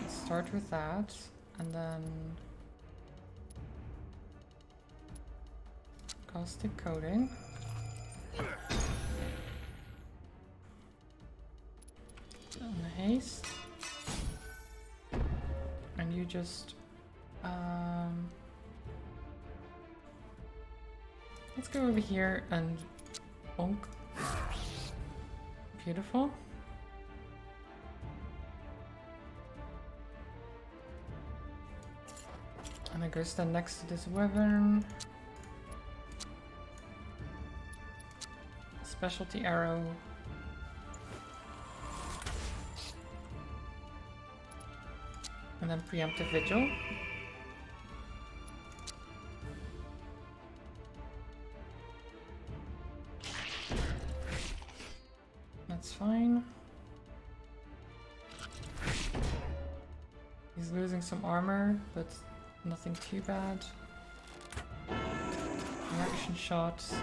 Let's start with that, and then caustic coating. And haste. And you just let's go over here and bonk. Beautiful. And I go stand next to this wyvern. Specialty arrow. And then preemptive vigil. That's fine. He's losing some armor, but nothing too bad. Reaction shots.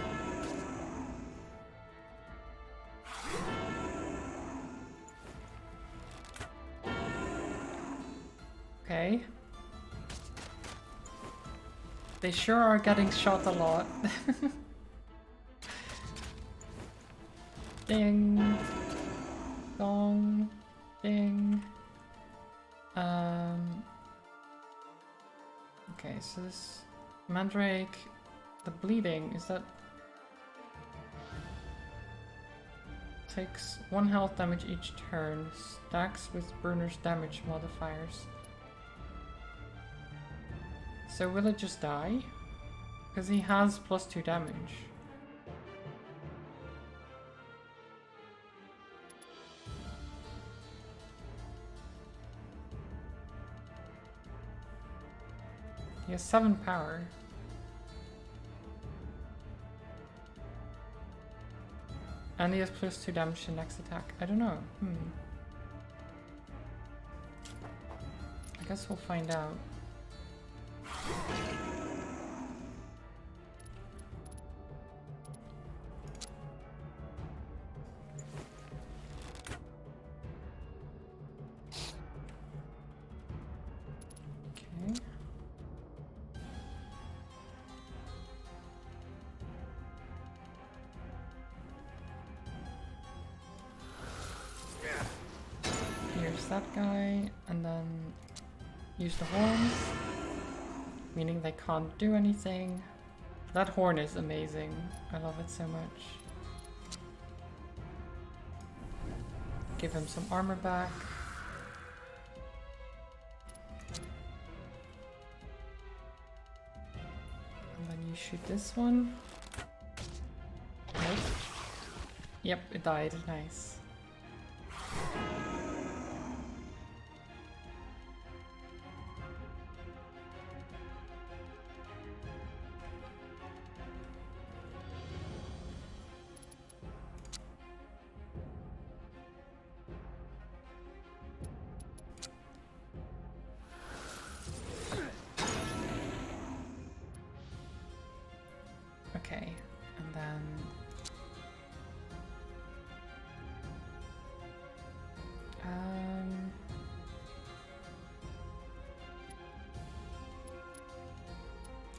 Okay. They sure are getting shot a lot. Ding. Dong. Ding. Okay, so this Mandrake, the bleeding, is that takes 1 health damage each turn, stacks with Burner's damage modifiers. So will it just die? Because he has +2 damage. He has 7 power. And he has +2 damage to next attack. I don't know. I guess we'll find out. that guy, and then use the horn, meaning they can't do anything. That horn is amazing. I love it so much. Give him some armor back. And then you shoot this one. Nope. Yep, it died. Nice. Okay, and then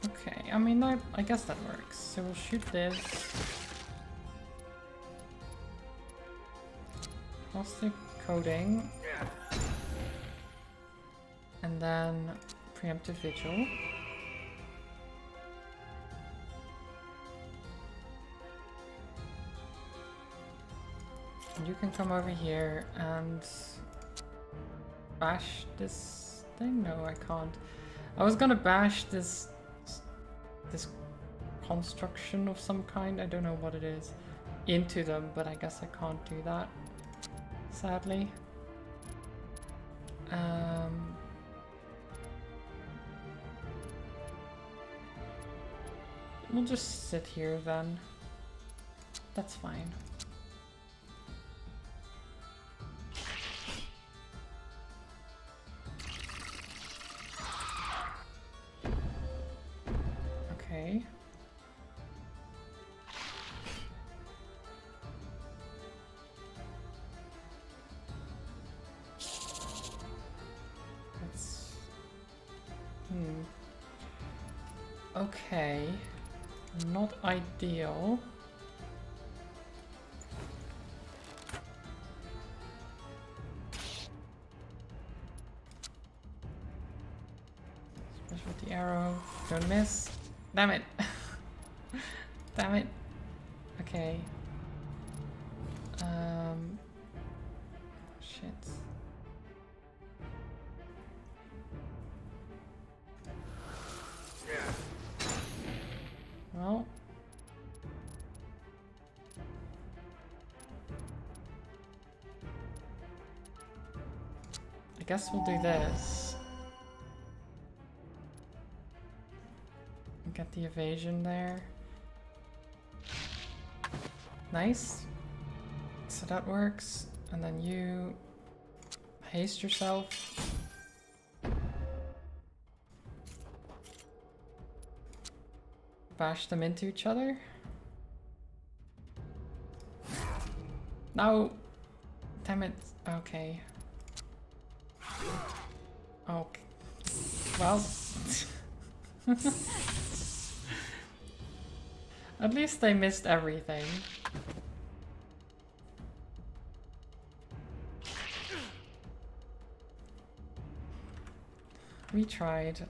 okay, I mean, I guess that works. So we'll shoot this. Caustic coating. And then preemptive vigil. And you can come over here and bash this thing? No, I can't. I was gonna bash this construction of some kind, I don't know what it is, into them, but I guess I can't do that, sadly. We'll just sit here then. That's fine. Okay. That's... Okay. Not ideal. Especially with the arrow. Don't miss. Damn it. Damn it. Okay. Shit. Well. I guess we'll do this. Get the evasion there. Nice. So that works. And then you haste yourself. Bash them into each other. No! Damn it. Okay. Okay. Well. At least they missed everything. We tried.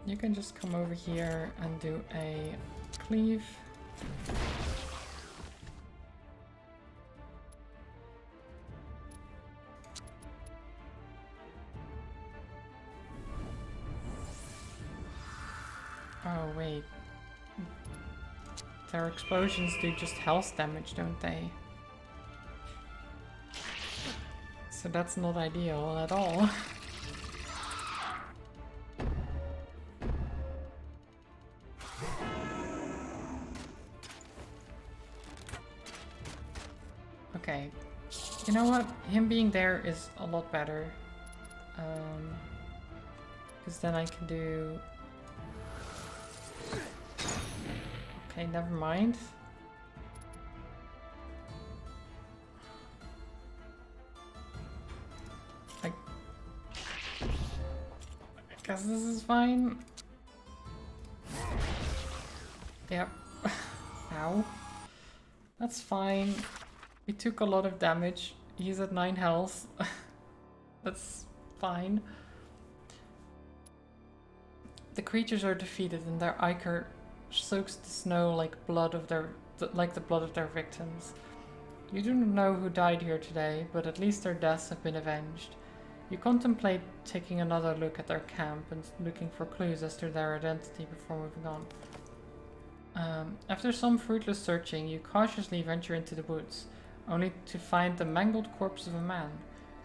You can just come over here and do a cleave. Oh wait. Their explosions do just health damage, don't they? So that's not ideal at all. Okay, you know what? Him being there is a lot better. Because then I can do... Okay, never mind. I guess this is fine. Yep. Ow. That's fine. He took a lot of damage. He's at 9 health. That's fine. The creatures are defeated and their ichor soaks the snow like the blood of their victims. You do not know who died here today, but at least their deaths have been avenged. You contemplate taking another look at their camp and looking for clues as to their identity before moving on. After some fruitless searching, you cautiously venture into the woods, only to find the mangled corpse of a man.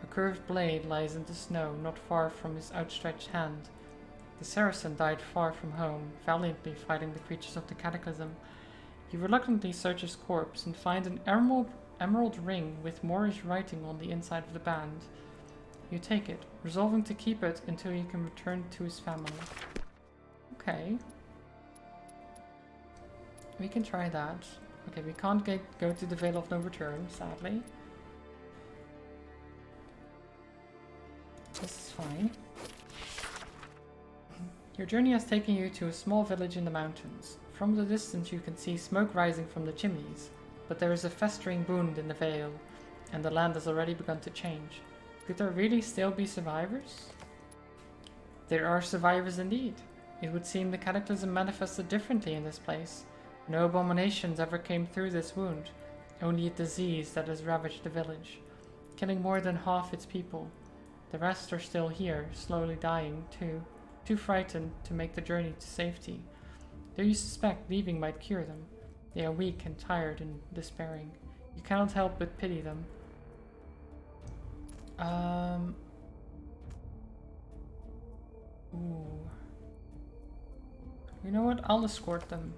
A curved blade lies in the snow, not far from his outstretched hand. The Saracen died far from home, valiantly fighting the creatures of the Cataclysm. You reluctantly search his corpse and find an emerald ring with Moorish writing on the inside of the band. You take it, resolving to keep it until he can return to his family. Okay. We can try that. Okay, we can't go to the Veil of No Return, sadly. This is fine. Your journey has taken you to a small village in the mountains. From the distance you can see smoke rising from the chimneys, but there is a festering wound in the vale, and the land has already begun to change. Could there really still be survivors? There are survivors indeed. It would seem the Cataclysm manifested differently in this place. No abominations ever came through this wound, only a disease that has ravaged the village, killing more than half its people. The rest are still here, slowly dying too frightened to make the journey to safety. Though you suspect leaving might cure them, they are weak and tired and despairing. You cannot help but pity them. Ooh. You know what? I'll escort them.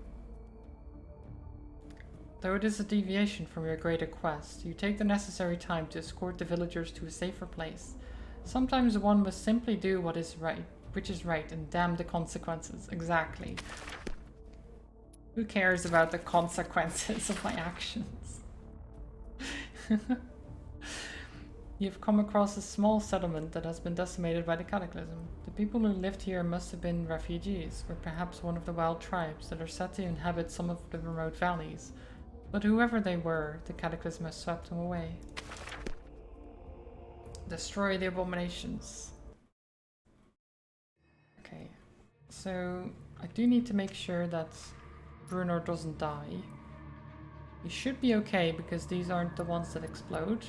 Though it is a deviation from your greater quest, you take the necessary time to escort the villagers to a safer place. Sometimes one must simply do what is right, and damn the consequences. Exactly. Who cares about the consequences of my actions? You've come across a small settlement that has been decimated by the Cataclysm. The people who lived here must have been refugees, or perhaps one of the wild tribes that are said to inhabit some of the remote valleys. But whoever they were, the Cataclysm has swept them away. Destroy the abominations. Okay, so I do need to make sure that Bruno doesn't die. He should be okay because these aren't the ones that explode.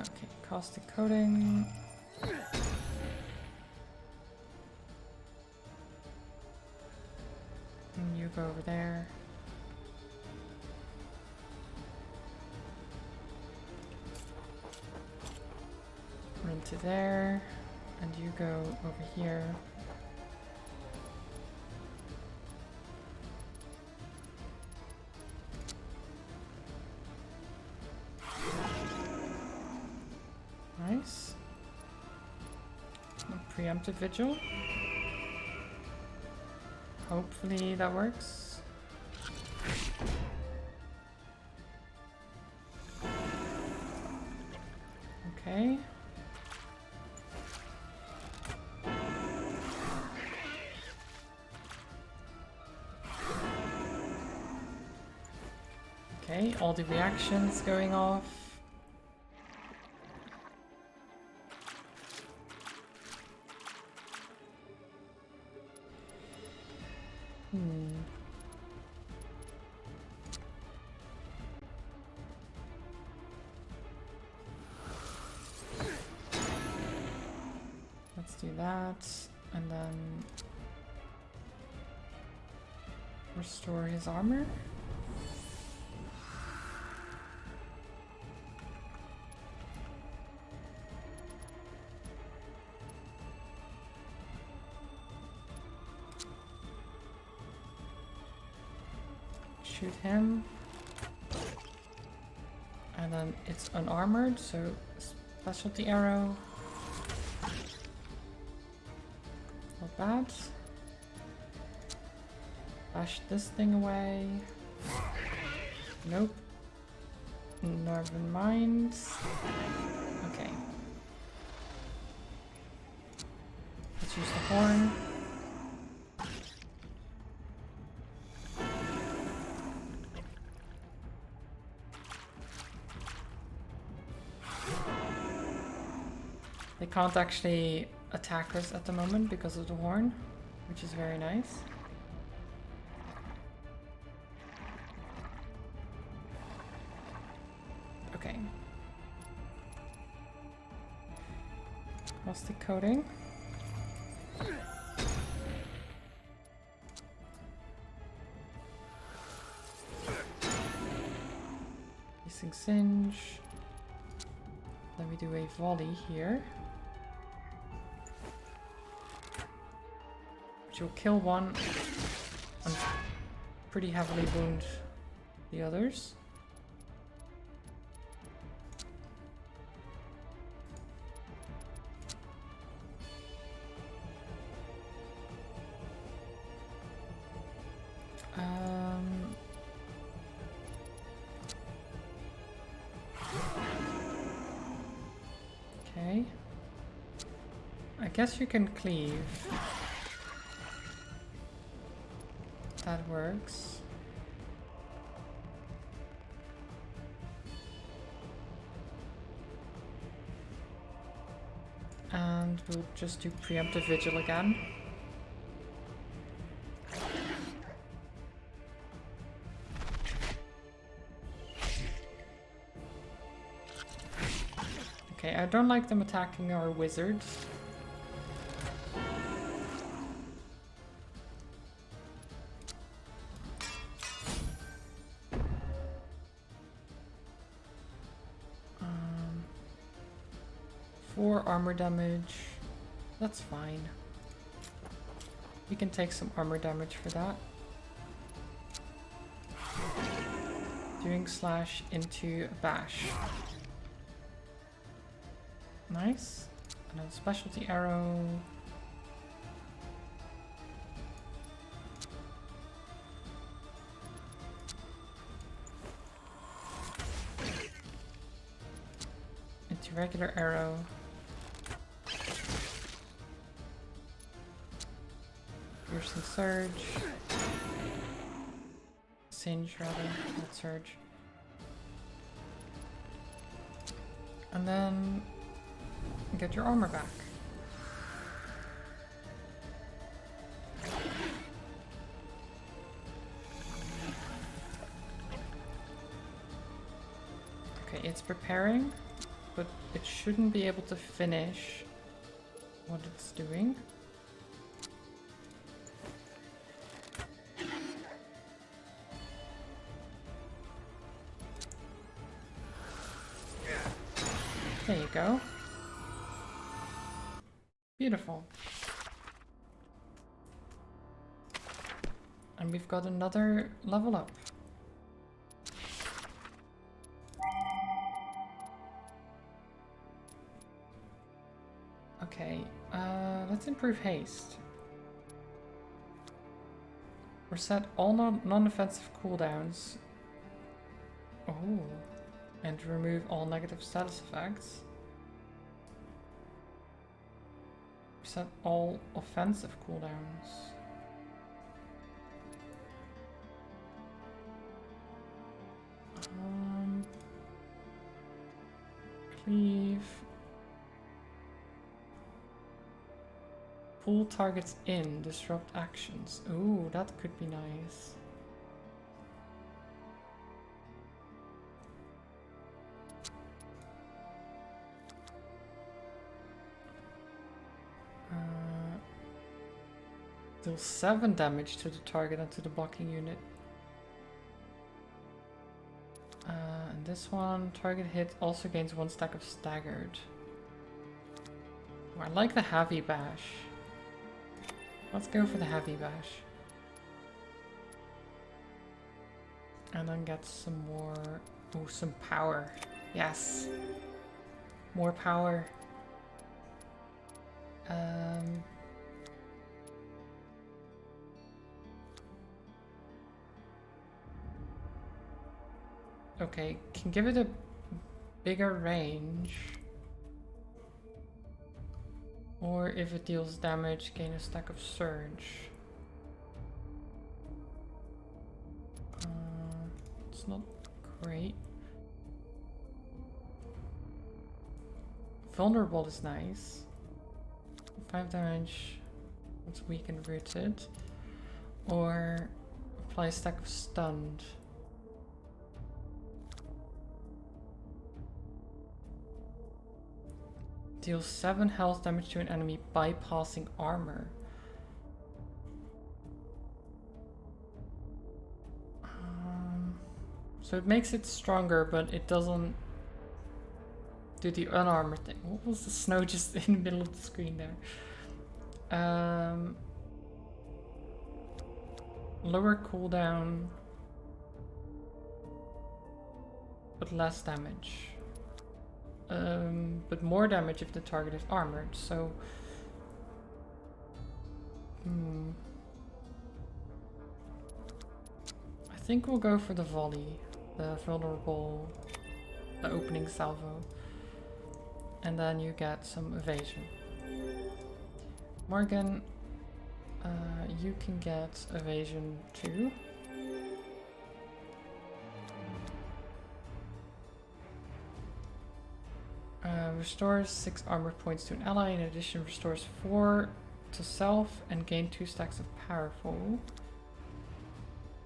Okay, caustic coating. And you go over there. Run to there. And you go over here. Nice. A preemptive vigil. Hopefully that works. Okay. Okay, all the reactions going off. Let's do that, and then restore his armor. shoot him. And then it's unarmored, so specialty arrow. Not bad. Bash this thing away. Nope. Never mind. Okay. Let's use the horn. They can't actually attack us at the moment because of the horn, which is very nice. Okay. Caustic coating. Using singe. Then we do a volley here. Which will kill one and pretty heavily wound the others. Okay. I guess you can cleave. That works. And we'll just do preemptive vigil again. Okay, I don't like them attacking our wizards. Four armor damage. That's fine. We can take some armor damage for that. Doing slash into a bash. Nice. And then specialty arrow. Into regular arrow. Piercing surge. Singe rather, not surge. And then get your armor back. Okay, it's preparing, but it shouldn't be able to finish what it's doing. There you go. Beautiful. And we've got another level up. Okay, let's improve haste. Reset all non-offensive cooldowns. Oh. And remove all negative status effects. Reset all offensive cooldowns. Cleave. Pull targets in, disrupt actions. Ooh, that could be nice. Deal 7 damage to the target and to the blocking unit. And this one, target hit also gains 1 stack of staggered. Oh, I like the heavy bash. Let's go for the heavy bash. And then get some more... Oh, some power. Yes. More power. Okay, can give it a bigger range. Or if it deals damage, gain a stack of surge. It's not great. Vulnerable is nice. 5 damage. It's weak and rooted. Or apply a stack of stunned. Deals 7 health damage to an enemy bypassing armor. So it makes it stronger, but it doesn't do the unarmored thing. What was the snow just in the middle of the screen there? Lower cooldown, but less damage. But more damage if the target is armored, so... I think we'll go for the volley, the vulnerable, the opening salvo. And then you get some evasion. Morgan, you can get evasion too. Restores 6 armor points to an ally. In addition, restores 4 to self and gain 2 stacks of powerful.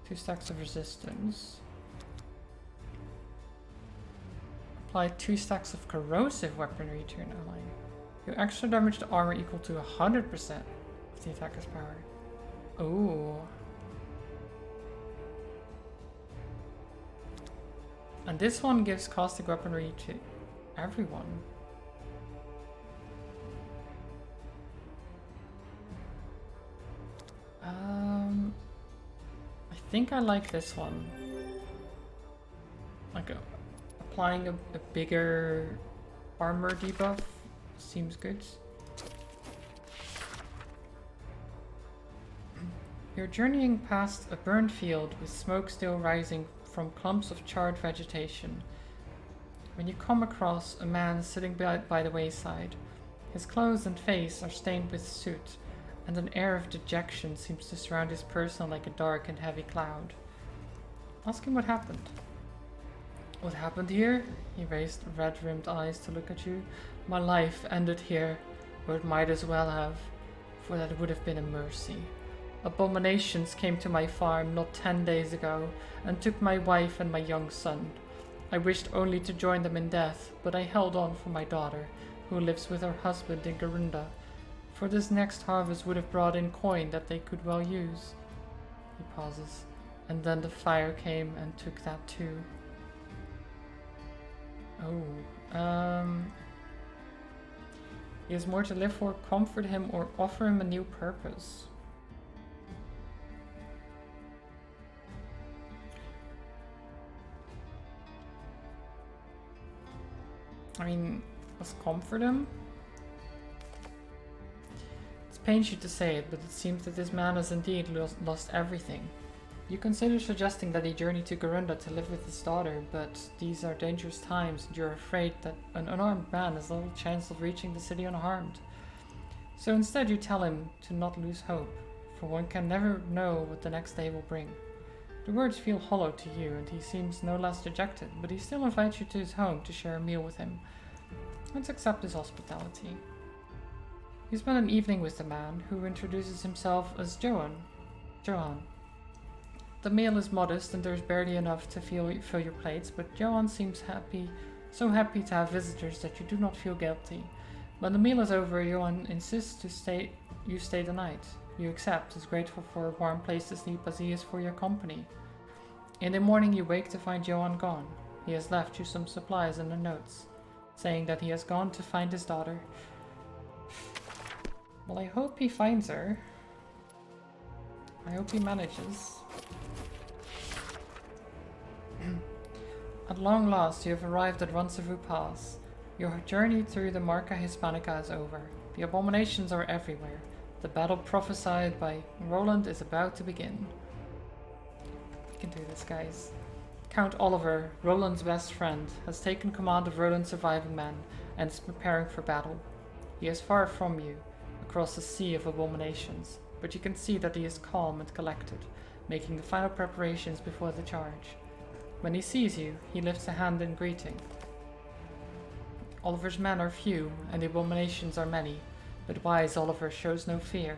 2 stacks of resistance. Apply 2 stacks of corrosive weaponry to an ally. Do extra damage to armor equal to 100% of the attacker's power. Ooh. And this one gives caustic weaponry to everyone. I think I like this one. Like applying a bigger armor debuff seems good. You're journeying past a burned field with smoke still rising from clumps of charred vegetation. When you come across a man sitting by the wayside, his clothes and face are stained with soot, and an air of dejection seems to surround his person like a dark and heavy cloud. Ask him what happened. What happened here? He raised red-rimmed eyes to look at you. My life ended here, or it might as well have, for that would have been a mercy. Abominations came to my farm not 10 days ago, and took my wife and my young son. I wished only to join them in death, but I held on for my daughter, who lives with her husband in Garunda, for this next harvest would have brought in coin that they could well use. He pauses, and then the fire came and took that too. He has more to live for. Comfort him or offer him a new purpose. I mean, let's comfort him. It pains you to say it, but it seems that this man has indeed lost everything. You consider suggesting that he journey to Garunda to live with his daughter, but these are dangerous times and you're afraid that an unarmed man has little chance of reaching the city unharmed. So instead you tell him to not lose hope, for one can never know what the next day will bring. The words feel hollow to you, and he seems no less dejected, but he still invites you to his home to share a meal with him. Let's accept his hospitality. You spend an evening with the man, who introduces himself as Johan. The meal is modest, and there's barely enough to fill your plates, but Johan seems so happy to have visitors that you do not feel guilty. When the meal is over, Johan insists you stay the night. You accept, as grateful for a warm place to sleep as he is for your company. In the morning you wake to find Johan gone. He has left you some supplies and the notes, saying that he has gone to find his daughter. Well, I hope he finds her. I hope he manages. At long last, you have arrived at Roncevaux Pass. Your journey through the Marca Hispanica is over. The abominations are everywhere. The battle prophesied by Roland is about to begin. We can do this, guys. Count Oliver, Roland's best friend, has taken command of Roland's surviving men and is preparing for battle. He is far from you, across the sea of abominations, but you can see that he is calm and collected, making the final preparations before the charge. When he sees you, he lifts a hand in greeting. Oliver's men are few, and the abominations are many, but wise Oliver shows no fear.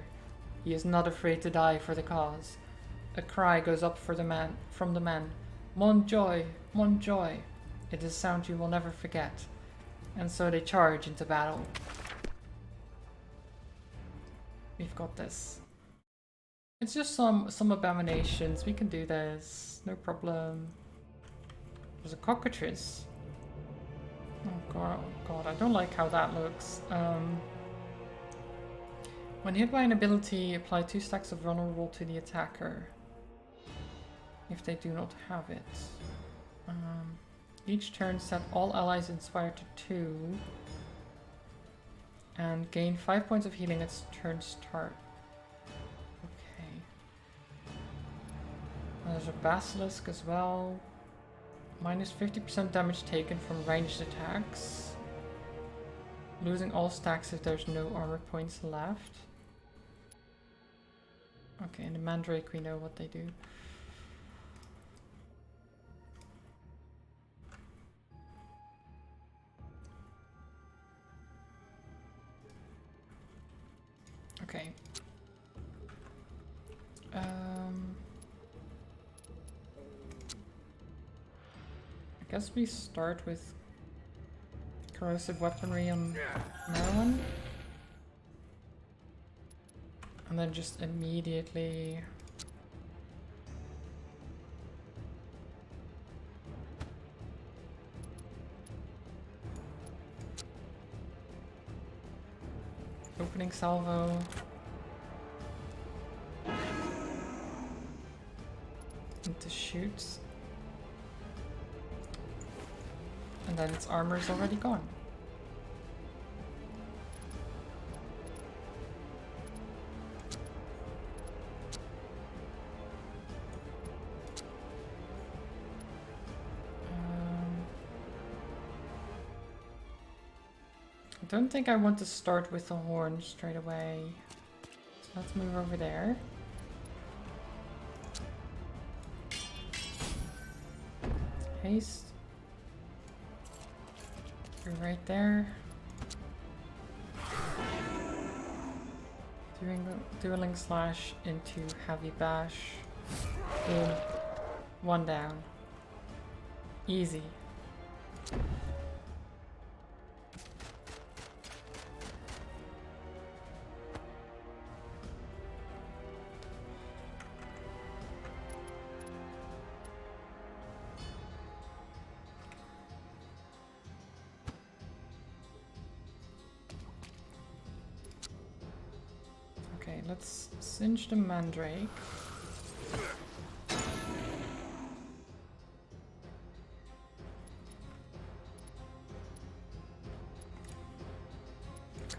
He is not afraid to die for the cause. A cry goes up from the men. Montjoy! Montjoy! It is a sound you will never forget. And so they charge into battle. We've got this. It's just some abominations. We can do this. No problem. There's a cockatrice. Oh god, I don't like how that looks. When hit by an ability, apply 2 stacks of vulnerable to the attacker. If they do not have it. Each turn set all allies inspired to 2. And gain 5 points of healing at turn start. Okay. And there's a basilisk as well. Minus 50% damage taken from ranged attacks. Losing all stacks if there's no armor points left. Okay, and the Mandrake, we know what they do. Okay. I guess we start with corrosive weaponry on Merlin. And then just immediately opening salvo. Into shoots. And then its armor is already gone. I don't think I want to start with the horn straight away. So let's move over there. Haste. You're right there. Dueling slash into heavy bash. Boom. 1 down. Easy. Okay, let's singe the Mandrake.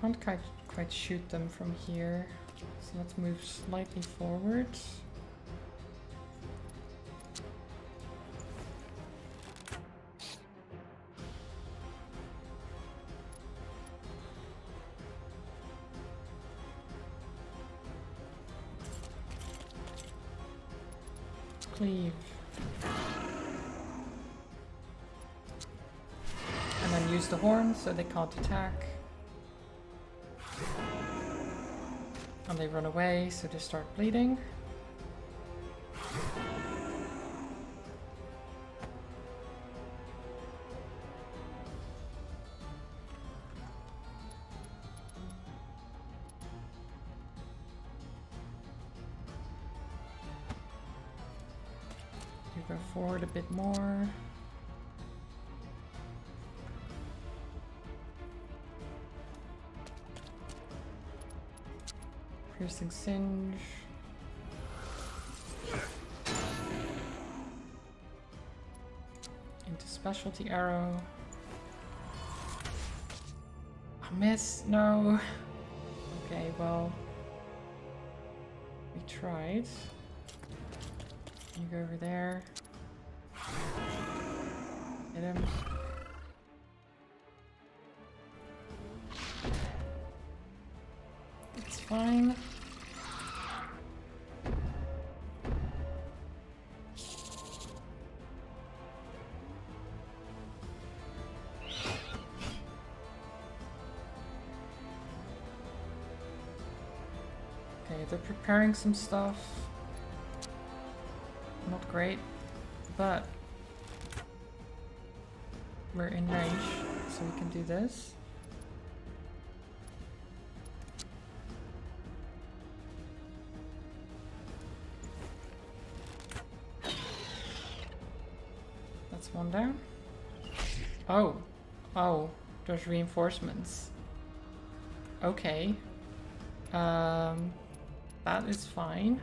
Can't quite shoot them from here, so let's move slightly forward. Cleave. And then use the horn so they can't attack. And they run away, so they start bleeding. You go forward a bit more. Piercing Singe. Into specialty arrow. I miss. No. Okay, well. We tried. You go over there. Hit him. It's fine. Okay, they're preparing some stuff. Not great, but we're in range, so we can do this. That's one down. Oh, oh, there's reinforcements. Okay. That is fine.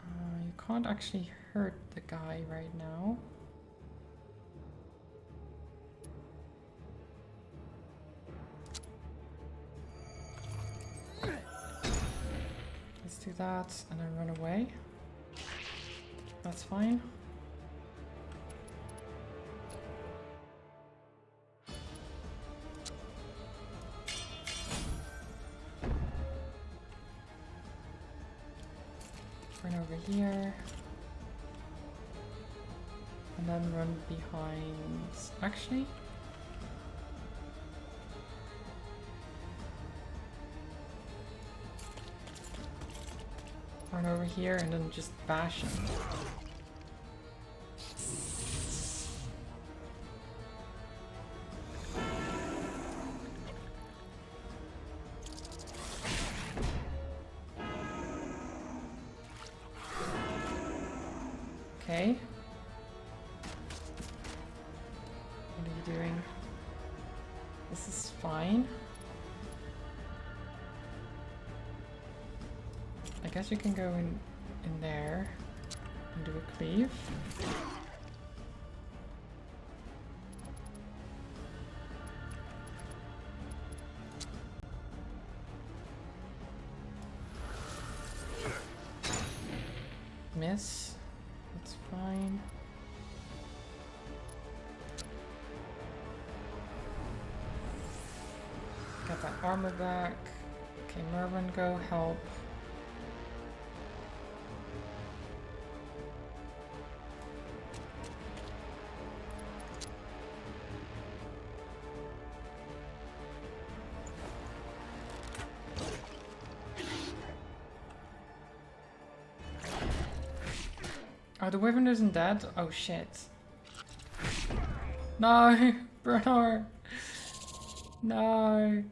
You can't actually hurt the guy right now. Let's do that and then run away. That's fine. Run over here. And then run behind. Actually, run over here and then just bash him. Okay. What are you doing? This is fine. I guess you can go in there and do a cleave. Miss. That's fine. Got that armor back. Okay, Merlin, go help. Oh, the wyvern isn't dead? Oh shit. No! Brunar! No!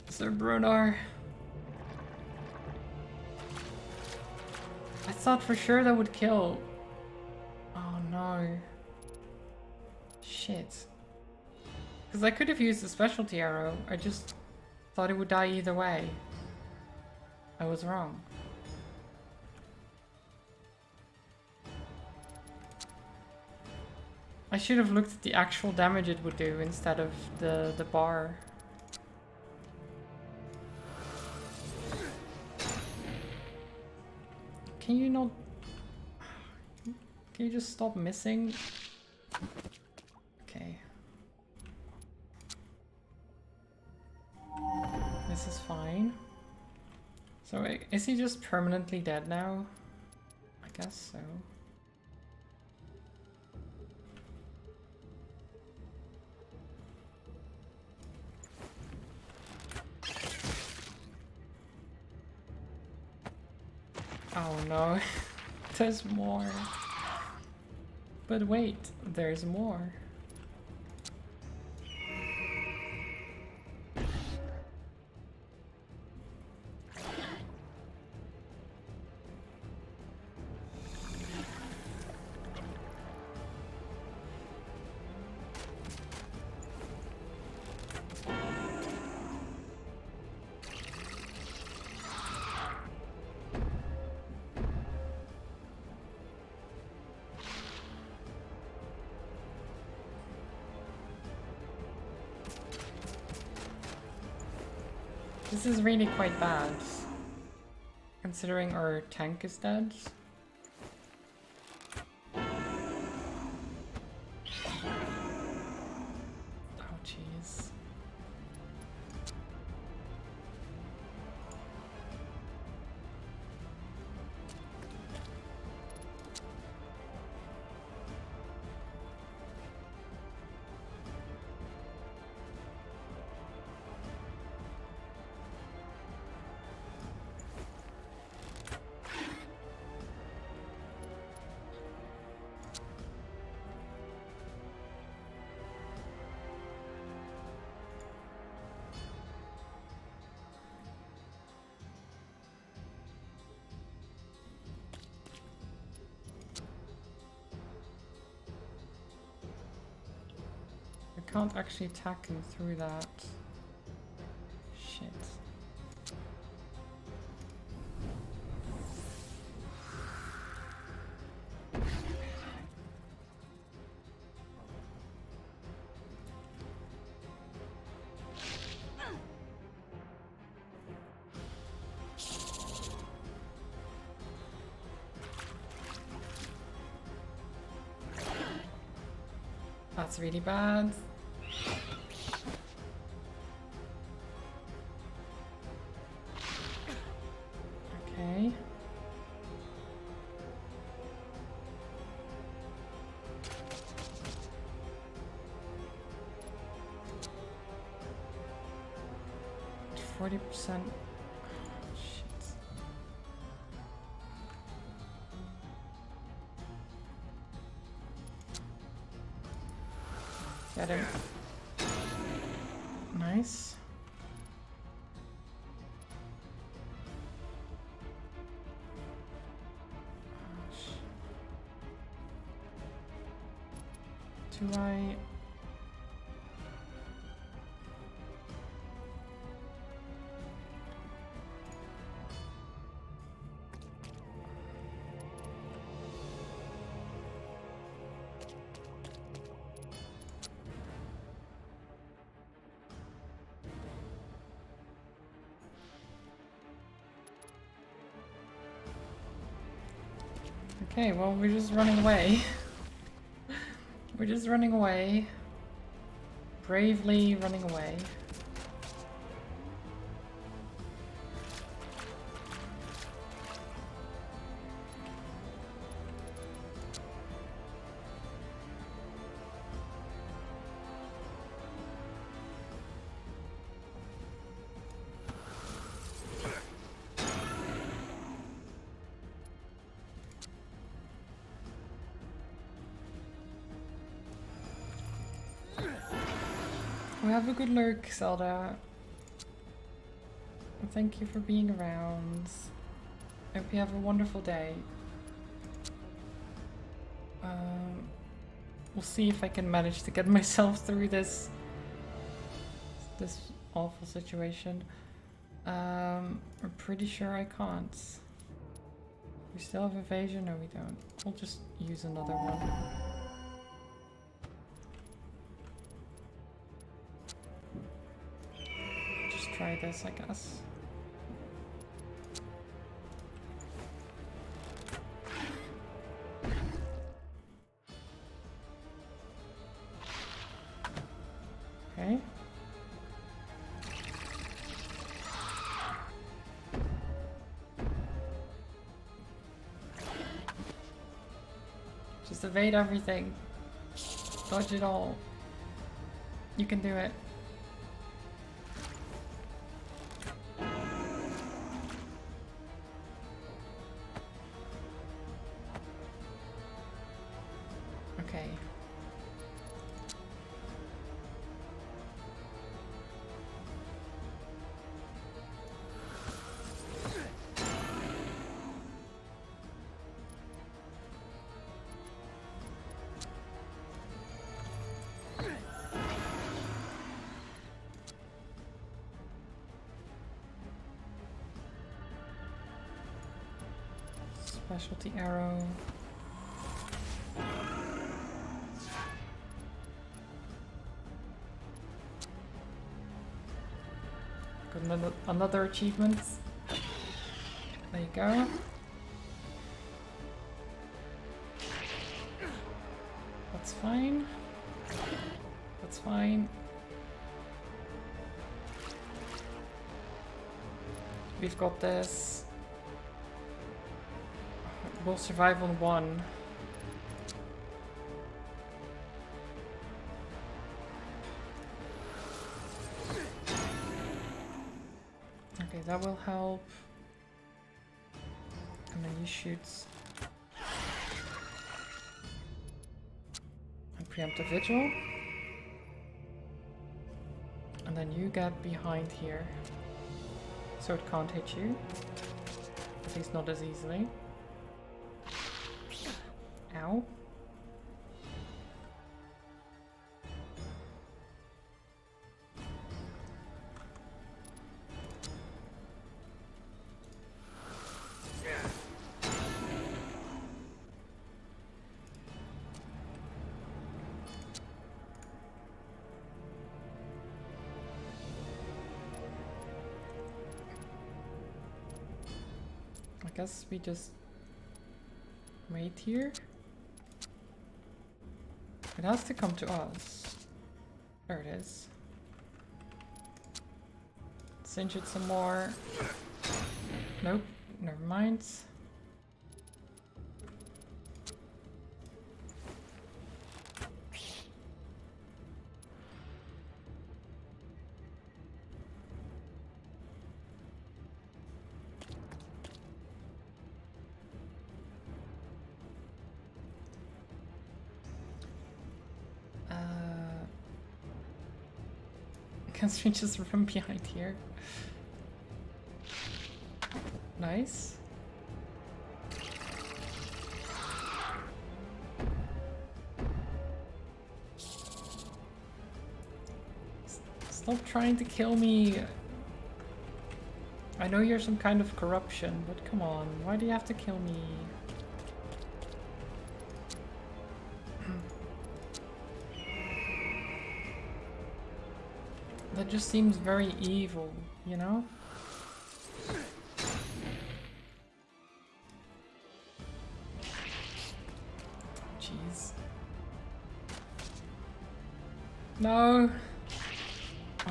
Sir Brunar! I thought for sure that would kill. Oh no. Shit. Because I could have used the specialty arrow. I just thought it would die either way. I was wrong. I should have looked at the actual damage it would do instead of the bar. Can you not... Can you just stop missing? Okay. This is fine. So is he just permanently dead now? I guess so. Oh no, there's more. But wait, there's more. This is really quite bad, considering our tank is dead. Oh jeez. I can't actually attack him through that. Shit. That's really bad. Okay. %. Shit. Get him. Nice. Do I... Okay, well, we're just running away. We're just running away. Bravely running away. Well, have a good lurk, Zelda. Thank you for being around. Hope you have a wonderful day. We'll see if I can manage to get myself through this awful situation. I'm pretty sure I can't. We still have evasion? No, we don't. We'll just use another one. Try this, I guess. Okay. Just evade everything. Dodge it all. You can do it. Okay. Specialty arrow. Got another achievement. There you go. That's fine. That's fine. We've got this. We'll survive on 1. Okay, that will help. And then you shoot. And preempt a vigil. And then you get behind here. So it can't hit you. At least not as easily. Ow. I guess we just wait here. It has to come to us. There it is. Cinch it some more. Nope, never mind. Can we just run behind here? Nice. Stop trying to kill me. I know you're some kind of corruption, but come on, why do you have to kill me? That just seems very evil, you know? Jeez. No!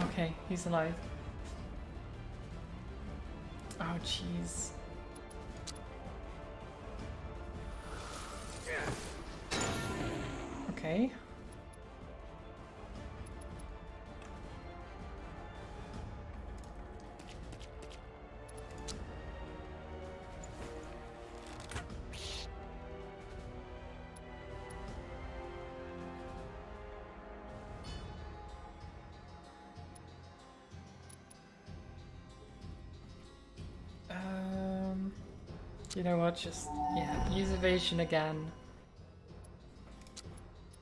Okay, he's alive. Oh, jeez. Okay. You know what, just, yeah, use evasion again.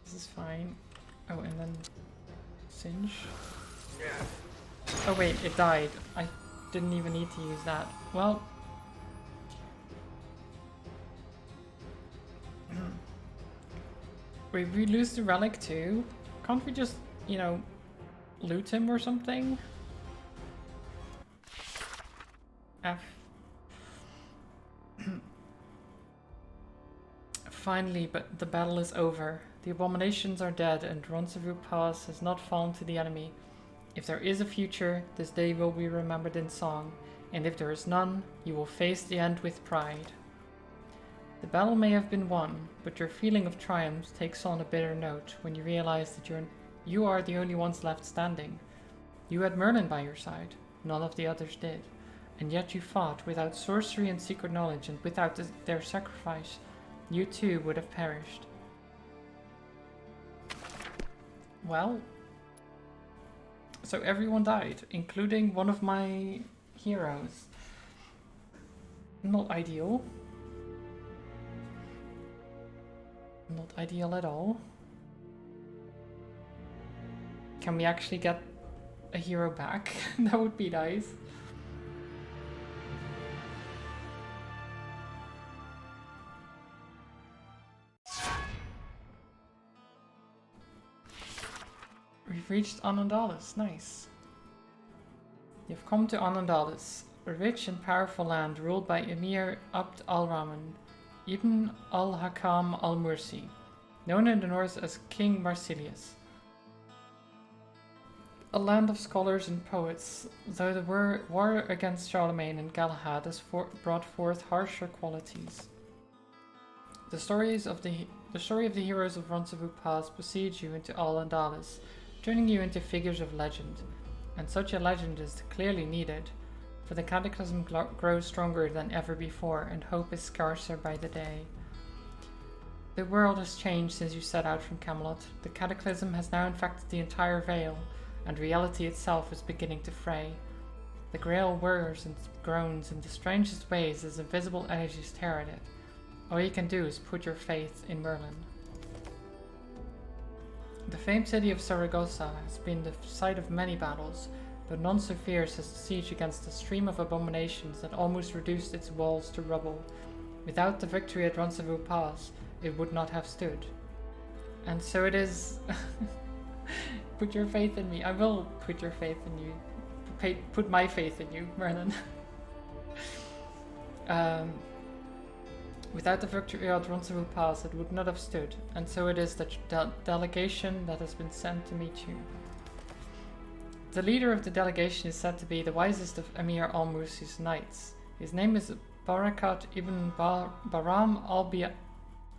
This is fine. Oh, and then singe. Oh wait, it died. I didn't even need to use that. Well. Wait, we lose the relic too? Can't we just, you know, loot him or something? F. Finally, but the battle is over. The abominations are dead and Rendezvous Pass has not fallen to the enemy. If there is a future, this day will be remembered in song, and if there is none, you will face the end with pride. The battle may have been won, but your feeling of triumph takes on a bitter note when you realize that you are the only ones left standing. You had Merlin by your side, none of the others did, and yet you fought without sorcery and secret knowledge, and without their sacrifice, you too would have perished. Well, so everyone died, including one of my heroes. Not ideal. Not ideal at all. Can we actually get a hero back? That would be nice. We've reached Anondalis, nice. You've come to Onondalis, a rich and powerful land ruled by Emir Abd al-Rahman ibn al-Hakam al-Mursi, known in the north as King Marsilius. A land of scholars and poets, though the war against Charlemagne and Galahad has brought forth harsher qualities. The story of the heroes of Roncevaux Pass precedes you into Al-Andalis, turning you into figures of legend, and such a legend is clearly needed, for the cataclysm grows stronger than ever before, and hope is scarcer by the day. The world has changed since you set out from Camelot. The cataclysm has now infected the entire Vale, and reality itself is beginning to fray. The Grail whirs and groans in the strangest ways as invisible energies tear at it. All you can do is put your faith in Merlin. The famed city of Saragossa has been the site of many battles, but none so fierce as the siege against a stream of abominations that almost reduced its walls to rubble. Without the victory at Roncevaux Pass, it would not have stood. And so it is... Put your faith in me. I will put your faith in you. Put my faith in you, Merlin. Without the victory at Roncevaux Pass, it would not have stood, and so it is the delegation that has been sent to meet you. The leader of the delegation is said to be the wisest of Emir al-Mursi's knights. His name is Barakat ibn Baram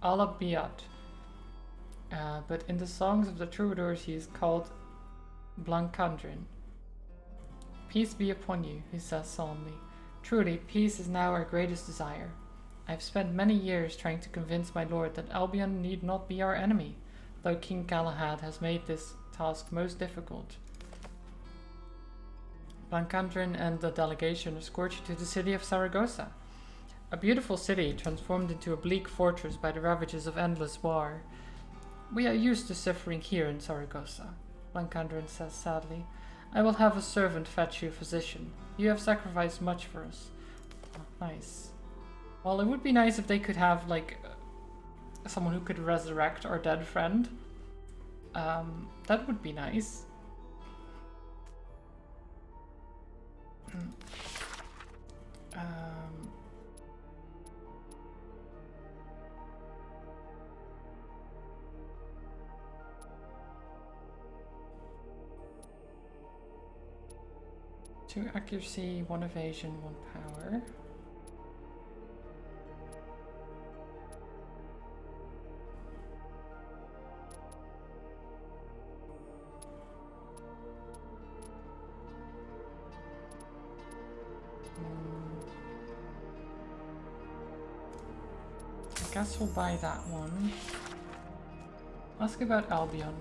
al-Abiyat, but in the songs of the troubadours he is called Blancandrin. Peace be upon you, he says solemnly. Truly, peace is now our greatest desire. I have spent many years trying to convince my lord that Albion need not be our enemy, though King Galahad has made this task most difficult. Blancandrin and the delegation escort you to the city of Saragossa, a beautiful city transformed into a bleak fortress by the ravages of endless war. We are used to suffering here in Saragossa, Blancandrin says sadly. I will have a servant fetch you a physician. You have sacrificed much for us. Oh, nice. Well, it would be nice if they could have, like, someone who could resurrect our dead friend. That would be nice. Two accuracy, one evasion, one power. I guess we'll buy that one. Ask about Albion.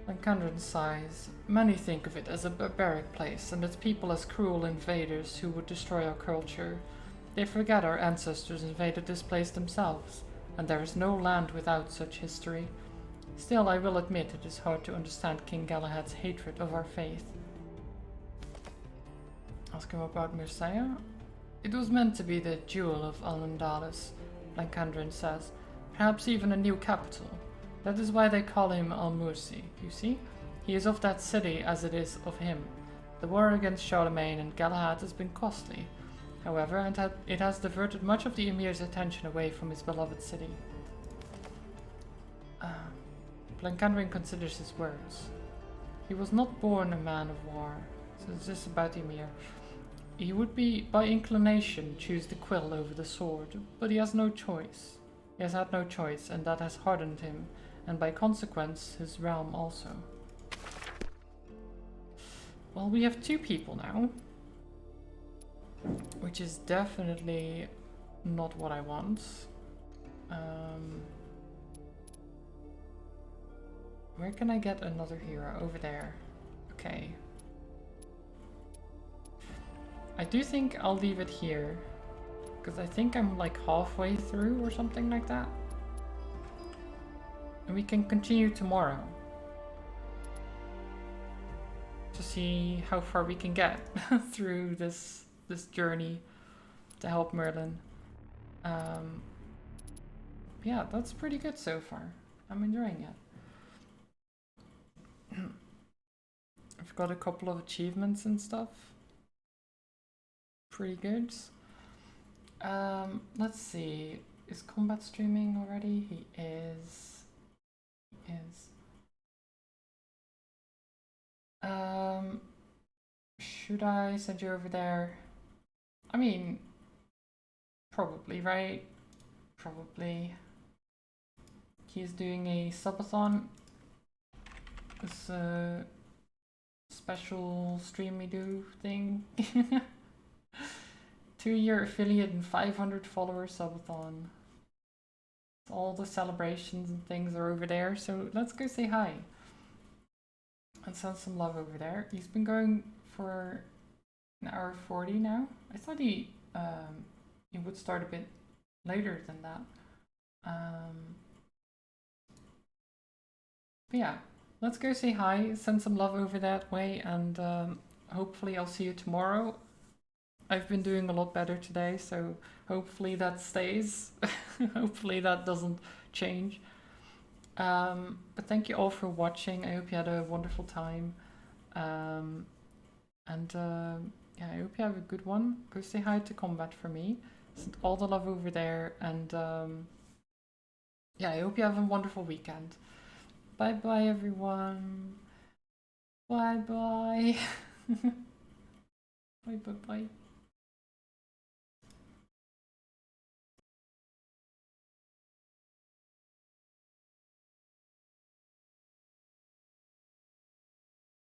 Blancandrin sighs. Many think of it as a barbaric place, and its people as cruel invaders who would destroy our culture. They forget our ancestors invaded this place themselves, and there is no land without such history. Still, I will admit it is hard to understand King Galahad's hatred of our faith. Ask him about Myrcea. It was meant to be the jewel of Al-Andalis, Blancandrin says. Perhaps even a new capital. That is why they call him Al-Mursi, you see? He is of that city as it is of him. The war against Charlemagne and Galahad has been costly. However, it has diverted much of the Emir's attention away from his beloved city. Blancandrin considers his words. He was not born a man of war, so it's just about the Emir. He would be, by inclination, choose the quill over the sword, but he has no choice. He has had no choice, and that has hardened him, and by consequence, his realm also. Well, we have two people now, which is definitely not what I want. Where can I get another hero? Over there. Okay. I do think I'll leave it here, because I think I'm like halfway through or something like that. And we can continue tomorrow to see how far we can get through this journey to help Merlin. Yeah, that's pretty good so far. I'm enjoying it. I've got a couple of achievements and stuff. Pretty good. Let's see. Is Combat streaming already? He is. He is. Should I send you over there? I mean, probably, right? Probably. He's doing a subathon. This special stream we do thing. 2-year affiliate and 500 follower subathon. All the celebrations and things are over there, so let's go say hi and send some love over there. He's been going for an hour 40 now. I thought he would start a bit later than that. But yeah, let's go say hi, send some love over that way, and hopefully I'll see you tomorrow. I've been doing a lot better today, so hopefully that stays. Hopefully that doesn't change. But thank you all for watching. I hope you had a wonderful time. Yeah, I hope you have a good one. Go say hi to Combat for me. Send all the love over there, and yeah, I hope you have a wonderful weekend. Bye bye, everyone. Bye bye. Bye bye bye.